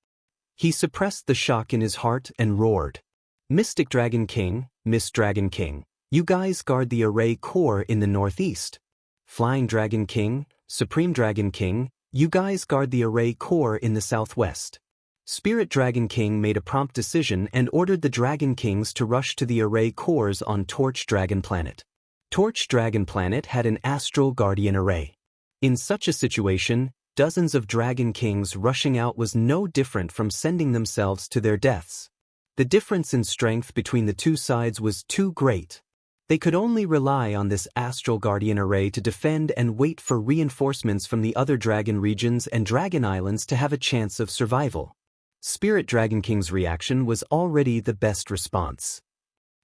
He suppressed the shock in his heart and roared. Mystic Dragon King, Mist Dragon King, you guys guard the array core in the northeast. Flying Dragon King, Supreme Dragon King, you guys guard the array core in the southwest. Spirit Dragon King made a prompt decision and ordered the Dragon Kings to rush to the array cores on Torch Dragon Planet. Torch Dragon Planet had an astral guardian array. In such a situation, dozens of Dragon Kings rushing out was no different from sending themselves to their deaths. The difference in strength between the two sides was too great. They could only rely on this astral guardian array to defend and wait for reinforcements from the other dragon regions and dragon islands to have a chance of survival. Spirit Dragon King's reaction was already the best response.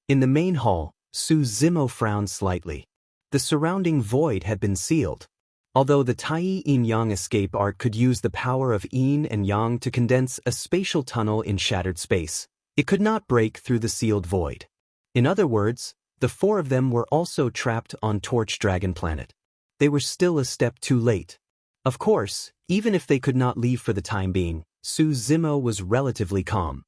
In the main hall, Su Zimo frowned slightly. The surrounding void had been sealed. Although the Tai Yin Yang escape art could use the power of Yin and Yang to condense a spatial tunnel in shattered space, it could not break through the sealed void. In other words, the four of them were also trapped on Torch Dragon Planet. They were still a step too late. Of course, even if they could not leave for the time being, Su Zimo was relatively calm.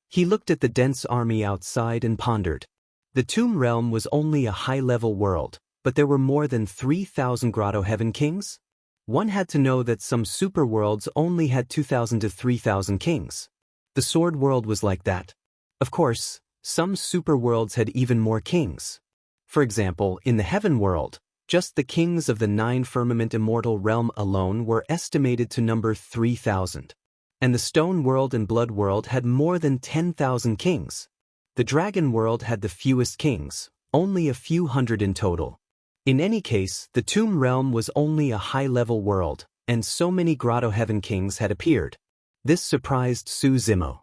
He looked at the dense army outside and pondered. The Tomb Realm was only a high-level world, but there were more than 3,000 Grotto Heaven Kings? One had to know that some superworlds only had 2,000 to 3,000 kings. The Sword World was like that. Of course, some superworlds had even more kings. For example, in the Heaven World, just the kings of the 9 Firmament Immortal Realm alone were estimated to number 3,000. And the Stone World and Blood World had more than 10,000 kings. The Dragon World had the fewest kings, only a few hundred in total. In any case, the Tomb Realm was only a high-level world, and so many Grotto Heaven Kings had appeared. This surprised Su Zimo.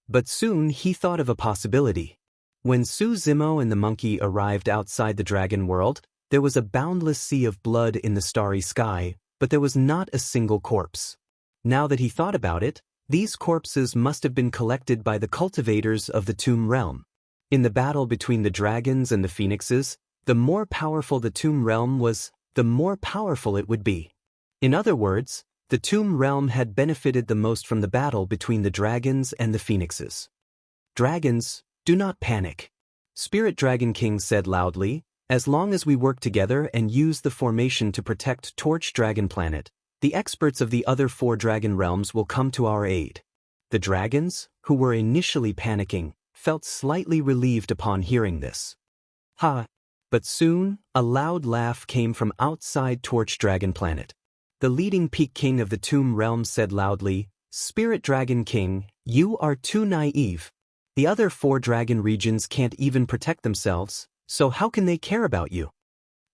But soon he thought of a possibility. When Su Zimo and the monkey arrived outside the Dragon World, there was a boundless sea of blood in the starry sky, but there was not a single corpse. Now that he thought about it, these corpses must have been collected by the cultivators of the Tomb Realm. In the battle between the dragons and the phoenixes, the more powerful the Tomb Realm was, the more powerful it would be. In other words, the Tomb Realm had benefited the most from the battle between the dragons and the phoenixes. Dragons, do not panic. Spirit Dragon King said loudly, as long as we work together and use the formation to protect Torch Dragon Planet, the experts of the other 4 dragon realms will come to our aid. The dragons, who were initially panicking, felt slightly relieved upon hearing this. Ha! But soon, a loud laugh came from outside Torch Dragon Planet. The leading peak king of the Tomb Realm said loudly, Spirit Dragon King, you are too naive. The other 4 dragon regions can't even protect themselves, so how can they care about you?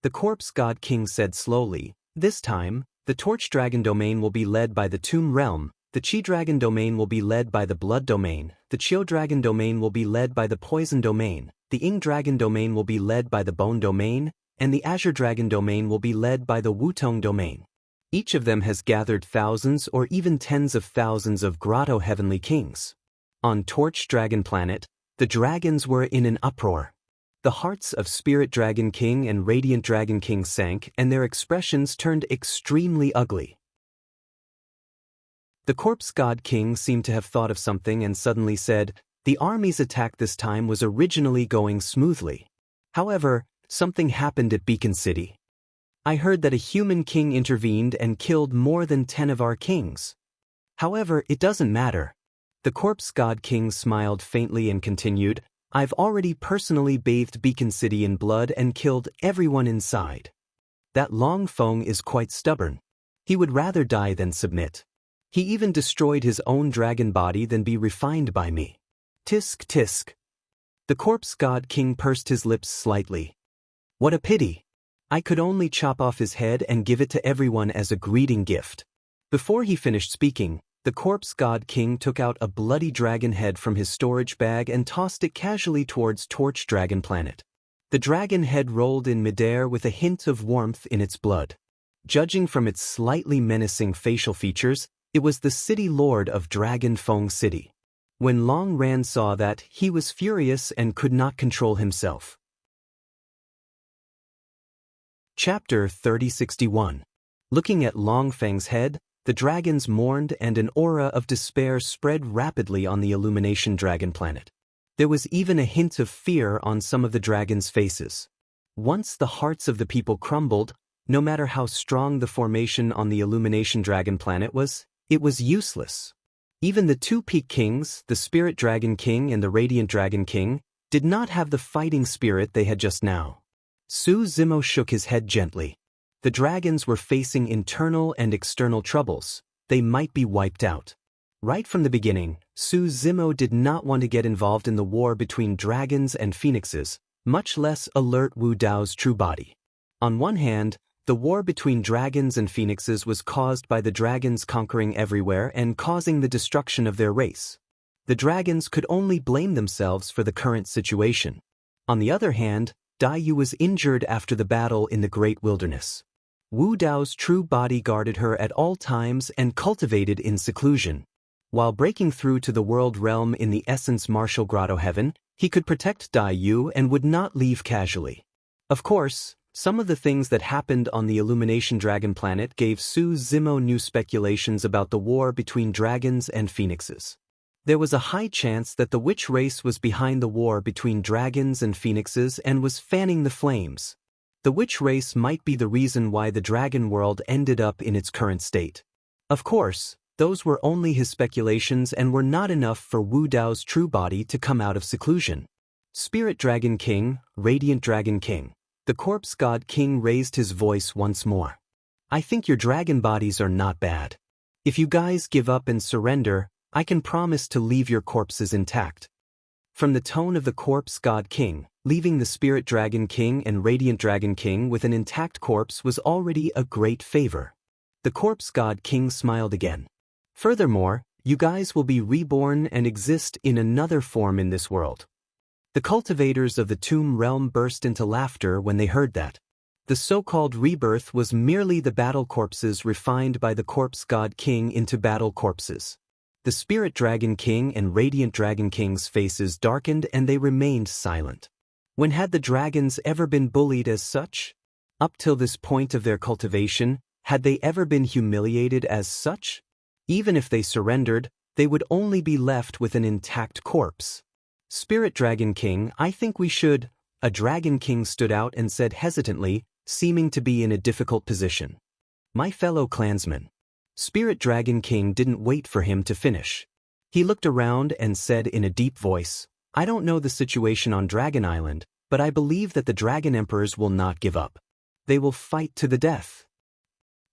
The Corpse God King said slowly, this time, the Torch Dragon Domain will be led by the Tomb Realm, the Chi Dragon Domain will be led by the Blood Domain, the Chio Dragon Domain will be led by the Poison Domain, the Ing Dragon Domain will be led by the Bone Domain, and the Azure Dragon domain will be led by the Wutong domain. Each of them has gathered thousands or even tens of thousands of Grotto Heavenly Kings. On Torch Dragon Planet, the dragons were in an uproar. The hearts of Spirit Dragon King and Radiant Dragon King sank, and their expressions turned extremely ugly. The Corpse God King seemed to have thought of something and suddenly said, "The army's attack this time was originally going smoothly. However, something happened at Beacon City. I heard that a human king intervened and killed more than 10 of our kings. However, it doesn't matter." The Corpse God King smiled faintly and continued, "I've already personally bathed Beacon City in blood and killed everyone inside. That Long Feng is quite stubborn. He would rather die than submit. He even destroyed his own dragon body than be refined by me." Tisk tisk. The Corpse God King pursed his lips slightly. "What a pity. I could only chop off his head and give it to everyone as a greeting gift." Before he finished speaking, the Corpse God King took out a bloody dragon head from his storage bag and tossed it casually towards Torch Dragon Planet. The dragon head rolled in midair with a hint of warmth in its blood. Judging from its slightly menacing facial features, it was the city lord of Dragon Feng City. When Long Ran saw that, he was furious and could not control himself. Chapter 3061. Looking at Long Feng's head, the dragons mourned and an aura of despair spread rapidly on the Illumination Dragon Planet. There was even a hint of fear on some of the dragons' faces. Once the hearts of the people crumbled, no matter how strong the formation on the Illumination Dragon Planet was, it was useless. Even the two Peak Kings, the Spirit Dragon King and the Radiant Dragon King, did not have the fighting spirit they had just now. Su Zimo shook his head gently. The dragons were facing internal and external troubles. They might be wiped out. Right from the beginning, Su Zimo did not want to get involved in the war between dragons and phoenixes, much less alert Wu Dao's true body. On one hand, the war between dragons and phoenixes was caused by the dragons conquering everywhere and causing the destruction of their race. The dragons could only blame themselves for the current situation. On the other hand, Dai Yu was injured after the battle in the Great Wilderness. Wu Dao's true body guarded her at all times and cultivated in seclusion. While breaking through to the world realm in the Essence Martial Grotto Heaven, he could protect Dai Yu and would not leave casually. Of course, some of the things that happened on the Illumination Dragon Planet gave Su Zimo new speculations about the war between dragons and phoenixes. There was a high chance that the witch race was behind the war between dragons and phoenixes and was fanning the flames. The witch race might be the reason why the dragon world ended up in its current state. Of course, those were only his speculations and were not enough for Wu Dao's true body to come out of seclusion. Spirit Dragon King, Radiant Dragon King. The Corpse God King raised his voice once more. "I think your dragon bodies are not bad. If you guys give up and surrender, I can promise to leave your corpses intact." From the tone of the Corpse God King, leaving the Spirit Dragon King and Radiant Dragon King with an intact corpse was already a great favor. The Corpse God King smiled again. "Furthermore, you guys will be reborn and exist in another form in this world." The cultivators of the Tomb Realm burst into laughter when they heard that. The so-called rebirth was merely the battle corpses refined by the Corpse God King into battle corpses. The Spirit Dragon King and Radiant Dragon King's faces darkened and they remained silent. When had the dragons ever been bullied as such? Up till this point of their cultivation, had they ever been humiliated as such? Even if they surrendered, they would only be left with an intact corpse. "Spirit Dragon King, I think we should—" A Dragon King stood out and said hesitantly, seeming to be in a difficult position. "My fellow clansmen." Spirit Dragon King didn't wait for him to finish. He looked around and said in a deep voice, "I don't know the situation on Dragon Island, but I believe that the Dragon Emperors will not give up. They will fight to the death.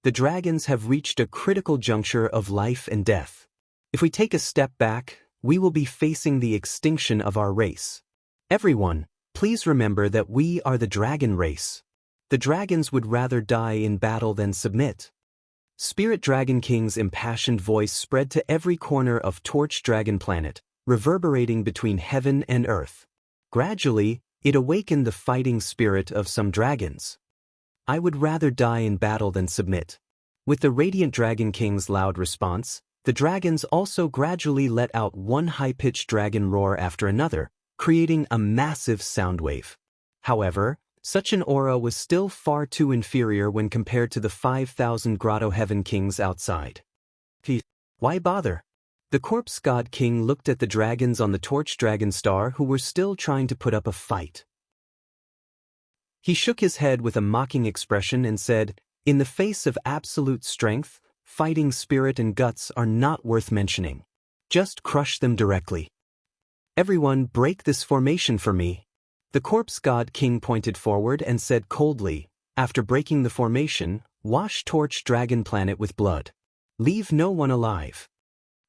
The dragons have reached a critical juncture of life and death. If we take a step back, we will be facing the extinction of our race. Everyone, please remember that we are the dragon race. The dragons would rather die in battle than submit." Spirit Dragon King's impassioned voice spread to every corner of Torch Dragon Planet, reverberating between heaven and earth. Gradually, It awakened the fighting spirit of some dragons. "I would rather die in battle than submit." With the Radiant Dragon King's loud response, the dragons also gradually let out one high-pitched dragon roar after another, creating a massive sound wave. However, such an aura was still far too inferior when compared to the 5,000 Grotto Heaven Kings outside. Why bother? The Corpse God King looked at the dragons on the Torch Dragon Star who were still trying to put up a fight. He shook his head with a mocking expression and said, "In the face of absolute strength, fighting spirit and guts are not worth mentioning. Just crush them directly. Everyone break this formation for me." The Corpse God King pointed forward and said coldly, "After breaking the formation, wash Torch Dragon Planet with blood. Leave no one alive."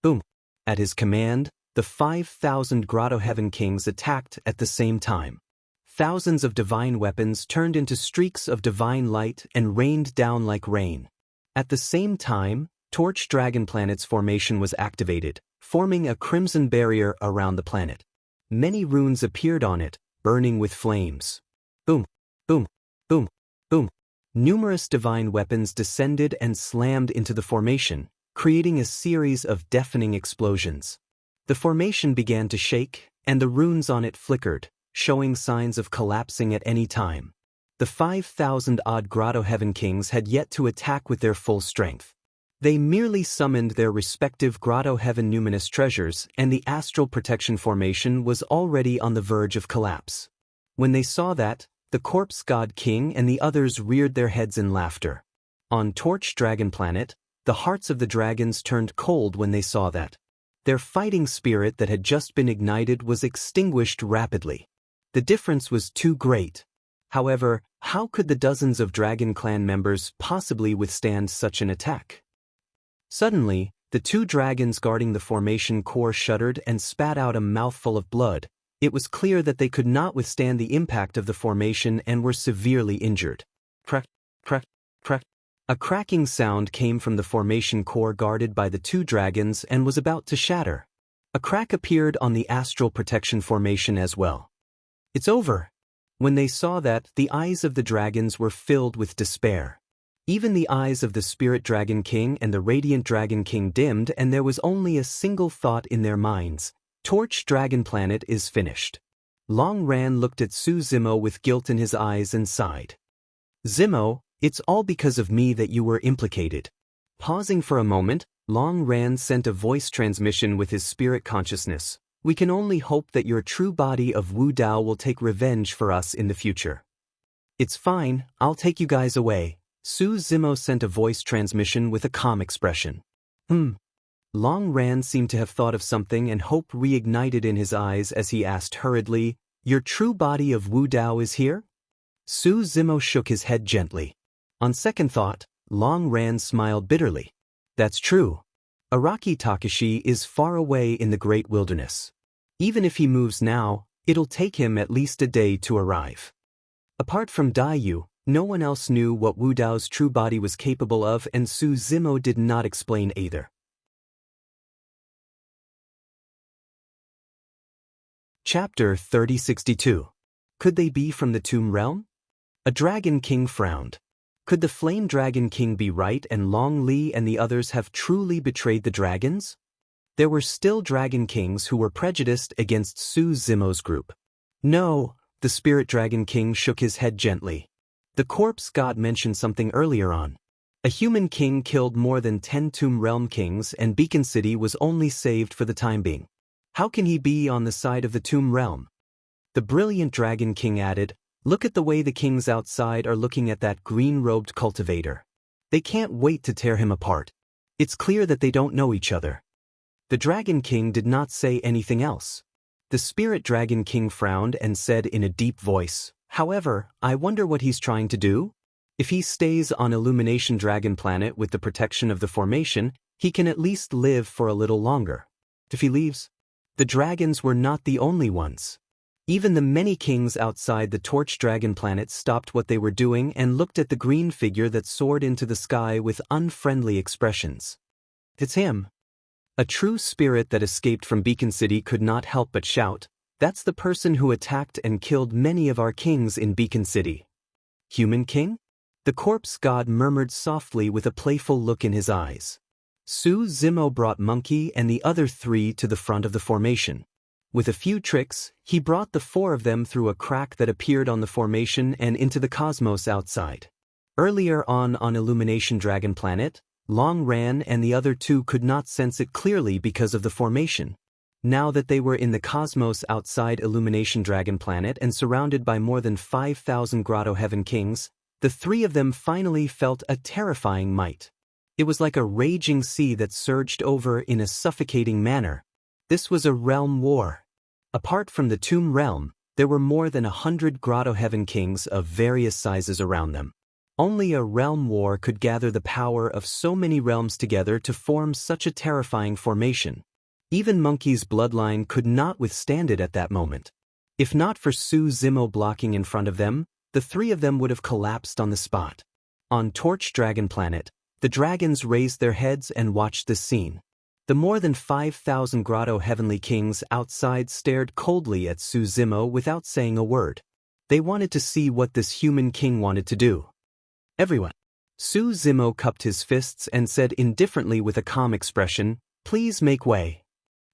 Boom. At his command, the 5,000 Grotto Heaven Kings attacked at the same time. Thousands of divine weapons turned into streaks of divine light and rained down like rain. At the same time, Torch Dragon Planet's formation was activated, forming a crimson barrier around the planet. Many runes appeared on it, burning with flames. Boom, boom, boom, boom. Numerous divine weapons descended and slammed into the formation, creating a series of deafening explosions. The formation began to shake, and the runes on it flickered, showing signs of collapsing at any time. The 5,000-odd Grotto Heaven Kings had yet to attack with their full strength. They merely summoned their respective Grotto Heaven numinous treasures, and the Astral Protection Formation was already on the verge of collapse. When they saw that, the Corpse God King and the others reared their heads in laughter. On Torch Dragon Planet, the hearts of the dragons turned cold when they saw that. Their fighting spirit that had just been ignited was extinguished rapidly. The difference was too great. However, how could the dozens of Dragon Clan members possibly withstand such an attack? Suddenly, the two dragons guarding the formation core shuddered and spat out a mouthful of blood. It was clear that they could not withstand the impact of the formation and were severely injured. Crack, crack, crack. A cracking sound came from the formation core guarded by the two dragons and was about to shatter. A crack appeared on the Astral Protection Formation as well. "It's over." When they saw that, the eyes of the dragons were filled with despair. Even the eyes of the Spirit Dragon King and the Radiant Dragon King dimmed, and there was only a single thought in their minds: Torch Dragon Planet is finished. Long Ran looked at Su Zimo with guilt in his eyes and sighed. "Zimo, it's all because of me that you were implicated." Pausing for a moment, Long Ran sent a voice transmission with his spirit consciousness. "We can only hope that your true body of Wu Dao will take revenge for us in the future." "It's fine, I'll take you guys away." Su Zimo sent a voice transmission with a calm expression. Long Ran seemed to have thought of something, and hope reignited in his eyes as he asked hurriedly, "Your true body of Wu Dao is here?" Su Zimo shook his head gently. On second thought, Long Ran smiled bitterly. "That's true. Araki Takashi is far away in the great wilderness. Even if he moves now, it'll take him at least a day to arrive." Apart from Daiyu, no one else knew what Wu Dao's true body was capable of, and Su Zimo did not explain either. Chapter 3062. Could they be from the Tomb Realm? A Dragon King frowned. Could the Flame Dragon King be right and Long Li and the others have truly betrayed the dragons? There were still Dragon Kings who were prejudiced against Su Zimo's group. No, the Spirit Dragon King shook his head gently. The Corpse God mentioned something earlier on. A human king killed more than 10 Tomb Realm kings, and Beacon City was only saved for the time being. How can he be on the side of the Tomb Realm? The Brilliant Dragon King added, "Look at the way the kings outside are looking at that green-robed cultivator. They can't wait to tear him apart. It's clear that they don't know each other." The Dragon King did not say anything else. The Spirit Dragon King frowned and said in a deep voice, "However, I wonder what he's trying to do? If he stays on Illumination Dragon Planet with the protection of the formation, he can at least live for a little longer. If he leaves..." The dragons were not the only ones. Even the many kings outside the Torch Dragon Planet stopped what they were doing and looked at the green figure that soared into the sky with unfriendly expressions. "It's him." A true spirit that escaped from Beacon City could not help but shout, That's the person who attacked and killed many of our kings in Beacon City. Human king? The corpse god murmured softly with a playful look in his eyes. Su Zimo brought Monkey and the other 3 to the front of the formation. With a few tricks, he brought the 4 of them through a crack that appeared on the formation and into the cosmos outside. Earlier on Illumination Dragon Planet, Long Ran and the other 2 could not sense it clearly because of the formation. Now that they were in the cosmos outside Illumination Dragon Planet and surrounded by more than 5,000 Grotto Heaven Kings, the 3 of them finally felt a terrifying might. It was like a raging sea that surged over in a suffocating manner. This was a realm war. Apart from the Tomb Realm, there were more than 100 Grotto Heaven Kings of various sizes around them. Only a realm war could gather the power of so many realms together to form such a terrifying formation. Even Monkey's bloodline could not withstand it at that moment. If not for Su Zimo blocking in front of them, the 3 of them would have collapsed on the spot. On Torch Dragon Planet, the dragons raised their heads and watched this scene. The more than 5,000 Grotto Heavenly Kings outside stared coldly at Su Zimo without saying a word. They wanted to see what this human king wanted to do. Everyone. Su Zimo cupped his fists and said indifferently with a calm expression, "Please make way."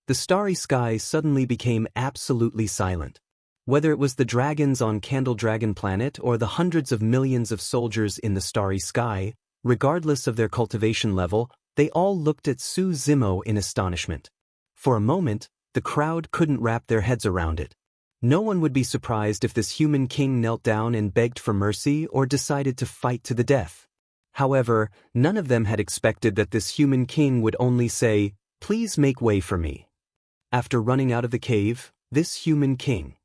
The starry sky suddenly became absolutely silent. Whether it was the dragons on Candle Dragon Planet or the hundreds of millions of soldiers in the starry sky, regardless of their cultivation level, they all looked at Su Zimo in astonishment. For a moment, the crowd couldn't wrap their heads around it. No one would be surprised if this human king knelt down and begged for mercy or decided to fight to the death. However, none of them had expected that this human king would only say, "Please make way for me." After running out of the cave, this human king.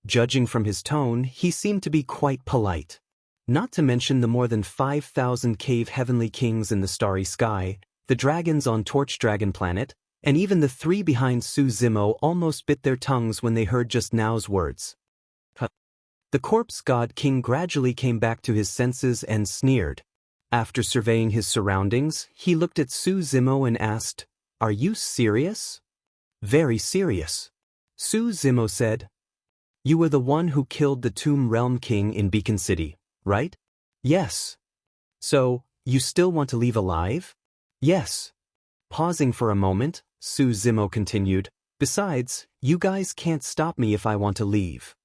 Judging from his tone, he seemed to be quite polite. Not to mention the more than 5,000 cave heavenly kings in the starry sky, the dragons on Torch Dragon Planet, and even the 3 behind Su Zimo almost bit their tongues when they heard just now's words. The corpse god king gradually came back to his senses and sneered. After surveying his surroundings, he looked at Su Zimo and asked, "Are you serious?" "Very serious." Su Zimo said. "You were the one who killed the Tomb Realm King in Beacon City, right?" "Yes." "So, you still want to leave alive?" "Yes." Pausing for a moment, Su Zimo continued, "Besides, you guys can't stop me if I want to leave."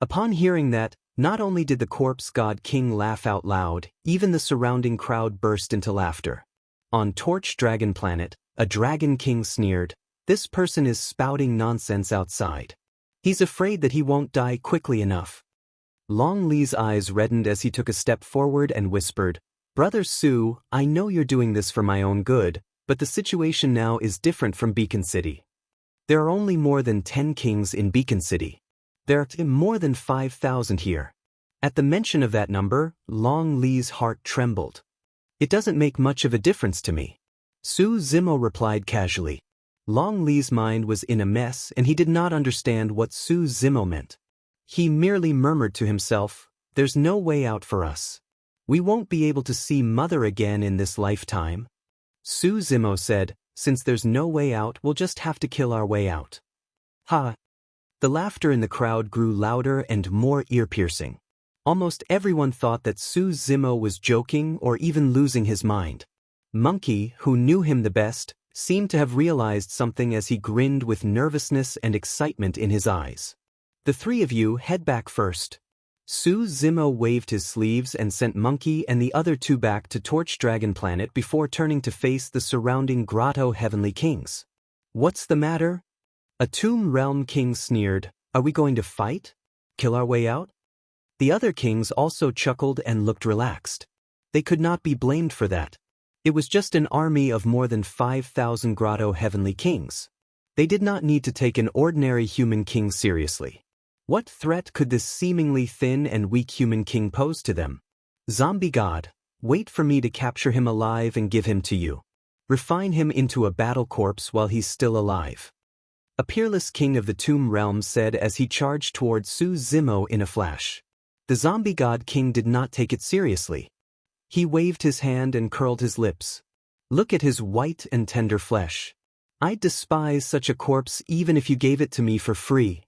Upon hearing that, not only did the corpse god king laugh out loud, even the surrounding crowd burst into laughter. On Torch Dragon Planet, a dragon king sneered, "This person is spouting nonsense outside. He's afraid that he won't die quickly enough." Long Li's eyes reddened as he took a step forward and whispered, "Brother Su, I know you're doing this for my own good, but the situation now is different from Beacon City. There are only more than 10 kings in Beacon City. There are more than 5,000 here." At the mention of that number, Long Li's heart trembled. "It doesn't make much of a difference to me." Su Zimo replied casually. Long Li's mind was in a mess and he did not understand what Su Zimo meant. He merely murmured to himself, "There's no way out for us. We won't be able to see Mother again in this lifetime." Su Zimo said, "Since there's no way out, we'll just have to kill our way out." Ha! The laughter in the crowd grew louder and more ear-piercing. Almost everyone thought that Su Zimo was joking or even losing his mind. Monkey, who knew him the best, seemed to have realized something as he grinned with nervousness and excitement in his eyes. "The 3 of you head back first." Su Zimo waved his sleeves and sent Monkey and the other 2 back to Torch Dragon Planet before turning to face the surrounding Grotto Heavenly Kings. "What's the matter?" A Tomb Realm King sneered, "Are we going to fight? Kill our way out?" The other kings also chuckled and looked relaxed. They could not be blamed for that. It was just an army of more than 5,000 Grotto Heavenly Kings. They did not need to take an ordinary human king seriously. What threat could this seemingly thin and weak human king pose to them? "Zombie god, wait for me to capture him alive and give him to you. Refine him into a battle corpse while he's still alive." A peerless king of the Tomb Realm said as he charged toward Su Zimo in a flash. The zombie god king did not take it seriously. He waved his hand and curled his lips. "Look at his white and tender flesh. I'd despise such a corpse even if you gave it to me for free.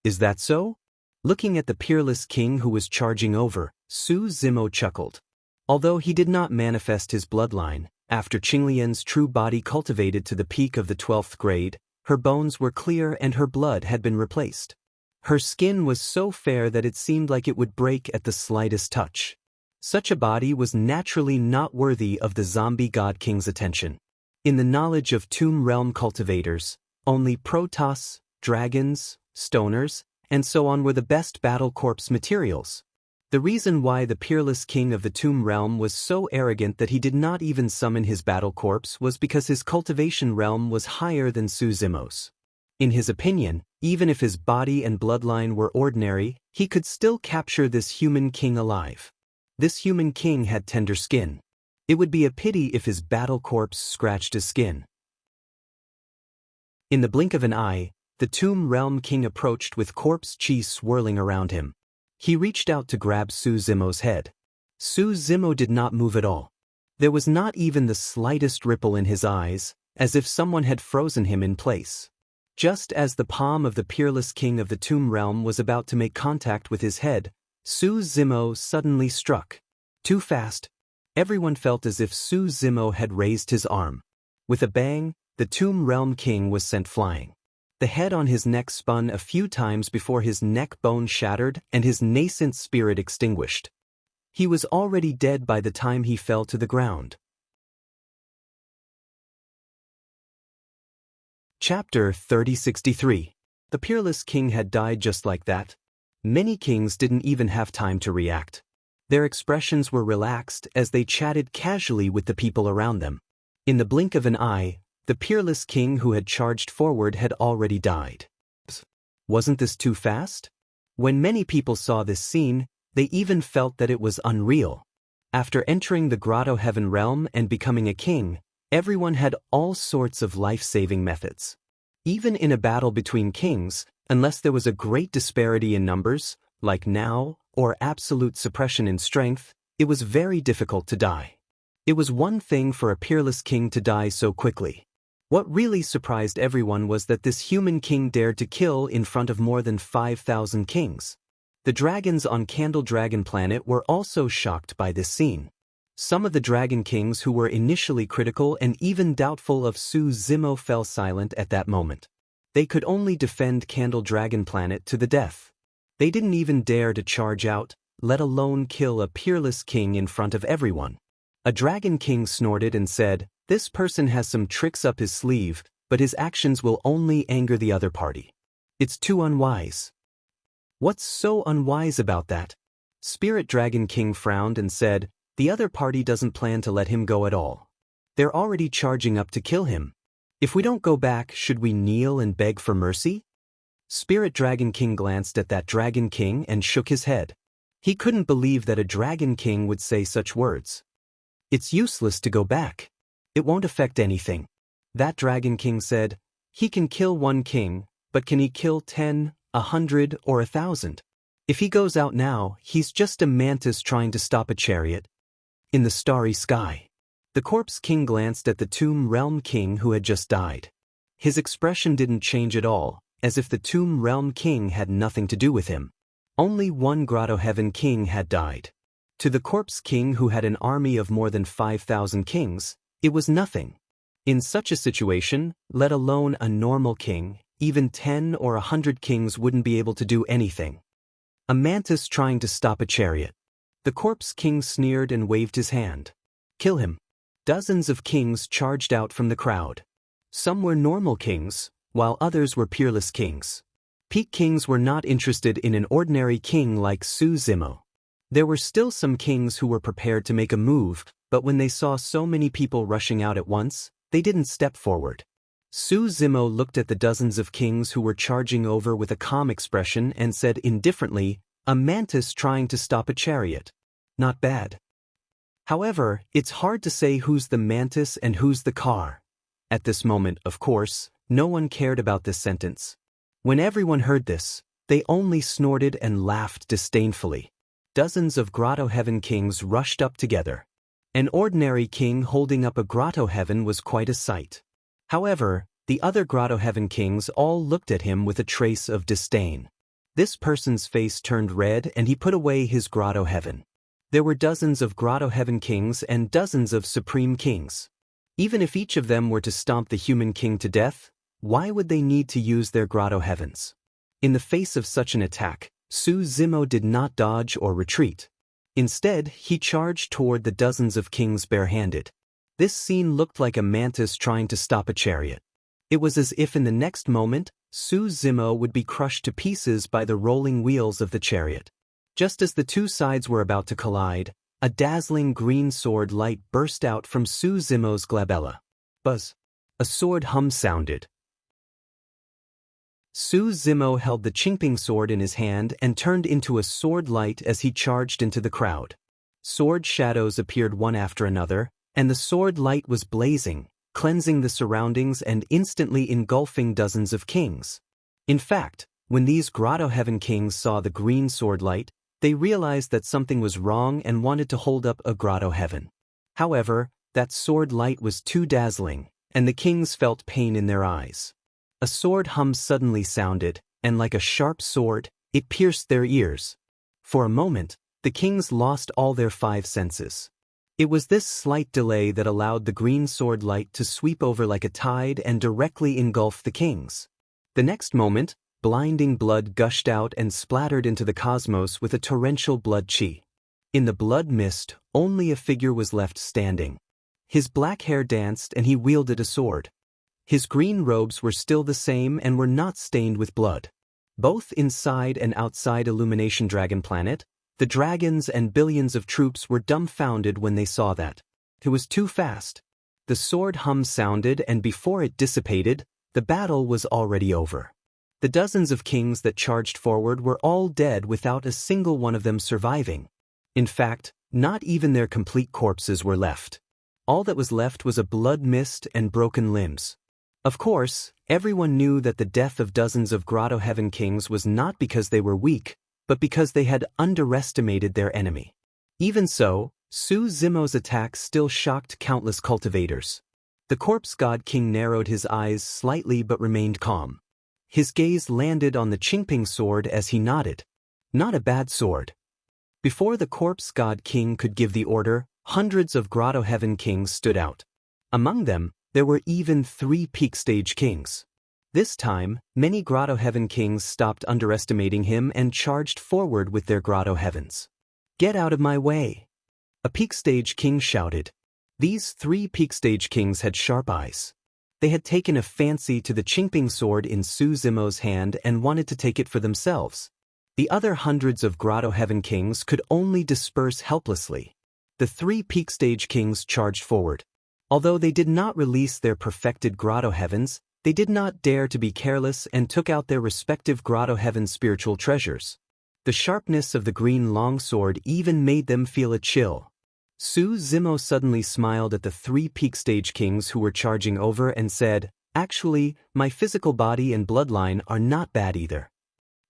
Is that so? Looking at the peerless king who was charging over, Su Zimo chuckled. Although he did not manifest his bloodline, after Qinglian's true body cultivated to the peak of the 12th grade, her bones were clear and her blood had been replaced. Her skin was so fair that it seemed like it would break at the slightest touch. Such a body was naturally not worthy of the zombie god king's attention. In the knowledge of Tomb Realm cultivators, only Protoss, dragons, stoners, and so on were the best battle corpse materials. The reason why the peerless king of the Tomb Realm was so arrogant that he did not even summon his battle corpse was because his cultivation realm was higher than Su Zimo's. In his opinion, even if his body and bloodline were ordinary, he could still capture this human king alive. This human king had tender skin. It would be a pity if his battle corpse scratched his skin. In the blink of an eye, the Tomb Realm king approached with corpse chi swirling around him. He reached out to grab Su Zimo's head. Su Zimo did not move at all. There was not even the slightest ripple in his eyes, as if someone had frozen him in place. Just as the palm of the peerless king of the Tomb Realm was about to make contact with his head, Su Zimo suddenly struck. Too fast. Everyone felt as if Su Zimo had raised his arm. With a bang, the Tomb Realm king was sent flying. The head on his neck spun a few times before his neck bone shattered and his nascent spirit extinguished. He was already dead by the time he fell to the ground. Chapter 3063. The peerless king had died just like that. Many kings didn't even have time to react. Their expressions were relaxed as they chatted casually with the people around them. In the blink of an eye, the peerless king who had charged forward had already died. Wasn't this too fast? When many people saw this scene, they even felt that it was unreal. After entering the Grotto Heaven realm and becoming a king, everyone had all sorts of life-saving methods. Even in a battle between kings, unless there was a great disparity in numbers, like now, or absolute suppression in strength, it was very difficult to die. It was one thing for a peerless king to die so quickly. What really surprised everyone was that this human king dared to kill in front of more than 5,000 kings. The dragons on Candle Dragon Planet were also shocked by this scene. Some of the dragon kings who were initially critical and even doubtful of Su Zimo fell silent at that moment. They could only defend Candle Dragon Planet to the death. They didn't even dare to charge out, let alone kill a peerless king in front of everyone. A dragon king snorted and said, "This person has some tricks up his sleeve, but his actions will only anger the other party. It's too unwise." What's so unwise about that? Spirit Dragon King frowned and said, "The other party doesn't plan to let him go at all. They're already charging up to kill him. If we don't go back, should we kneel and beg for mercy?" Spirit Dragon King glanced at that Dragon King and shook his head. He couldn't believe that a Dragon King would say such words. "It's useless to go back. It won't affect anything." That Dragon King said, "He can kill one king, but can he kill 10, 100, or 1,000? If he goes out now, he's just a mantis trying to stop a chariot." In the starry sky, the Corpse King glanced at the Tomb Realm King who had just died. His expression didn't change at all, as if the Tomb Realm King had nothing to do with him. Only one Grotto Heaven King had died. To the Corpse King who had an army of more than 5,000 kings, it was nothing. In such a situation, let alone a normal king, even 10 or 100 kings wouldn't be able to do anything. A mantis trying to stop a chariot. The Corpse King sneered and waved his hand. "Kill him." Dozens of kings charged out from the crowd. Some were normal kings, while others were peerless kings. Peak kings were not interested in an ordinary king like Su Zimo. There were still some kings who were prepared to make a move, but when they saw so many people rushing out at once, they didn't step forward. Su Zimo looked at the dozens of kings who were charging over with a calm expression and said indifferently, "A mantis trying to stop a chariot. Not bad." However, it's hard to say who's the mantis and who's the car. At this moment, of course, no one cared about this sentence. When everyone heard this, they only snorted and laughed disdainfully. Dozens of Grotto Heaven kings rushed up together. An ordinary king holding up a Grotto Heaven was quite a sight. However, the other Grotto Heaven kings all looked at him with a trace of disdain. This person's face turned red and he put away his Grotto Heaven. There were dozens of Grotto Heaven kings and dozens of supreme kings. Even if each of them were to stomp the human king to death, why would they need to use their Grotto Heavens? In the face of such an attack, Su Zimo did not dodge or retreat. Instead, he charged toward the dozens of kings barehanded. This scene looked like a mantis trying to stop a chariot. It was as if in the next moment, Su Zimo would be crushed to pieces by the rolling wheels of the chariot. Just as the two sides were about to collide, a dazzling green sword light burst out from Su Zimo's glabella. Buzz! A sword hum sounded. Su Zimo held the Qingping sword in his hand and turned into a sword light as he charged into the crowd. Sword shadows appeared one after another, and the sword light was blazing, cleansing the surroundings and instantly engulfing dozens of kings. In fact, when these Grotto Heaven kings saw the green sword light, they realized that something was wrong and wanted to hold up a Grotto Heaven. However, that sword light was too dazzling, and the kings felt pain in their eyes. A sword hum suddenly sounded, and like a sharp sword, it pierced their ears. For a moment, the kings lost all their five senses. It was this slight delay that allowed the green sword light to sweep over like a tide and directly engulf the kings. The next moment, blinding blood gushed out and splattered into the cosmos with a torrential blood qi. In the blood mist, only a figure was left standing. His black hair danced and he wielded a sword. His green robes were still the same and were not stained with blood. Both inside and outside Illumination Dragon Planet, the dragons and billions of troops were dumbfounded when they saw that. It was too fast. The sword hum sounded and before it dissipated, the battle was already over. The dozens of kings that charged forward were all dead without a single one of them surviving. In fact, not even their complete corpses were left. All that was left was a blood mist and broken limbs. Of course, everyone knew that the death of dozens of Grotto Heaven kings was not because they were weak, but because they had underestimated their enemy. Even so, Su Zimo's attack still shocked countless cultivators. The corpse god king narrowed his eyes slightly but remained calm. His gaze landed on the Qingping sword as he nodded. Not a bad sword. Before the corpse god king could give the order, hundreds of Grotto Heaven kings stood out. Among them, there were even 3 peak stage kings. This time, many Grotto Heaven kings stopped underestimating him and charged forward with their Grotto Heavens. "Get out of my way!" A peak stage king shouted. These 3 peak stage kings had sharp eyes. They had taken a fancy to the Qingping sword in Su Zimo's hand and wanted to take it for themselves. The other hundreds of Grotto Heaven kings could only disperse helplessly. The 3 peak stage kings charged forward. Although they did not release their perfected Grotto Heavens, they did not dare to be careless and took out their respective Grotto Heaven spiritual treasures. The sharpness of the green longsword even made them feel a chill. Su Zimo suddenly smiled at the 3 peak stage kings who were charging over and said, "Actually, my physical body and bloodline are not bad either."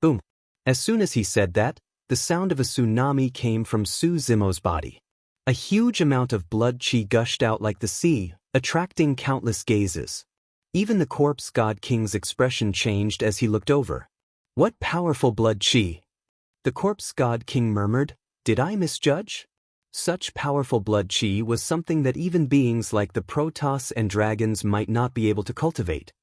Boom! As soon as he said that, the sound of a tsunami came from Su Zimo's body. A huge amount of blood qi gushed out like the sea, attracting countless gazes. Even the corpse god king's expression changed as he looked over. "What powerful blood qi!" The corpse god king murmured, "Did I misjudge?" Such powerful blood qi was something that even beings like the Protoss and dragons might not be able to cultivate.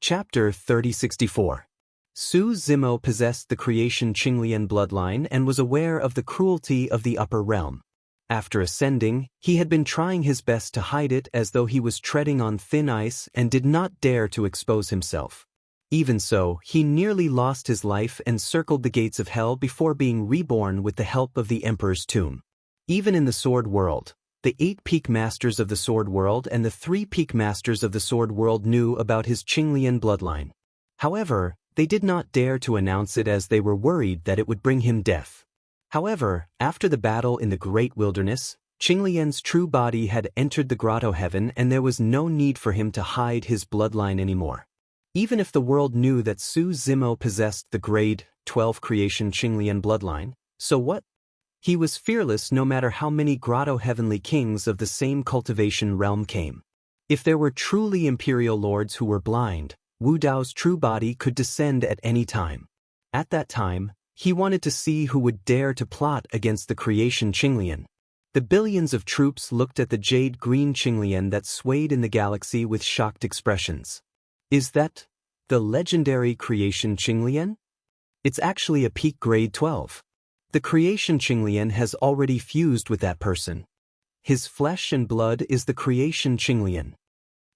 Chapter 3064. Su Zimo possessed the creation Qinglian bloodline and was aware of the cruelty of the upper realm. After ascending, he had been trying his best to hide it as though he was treading on thin ice and did not dare to expose himself. Even so, he nearly lost his life and circled the gates of hell before being reborn with the help of the Emperor's tomb. Even in the Sword World, the 8 peak masters of the Sword World and the 3 peak masters of the Sword World knew about his Qinglian bloodline. However, they did not dare to announce it as they were worried that it would bring him death. However, after the battle in the Great Wilderness, Qinglian's true body had entered the Grotto Heaven and there was no need for him to hide his bloodline anymore. Even if the world knew that Su Zimo possessed the grade 12 creation Qinglian bloodline, so what? He was fearless no matter how many grotto heavenly kings of the same cultivation realm came. If there were truly imperial lords who were blind, Wu Dao's true body could descend at any time. At that time, he wanted to see who would dare to plot against the creation Qinglian. The billions of troops looked at the jade-green Qinglian that swayed in the galaxy with shocked expressions. Is that the legendary creation Qinglian? It's actually a peak grade 12. The creation Qinglian has already fused with that person. His flesh and blood is the creation Qinglian.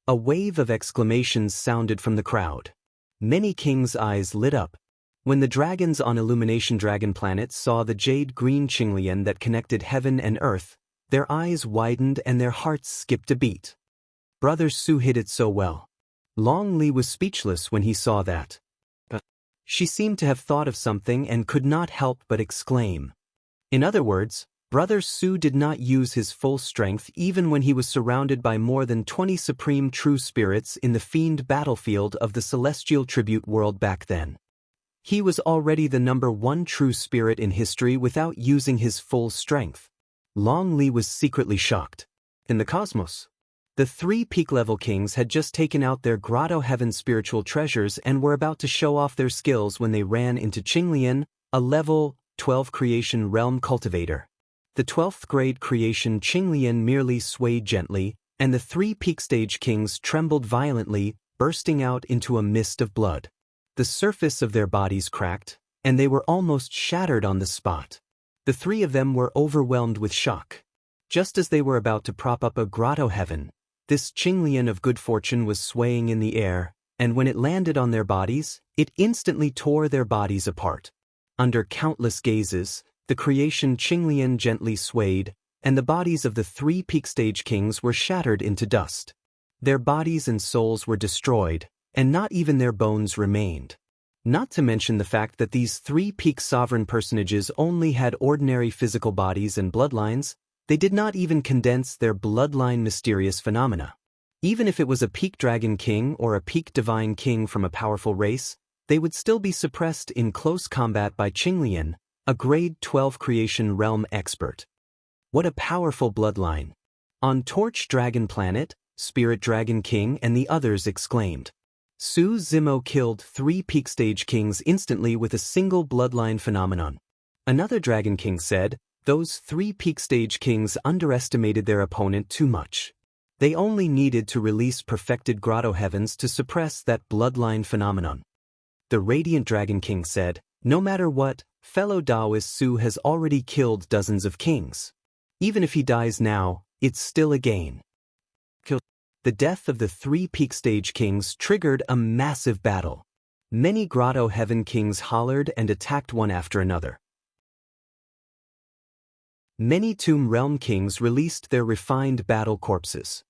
A wave of exclamations sounded from the crowd. Many kings' eyes lit up. When the dragons on Illumination Dragon Planet saw the jade-green Qinglian that connected heaven and earth, their eyes widened and their hearts skipped a beat. Brother Su hid it so well. Long Li was speechless when he saw that. She seemed to have thought of something and could not help but exclaim. In other words, Brother Su did not use his full strength even when he was surrounded by more than 20 supreme true spirits in the fiend battlefield of the celestial tribute world back then. He was already the #1 true spirit in history without using his full strength. Long Li was secretly shocked. In the cosmos, the 3 peak-level kings had just taken out their Grotto Heaven spiritual treasures and were about to show off their skills when they ran into Qinglian, a level 12 creation realm cultivator. The 12th grade creation Qinglian merely swayed gently, and the 3 peak stage kings trembled violently, bursting out into a mist of blood. The surface of their bodies cracked, and they were almost shattered on the spot. The 3 of them were overwhelmed with shock. Just as they were about to prop up a Grotto Heaven, this Qinglian of good fortune was swaying in the air, and when it landed on their bodies, it instantly tore their bodies apart. Under countless gazes, the creation Qinglian gently swayed, and the bodies of the 3 peak stage kings were shattered into dust. Their bodies and souls were destroyed, and not even their bones remained. Not to mention the fact that these 3 peak sovereign personages only had ordinary physical bodies and bloodlines. They did not even condense their bloodline mysterious phenomena. Even if it was a peak dragon king or a peak divine king from a powerful race, they would still be suppressed in close combat by Qinglian, a grade 12 creation realm expert. What a powerful bloodline! On Torch Dragon Planet, Spirit Dragon King and the others exclaimed. Su Zimo killed 3 peak stage kings instantly with a single bloodline phenomenon. Another Dragon King said, those 3 peak stage kings underestimated their opponent too much. They only needed to release perfected Grotto Heavens to suppress that bloodline phenomenon. The Radiant Dragon King said, no matter what, fellow Taoist Su has already killed dozens of kings. Even if he dies now, it's still a gain. The death of the 3 peak stage kings triggered a massive battle. Many Grotto Heaven kings hollered and attacked one after another. Many Tomb Realm kings released their refined battle corpses.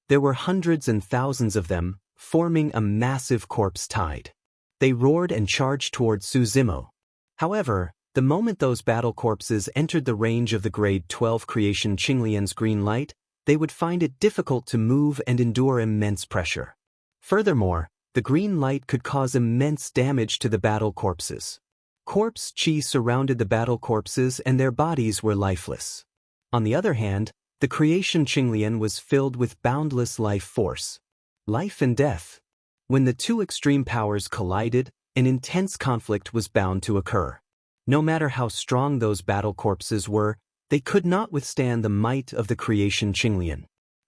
There were hundreds and thousands of them, forming a massive corpse tide. They roared and charged toward Su Zimo. However, the moment those battle corpses entered the range of the grade 12 creation Qinglian's green light, they would find it difficult to move and endure immense pressure. Furthermore, the green light could cause immense damage to the battle corpses. Corpse chi surrounded the battle corpses and their bodies were lifeless. On the other hand, the creation Qinglian was filled with boundless life force. Life and death. When the 2 extreme powers collided, an intense conflict was bound to occur. No matter how strong those battle corpses were, they could not withstand the might of the creation Qinglian.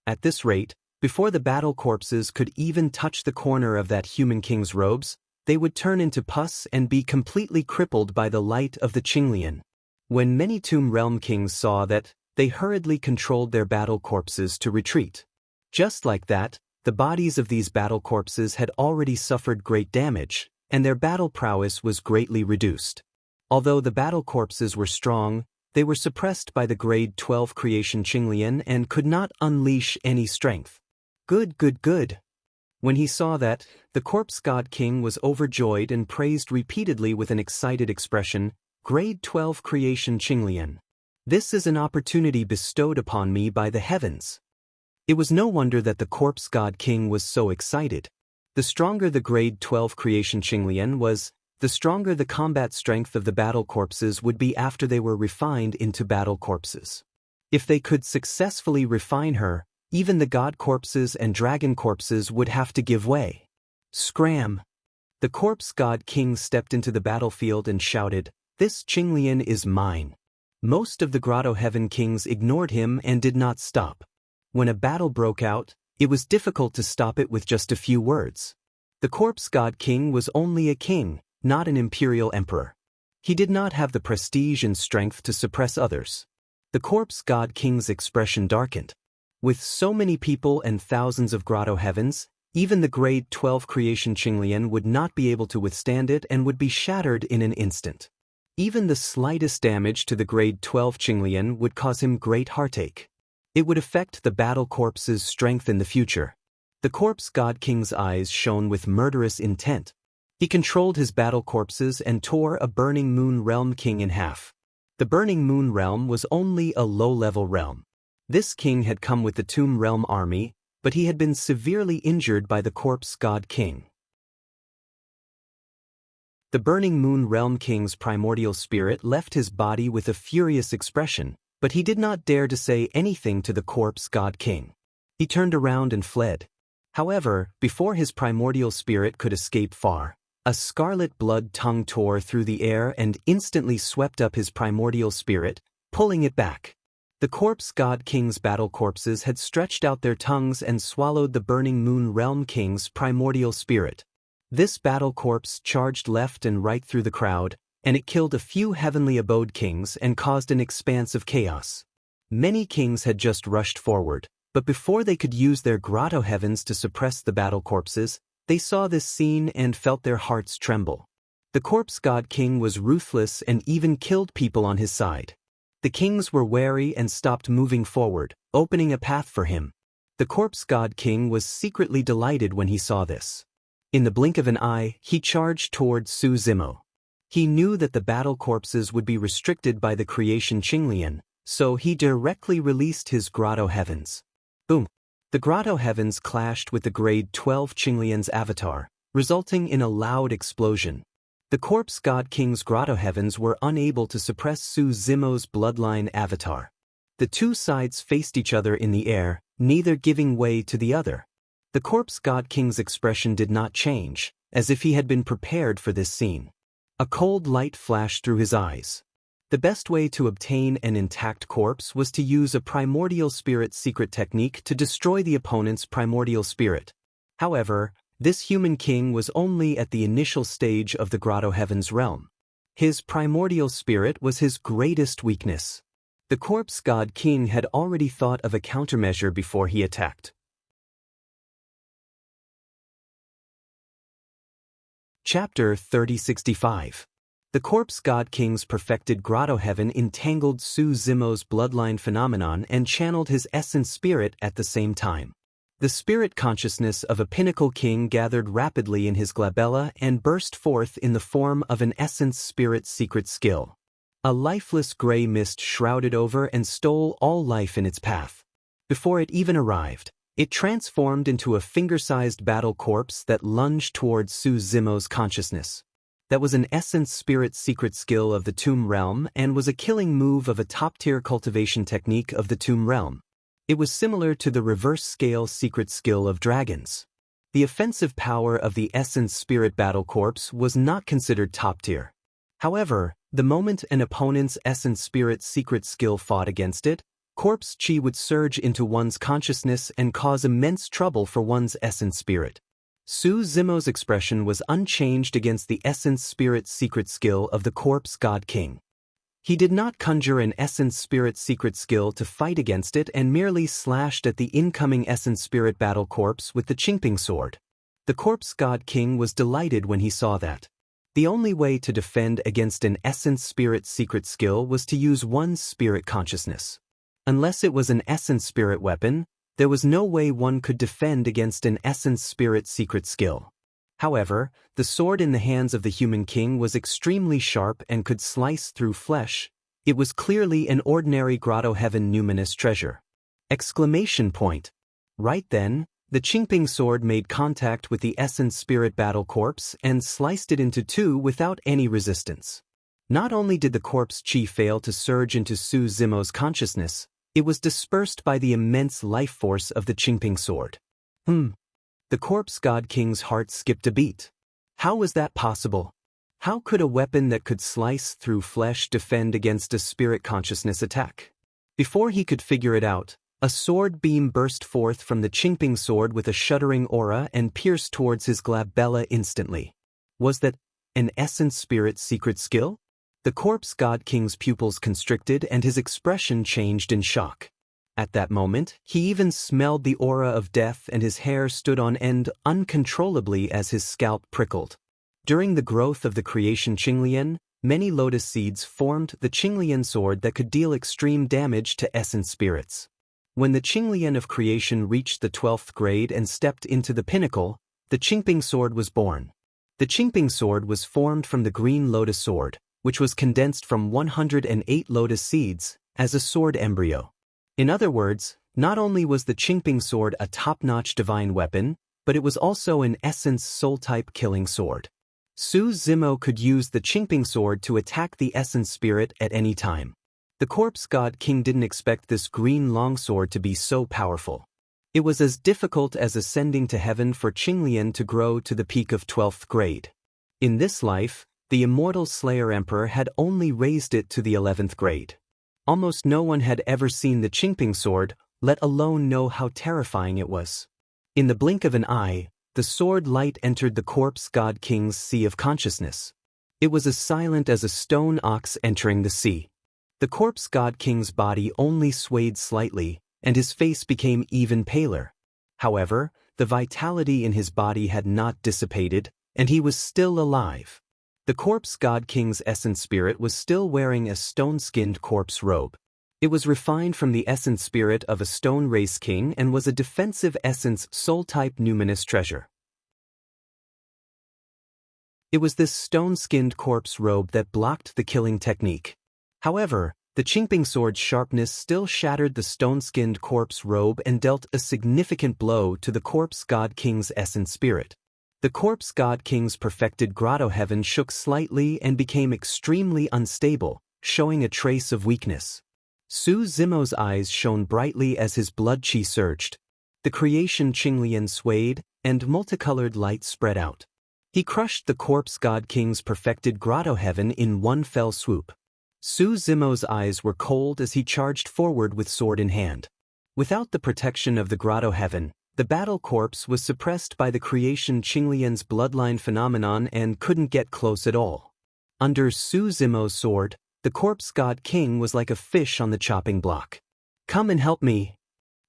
At this rate, before the battle corpses could even touch the corner of that human king's robes, they would turn into pus and be completely crippled by the light of the Qinglian. When many Tomb Realm kings saw that, they hurriedly controlled their battle corpses to retreat. Just like that, the bodies of these battle corpses had already suffered great damage, and their battle prowess was greatly reduced. Although the battle corpses were strong, they were suppressed by the grade 12 creation Qinglian and could not unleash any strength. Good. When he saw that, the corpse god king was overjoyed and praised repeatedly with an excited expression, grade 12 creation Qinglian. This is an opportunity bestowed upon me by the heavens. It was no wonder that the corpse god king was so excited. The stronger the grade 12 creation Qinglian was, the stronger the combat strength of the battle corpses would be after they were refined into battle corpses. If they could successfully refine her, even the god corpses and dragon corpses would have to give way. Scram! The corpse god king stepped into the battlefield and shouted, "This Qinglian is mine." Most of the Grotto Heaven kings ignored him and did not stop. When a battle broke out, it was difficult to stop it with just a few words. The corpse god king was only a king, not an imperial emperor. He did not have the prestige and strength to suppress others. The corpse god king's expression darkened. With so many people and thousands of Grotto Heavens, even the grade 12 creation Qinglian would not be able to withstand it and would be shattered in an instant. Even the slightest damage to the grade 12 Qinglian would cause him great heartache. It would affect the battle corpse's strength in the future. The corpse god king's eyes shone with murderous intent. He controlled his battle corpses and tore a Burning Moon Realm king in half. The Burning Moon Realm was only a low-level realm. This king had come with the Tomb Realm army, but he had been severely injured by the corpse god king. The Burning Moon Realm king's primordial spirit left his body with a furious expression, but he did not dare to say anything to the corpse god king. He turned around and fled. However, before his primordial spirit could escape far, a scarlet blood tongue tore through the air and instantly swept up his primordial spirit, pulling it back. The corpse god king's battle corpses had stretched out their tongues and swallowed the Burning Moon Realm king's primordial spirit. This battle corpse charged left and right through the crowd, and it killed a few heavenly abode kings and caused an expanse of chaos. Many kings had just rushed forward, but before they could use their Grotto Heavens to suppress the battle corpses, they saw this scene and felt their hearts tremble. The corpse god king was ruthless and even killed people on his side. The kings were wary and stopped moving forward, opening a path for him. The corpse god king was secretly delighted when he saw this. In the blink of an eye, he charged toward Su Zimo. He knew that the battle corpses would be restricted by the creation Qinglian, so he directly released his Grotto Heavens. Boom! The Grotto Heavens clashed with the grade 12 Qinglian's avatar, resulting in a loud explosion. The corpse god king's Grotto Heavens were unable to suppress Su Zimo's bloodline avatar. The two sides faced each other in the air, neither giving way to the other. The corpse god king's expression did not change, as if he had been prepared for this scene. A cold light flashed through his eyes. The best way to obtain an intact corpse was to use a primordial spirit secret technique to destroy the opponent's primordial spirit. However, this human king was only at the initial stage of the Grotto Heavens realm. His primordial spirit was his greatest weakness. The corpse god king had already thought of a countermeasure before he attacked. Chapter 3065. The corpse god king's perfected Grotto Heaven entangled Su Zimo's bloodline phenomenon and channeled his essence spirit at the same time. The spirit consciousness of a pinnacle king gathered rapidly in his glabella and burst forth in the form of an essence spirit secret skill. A lifeless gray mist shrouded over and stole all life in its path. Before it even arrived, it transformed into a finger-sized battle corpse that lunged towards Su Zimo's consciousness. That was an essence spirit secret skill of the Tomb Realm and was a killing move of a top-tier cultivation technique of the Tomb Realm. It was similar to the reverse-scale secret skill of dragons. The offensive power of the Essence Spirit Battle Corpse was not considered top-tier. However, the moment an opponent's Essence Spirit secret skill fought against it, corpse chi would surge into one's consciousness and cause immense trouble for one's Essence Spirit. Su Zimo's expression was unchanged against the Essence Spirit secret skill of the Corpse God King. He did not conjure an Essence Spirit secret skill to fight against it and merely slashed at the incoming Essence Spirit Battle Corpse with the Qingping sword. The Corpse God King was delighted when he saw that. The only way to defend against an Essence Spirit secret skill was to use one's spirit consciousness. Unless it was an Essence Spirit weapon, there was no way one could defend against an Essence Spirit secret skill. However, the sword in the hands of the human king was extremely sharp and could slice through flesh. It was clearly an ordinary Grotto Heaven numinous treasure. Exclamation point. Right then, The Qingping sword made contact with the essence spirit battle corpse and sliced it into two without any resistance. Not only did the corpse chi fail to surge into Su Zimo's consciousness, it was dispersed by the immense life force of the Qingping sword. The corpse god king's heart skipped a beat. How was that possible? How could a weapon that could slice through flesh defend against a spirit consciousness attack? Before he could figure it out, a sword beam burst forth from the Qingping sword with a shuddering aura and pierced towards his glabella instantly. Was that an essence spirit secret skill? The corpse god king's pupils constricted and his expression changed in shock. At that moment, he even smelled the aura of death and his hair stood on end uncontrollably as his scalp prickled. During the growth of the creation Qinglian, many lotus seeds formed the Qinglian sword that could deal extreme damage to essence spirits. When the Qinglian of creation reached the 12th grade and stepped into the pinnacle, the Qingping sword was born. The Qingping sword was formed from the green lotus sword, which was condensed from 108 lotus seeds, as a sword embryo. In other words, not only was the Qingping sword a top-notch divine weapon, but it was also an essence soul-type killing sword. Su Zimo could use the Qingping sword to attack the essence spirit at any time. The corpse god king didn't expect this green longsword to be so powerful. It was as difficult as ascending to heaven for Qinglian to grow to the peak of 12th grade. In this life, the immortal Slayer Emperor had only raised it to the 11th grade. Almost no one had ever seen the Qingping sword, let alone know how terrifying it was. In the blink of an eye, the sword light entered the corpse god king's sea of consciousness. It was as silent as a stone ox entering the sea. The corpse god king's body only swayed slightly, and his face became even paler. However, the vitality in his body had not dissipated, and he was still alive. The corpse god king's essence spirit was still wearing a stone-skinned corpse robe. It was refined from the essence spirit of a stone race king and was a defensive essence soul-type numinous treasure. It was this stone-skinned corpse robe that blocked the killing technique. However, the Qingping sword's sharpness still shattered the stone-skinned corpse robe and dealt a significant blow to the corpse god king's essence spirit. The corpse god king's perfected grotto heaven shook slightly and became extremely unstable, showing a trace of weakness. Su Zimo's eyes shone brightly as his blood chi surged. The creation Qinglian swayed, and multicolored light spread out. He crushed the corpse god king's perfected grotto heaven in one fell swoop. Su Zimo's eyes were cold as he charged forward with sword in hand. Without the protection of the grotto heaven, the battle corpse was suppressed by the creation Qinglian's bloodline phenomenon and couldn't get close at all. Under Su Zimo's sword, the corpse god king was like a fish on the chopping block. "Come and help me."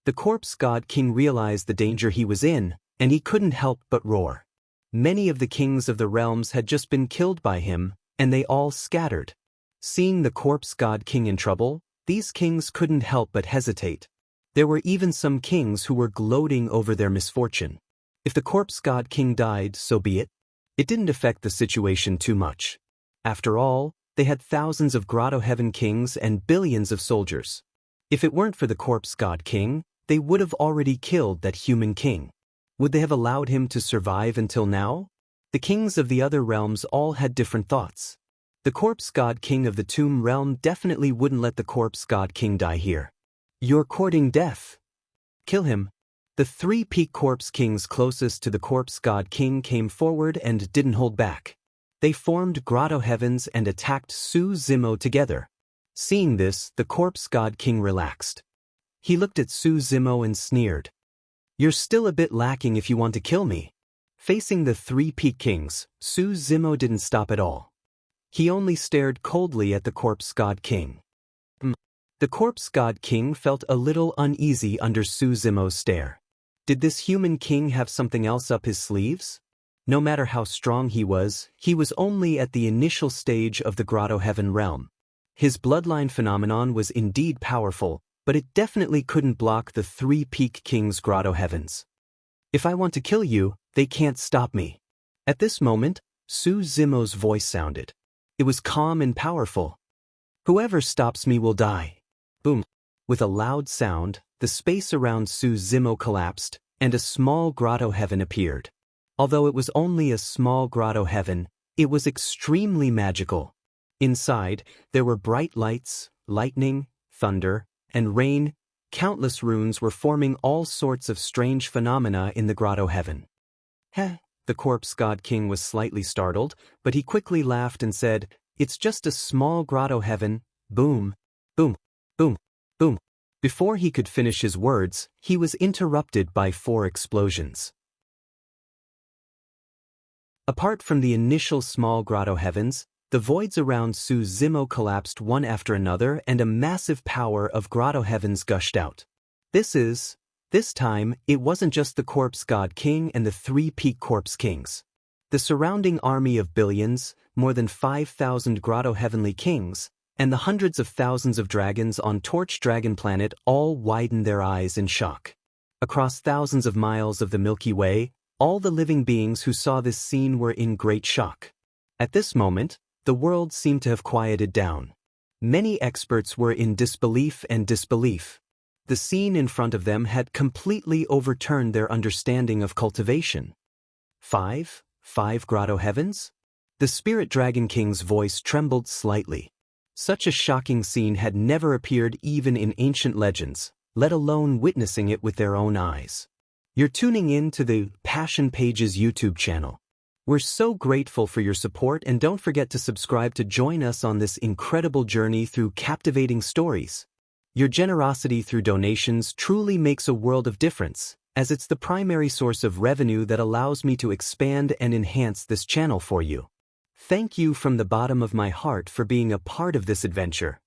The corpse god king realized the danger he was in, and he couldn't help but roar. Many of the kings of the realms had just been killed by him, and they all scattered. Seeing the corpse god king in trouble, these kings couldn't help but hesitate. There were even some kings who were gloating over their misfortune. If the corpse god king died, so be it. It didn't affect the situation too much. After all, they had thousands of grotto heaven kings and billions of soldiers. If it weren't for the corpse god king, they would have already killed that human king. Would they have allowed him to survive until now? The kings of the other realms all had different thoughts. The corpse god king of the tomb realm definitely wouldn't let the corpse god king die here. "You're courting death. Kill him." The three peak corpse kings closest to the corpse god king came forward and didn't hold back. They formed grotto heavens and attacked Su Zimo together. Seeing this, the corpse god king relaxed. He looked at Su Zimo and sneered. "You're still a bit lacking if you want to kill me." Facing the three peak kings, Su Zimo didn't stop at all. He only stared coldly at the corpse god king. The corpse god king felt a little uneasy under Su Zimo's stare. Did this human king have something else up his sleeves? No matter how strong he was only at the initial stage of the grotto heaven realm. His bloodline phenomenon was indeed powerful, but it definitely couldn't block the three peak kings' grotto heavens. "If I want to kill you, they can't stop me." At this moment, Su Zimo's voice sounded. It was calm and powerful. "Whoever stops me will die." Boom. With a loud sound, the space around Su Zimo collapsed, and a small grotto heaven appeared. Although it was only a small grotto heaven, it was extremely magical. Inside, there were bright lights, lightning, thunder, and rain. Countless runes were forming all sorts of strange phenomena in the grotto heaven. Heh, the corpse god king was slightly startled, but he quickly laughed and said, "It's just a small grotto heaven." Boom, boom, boom, boom. Before he could finish his words, he was interrupted by 4 explosions. Apart from the initial small grotto heavens, the voids around Zimo collapsed one after another and a massive power of grotto heavens gushed out. This time, it wasn't just the corpse god king and the 3 peak corpse kings. The surrounding army of billions, more than 5,000 grotto heavenly kings, and the hundreds of thousands of dragons on Torch Dragon Planet all widened their eyes in shock. Across thousands of miles of the Milky Way, all the living beings who saw this scene were in great shock. At this moment, the world seemed to have quieted down. Many experts were in disbelief and disbelief. The scene in front of them had completely overturned their understanding of cultivation. Five grotto heavens? The Spirit Dragon King's voice trembled slightly. Such a shocking scene had never appeared even in ancient legends, let alone witnessing it with their own eyes. You're tuning in to the Passion Pages YouTube channel. We're so grateful for your support, and don't forget to subscribe to join us on this incredible journey through captivating stories. Your generosity through donations truly makes a world of difference, as it's the primary source of revenue that allows me to expand and enhance this channel for you. Thank you from the bottom of my heart for being a part of this adventure.